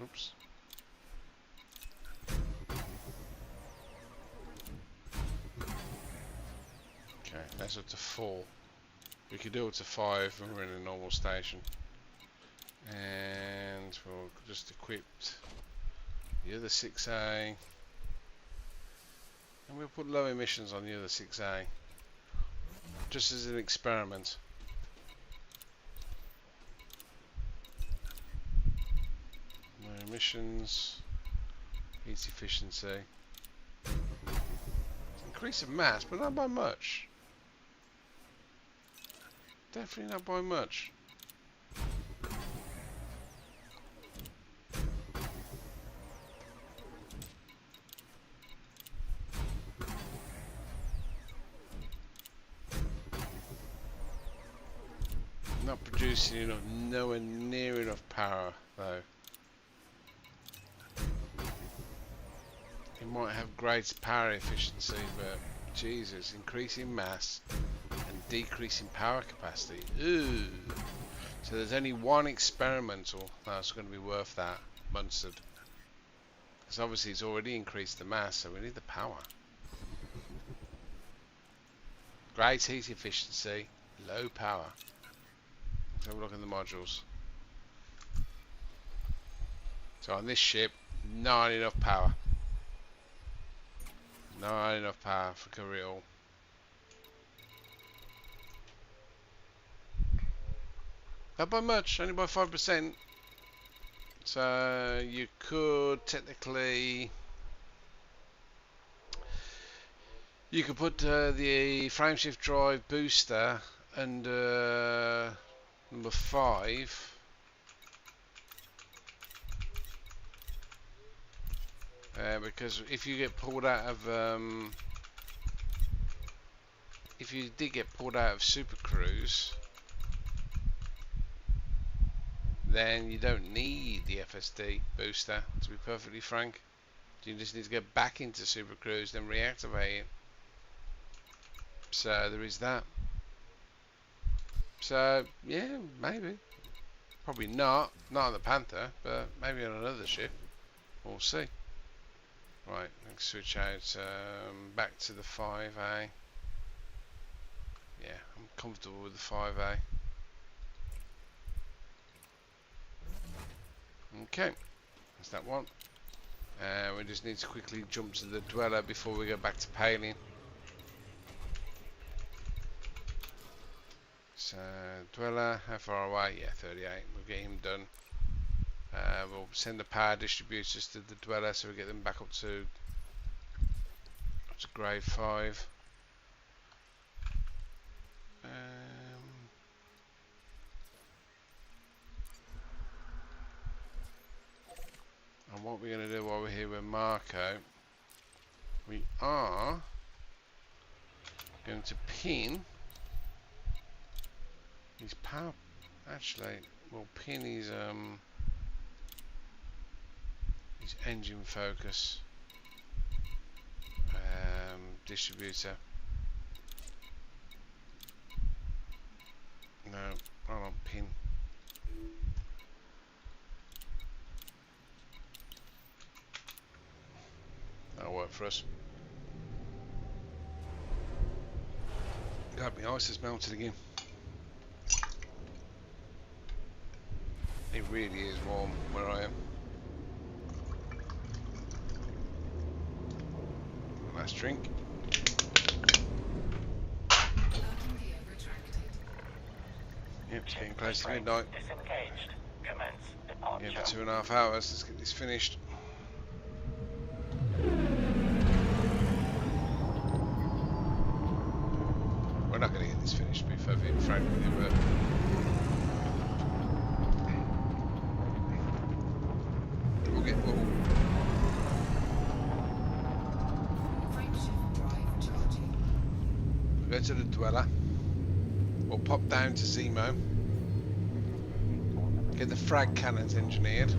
Oops. Okay, that's up to 4. We could do it to 5 when we're in a normal station. And we'll just equipped the other 6A. And we'll put low emissions on the other 6A. Just as an experiment. Low emissions. Heat efficiency. Increase of mass, but not by much. Definitely not by much. Not producing enough, nowhere near enough power though. It might have great power efficiency, but Jesus, increasing mass and decreasing power capacity. Ooh. So there's only one experimental that's going to be worth that, Munstead. Because obviously it's already increased the mass, so we need the power. Great heat efficiency, low power. Let's have a look at the modules. So on this ship, not enough power. Not enough power for cover it all. Not by much, only by 5%. So you could technically, you could put the frameshift drive booster under number 5. Because if you get pulled out of, if you did get pulled out of Super Cruise, then you don't need the FSD booster, to be perfectly frank. You just need to get back into Super Cruise, then reactivate it. So there is that. So yeah, maybe. Probably not on the Panther, but maybe on another ship. We'll see. Right, let's switch out back to the 5A. Yeah, I'm comfortable with the 5A. Okay, that's that one. We just need to quickly jump to the dweller before we go back to paling. So, dweller, how far away? Yeah, 38. We'll get him done. We'll send the power distributors to the dweller so we get them back up to grade 5. And what we're going to do while we're here with Marco, we are going to pin his power. Actually, we'll pin his engine focus distributor. No, I don't pin. That'll work for us. God, my ice has melted again. It really is warm where I am. Last drink. Yep, it's getting close to midnight. Disengaged. Commence departure. Yeah, for 2.5 hours. Let's get this finished. We're not going to get this finished, to be perfectly frank with you, but we'll get. Frameshift drive charging. We'll go to the dweller. We'll pop down to Zemo. Get the frag cannons engineered.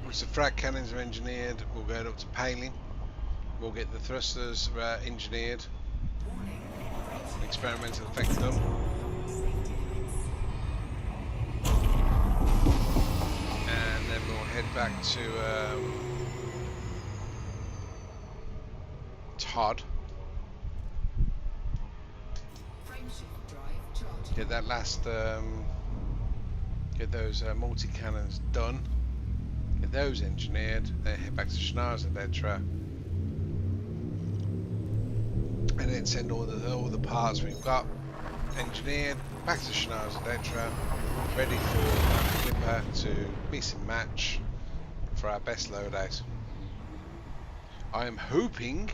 Once the frag cannons are engineered, we'll go up to paling. We'll get the thrusters engineered. Experimental effects done. And then we'll head back to Todd. Frameshift drive charging. Get that last, get those multi-cannons done. Get those engineered. Then head back to Schnars and Detra. And then send all the parts we've got engineered back to Schnars and Detra. Ready for Panther Clipper to mix and match for our best loadout. I am hoping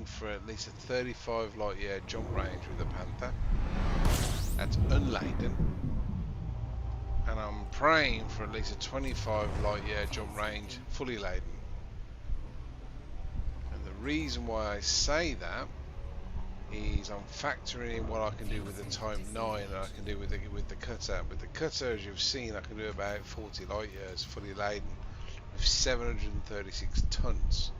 for at least a 35 light year jump range with the Panther. That's unladen. And I'm praying for at least a 25 light year jump range fully laden. And the reason why I say that is I'm factoring in what I can do with the Type 9 and I can do with the cutter. With the cutter, as you've seen, I can do about 40 light years fully laden with 736 tons.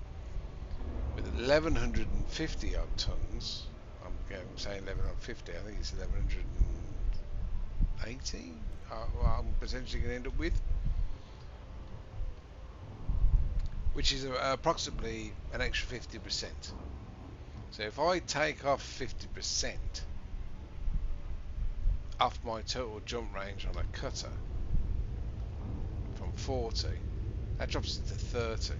With 1150 odd tons, I'm saying 1150, I think it's 1180 I'm potentially going to end up with, which is approximately an extra 50%. So if I take off 50% off my total jump range on a cutter from 40, that drops it to 30.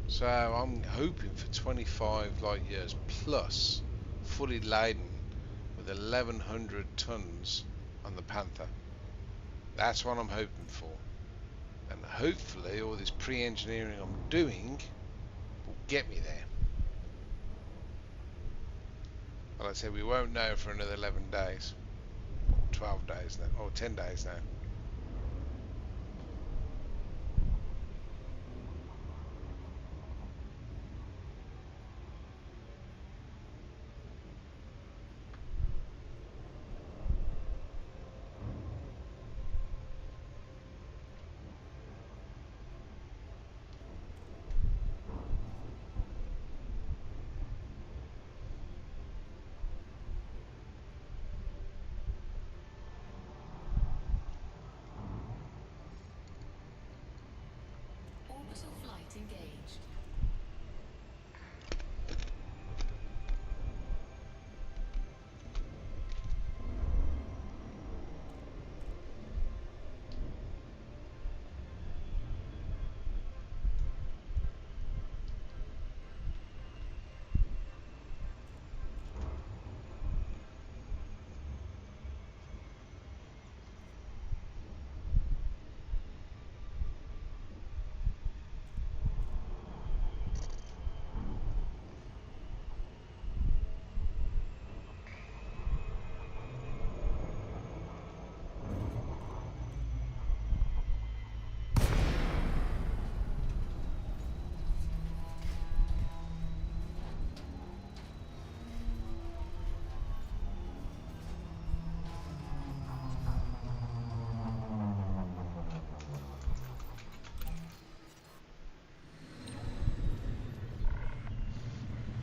So I'm hoping for 25 light years plus fully laden with 1100 tons on the Panther. That's what I'm hoping for. And hopefully all this pre-engineering I'm doing will get me there. But like I said, we won't know for another 11 days. Or 12 days now. Or 10 days now.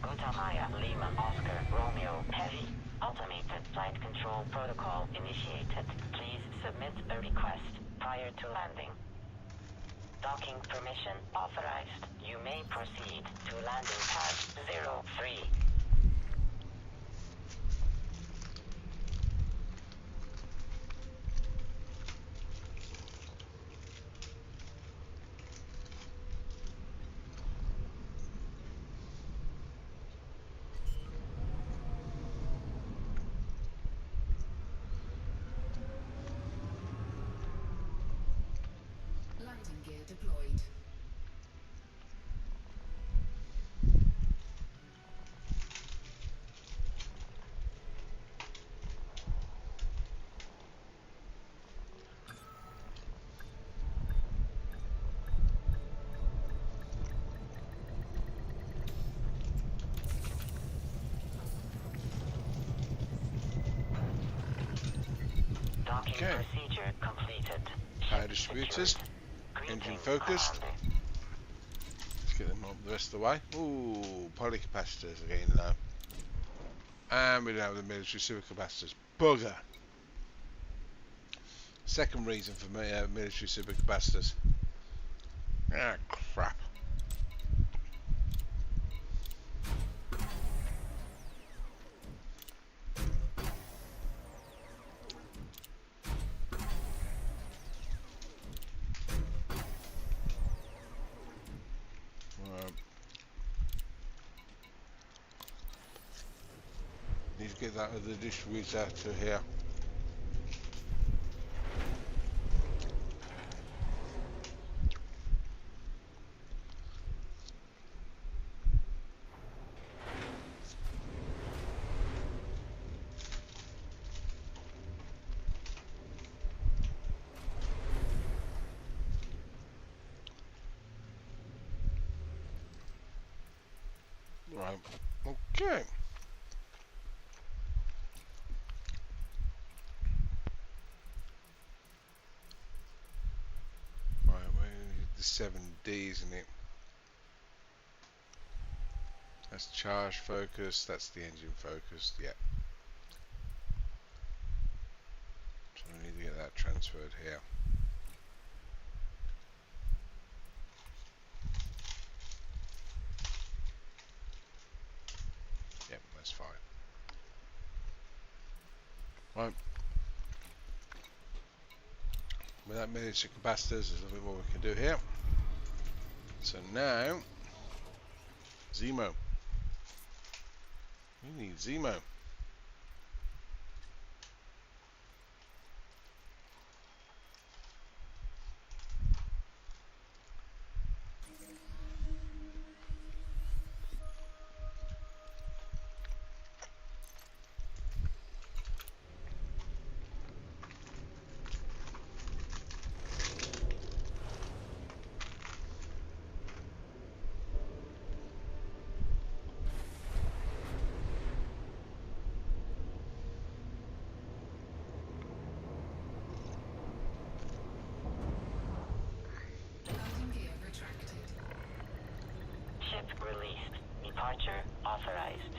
Hotel Maya, Lima, Oscar, Romeo, Heavy. Automated flight control protocol initiated. Please submit a request prior to landing. Docking permission authorized. You may proceed to landing pad 03. Landing gear deployed. Docking Okay. procedure completed. Power Ship distributors, secured. engine Greetings, focused. Commander. Let's get them up the rest of the way. Ooh, polycapacitors are getting low. And we don't have the military supercapacitors. Bugger. Second reason for me, military supercapacitors. Ah, crap. Right. Need to get that other distributor to here. Right. Okay. Right, the 7D, isn't it? That's charge focus, that's the engine focus, yeah. So we need to get that transferred here. Yep, that's fine. Right. Without miniature capacitors, there's a bit more we can do here. So now, Zemo. We need Zemo. Landing gear retracted. Ship released. Departure authorized.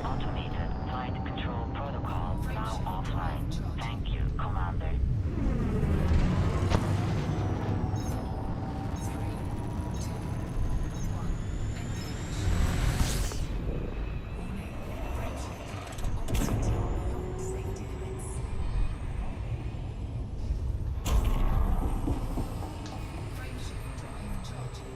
Automated flight control protocol now offline. Thank you, Commander. 3, 2, 1. Engage. Warning. Frameshift drive operating beyond safety limits. Frameshift drive charging.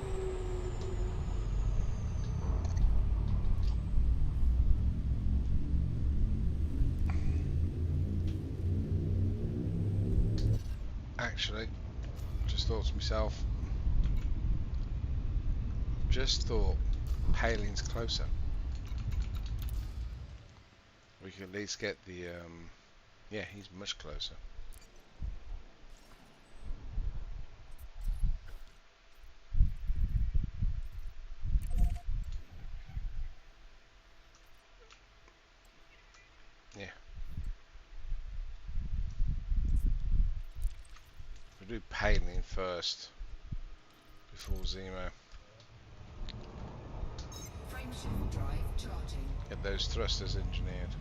Actually, just thought to myself, just thought, Palin's closer. We can at least get the, yeah, he's much closer. do paneling first before Zemo. Frameshift drive charging. Get those thrusters engineered.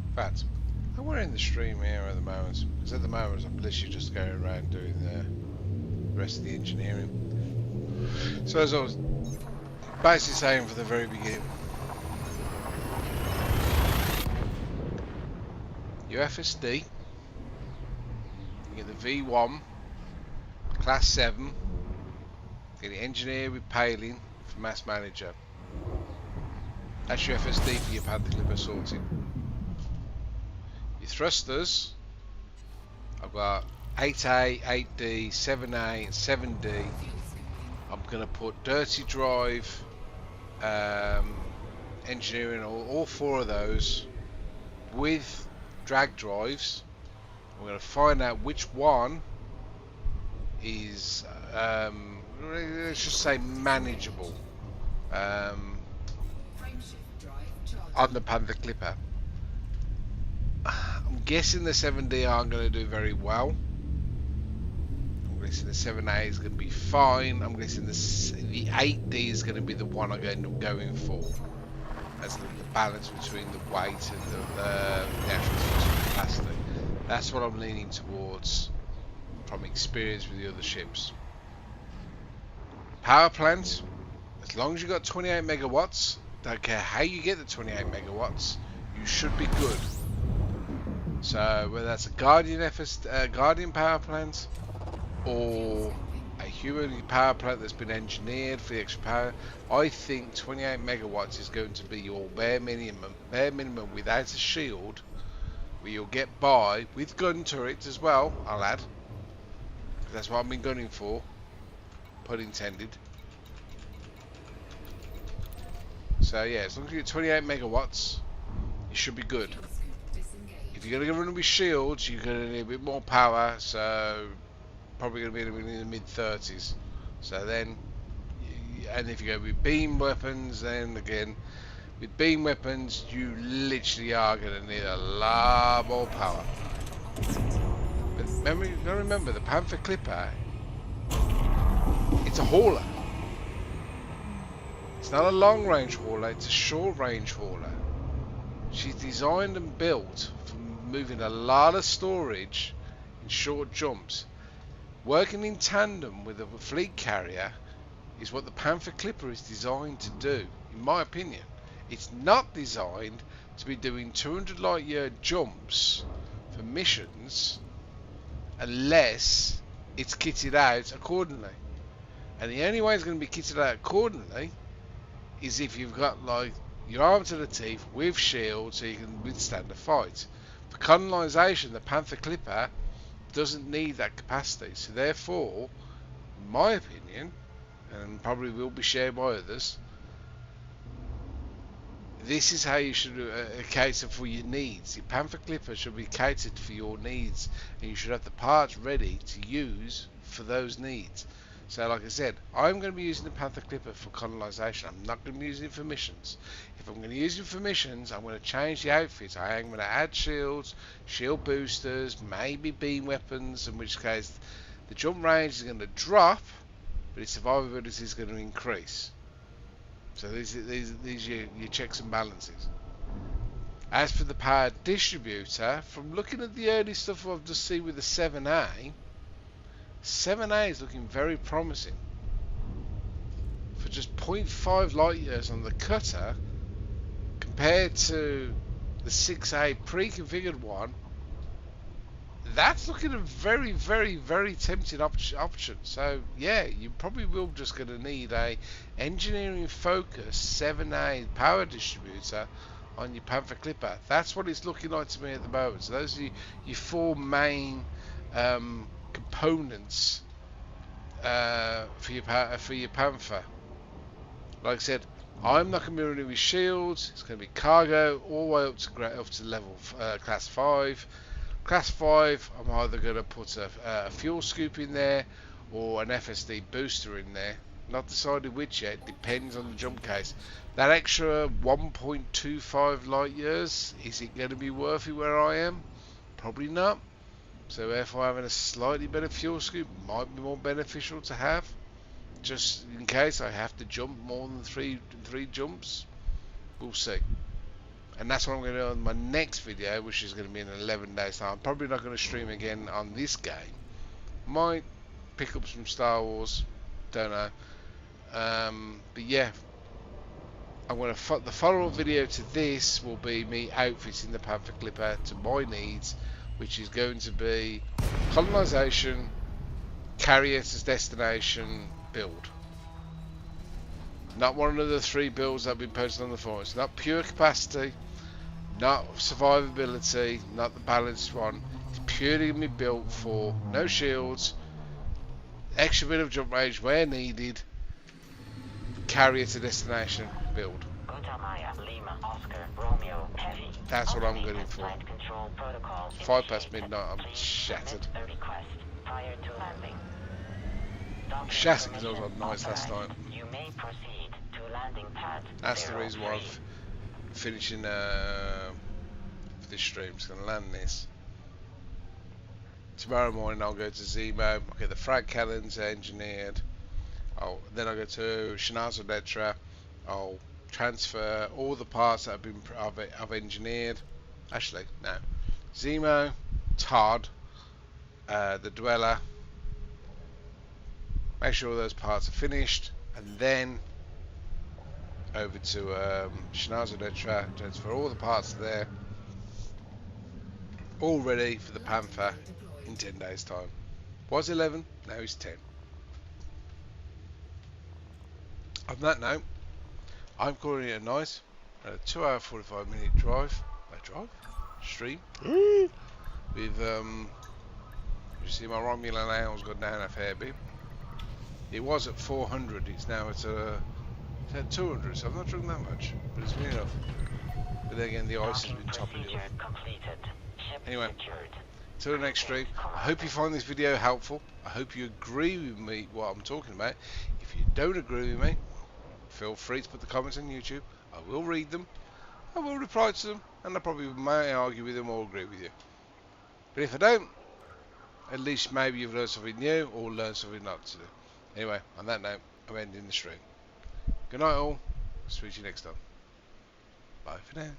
In fact, I want to end the stream here at the moment, because at the moment I'm literally just going around doing the rest of the engineering. So as I was basically saying from the very beginning, your FSD, you get the V1, Class 7, get it engineered with paling for Mass Manager. That's your FSD for your Panther Clipper sorting. Your thrusters, I've got 8A, 8D, 7A, and 7D. I'm going to put Dirty Drive, engineering all four of those with drag drives. We're going to find out which one is, let's just say, manageable on the Panther Clipper. I'm guessing the 7D aren't going to do very well. I'm guessing the 7A is going to be fine. I'm guessing the 8D is going to be the one I'm going to end up going for. That's the balance between the weight and the actual thrust capacity. That's what I'm leaning towards from experience with the other ships. Power plant, as long as you've got 28 megawatts, don't care how you get the 28 megawatts, you should be good. So whether that's a Guardian power plant or a human power plant that's been engineered for the extra power, I think 28 megawatts is going to be your bare minimum without a shield, where you'll get by with gun turrets as well, I'll add. That's what I've been gunning for, pun intended. So yeah, as long as you get 28 megawatts, you should be good. If you're going to run with shields, you're going to need a bit more power, so probably going to be in the mid-30s. So then, and if you go with beam weapons, then again, with beam weapons, you literally are going to need a lot more power. But you got to remember, the Panther Clipper, it's a hauler. It's not a long-range hauler, it's a short-range hauler. She's designed and built for moving a lot of storage in short jumps. Working in tandem with a fleet carrier is what the Panther Clipper is designed to do, in my opinion. It's not designed to be doing 200 light year jumps for missions unless it's kitted out accordingly. And the only way it's going to be kitted out accordingly is if you've got like your arm to the teeth with shields so you can withstand a fight. For colonisation, the Panther Clipper doesn't need that capacity, so therefore, in my opinion, and probably will be shared by others, this is how you should cater for your needs. Your Panther Clipper should be catered for your needs, and you should have the parts ready to use for those needs. So like I said, I'm going to be using the Panther Clipper for colonisation. I'm not going to be using it for missions. If I'm going to use it for missions, I'm going to change the outfit. I am going to add shields, shield boosters, maybe beam weapons, in which case the jump range is going to drop, but its survivability is going to increase. So these are your checks and balances. As for the power distributor, from looking at the early stuff I've just seen with the 7A, 7A is looking very promising. For just 0.5 light years on the cutter, compared to the 6A pre-configured one, that's looking a very, very, very tempting option. So yeah, you probably will just going to need a engineering focused 7A power distributor on your Panther Clipper. That's what it's looking like to me at the moment. So those are your four main components for your Panther. Like I said, I'm not going to be running with shields. It's going to be cargo all the way up to level class 5. Class 5, I'm either going to put a fuel scoop in there or an FSD booster in there. Not decided which yet. Depends on the jump case. That extra 1.25 light years, is it going to be worth it where I am? Probably not. So therefore having a slightly better fuel scoop might be more beneficial to have, just in case I have to jump more than three jumps. We'll see. And that's what I'm going to do on my next video, which is going to be in 11 days time. I'm probably not going to stream again on this game. Might pick up some Star Wars, don't know. But yeah, I'm going to the follow-up video to this will be me outfitting the Panther Clipper to my needs, which is going to be colonisation, carrier to destination build. Not one of the 3 builds that have been posted on the forum. It's not pure capacity, not survivability, not the balanced one. It's purely going to be built for no shields, extra bit of jump range where needed, carrier to destination build. That's what I'm going for. 5 past midnight, I'm shattered. I'm shattered because I was on nights last night. That's the reason why I'm finishing this stream. Just going to land this. Tomorrow morning I'll go to Zemo, I'll get the frag cannons engineered. Then I'll go to Shinazo Letra. I'll transfer all the parts that I've engineered. Actually, no. Zemo, Todd, the Dweller. Make sure all those parts are finished, and then over to Shinazo Letra. Transfer all the parts there. All ready for the Panther in 10 days time. Was 11, now it's 10. On that note, I'm calling it a night. A 2-hour 45-minute drive. Stream. With you see my Romulan owl's gone down a fair bit. It was at 400. It's now at 200. So I've not drunk that much, but it's been enough. But then again, the ice has been topping it off. Anyway, till the next stream. I hope you find this video helpful. I hope you agree with me what I'm talking about. If you don't agree with me, feel free to put the comments on YouTube. I will read them. I will reply to them, and I probably may argue with them or agree with you. But if I don't, at least maybe you've learned something new or learned something not to do. Anyway, on that note, I'm ending the stream. Good night all. Speak to you next time. Bye for now.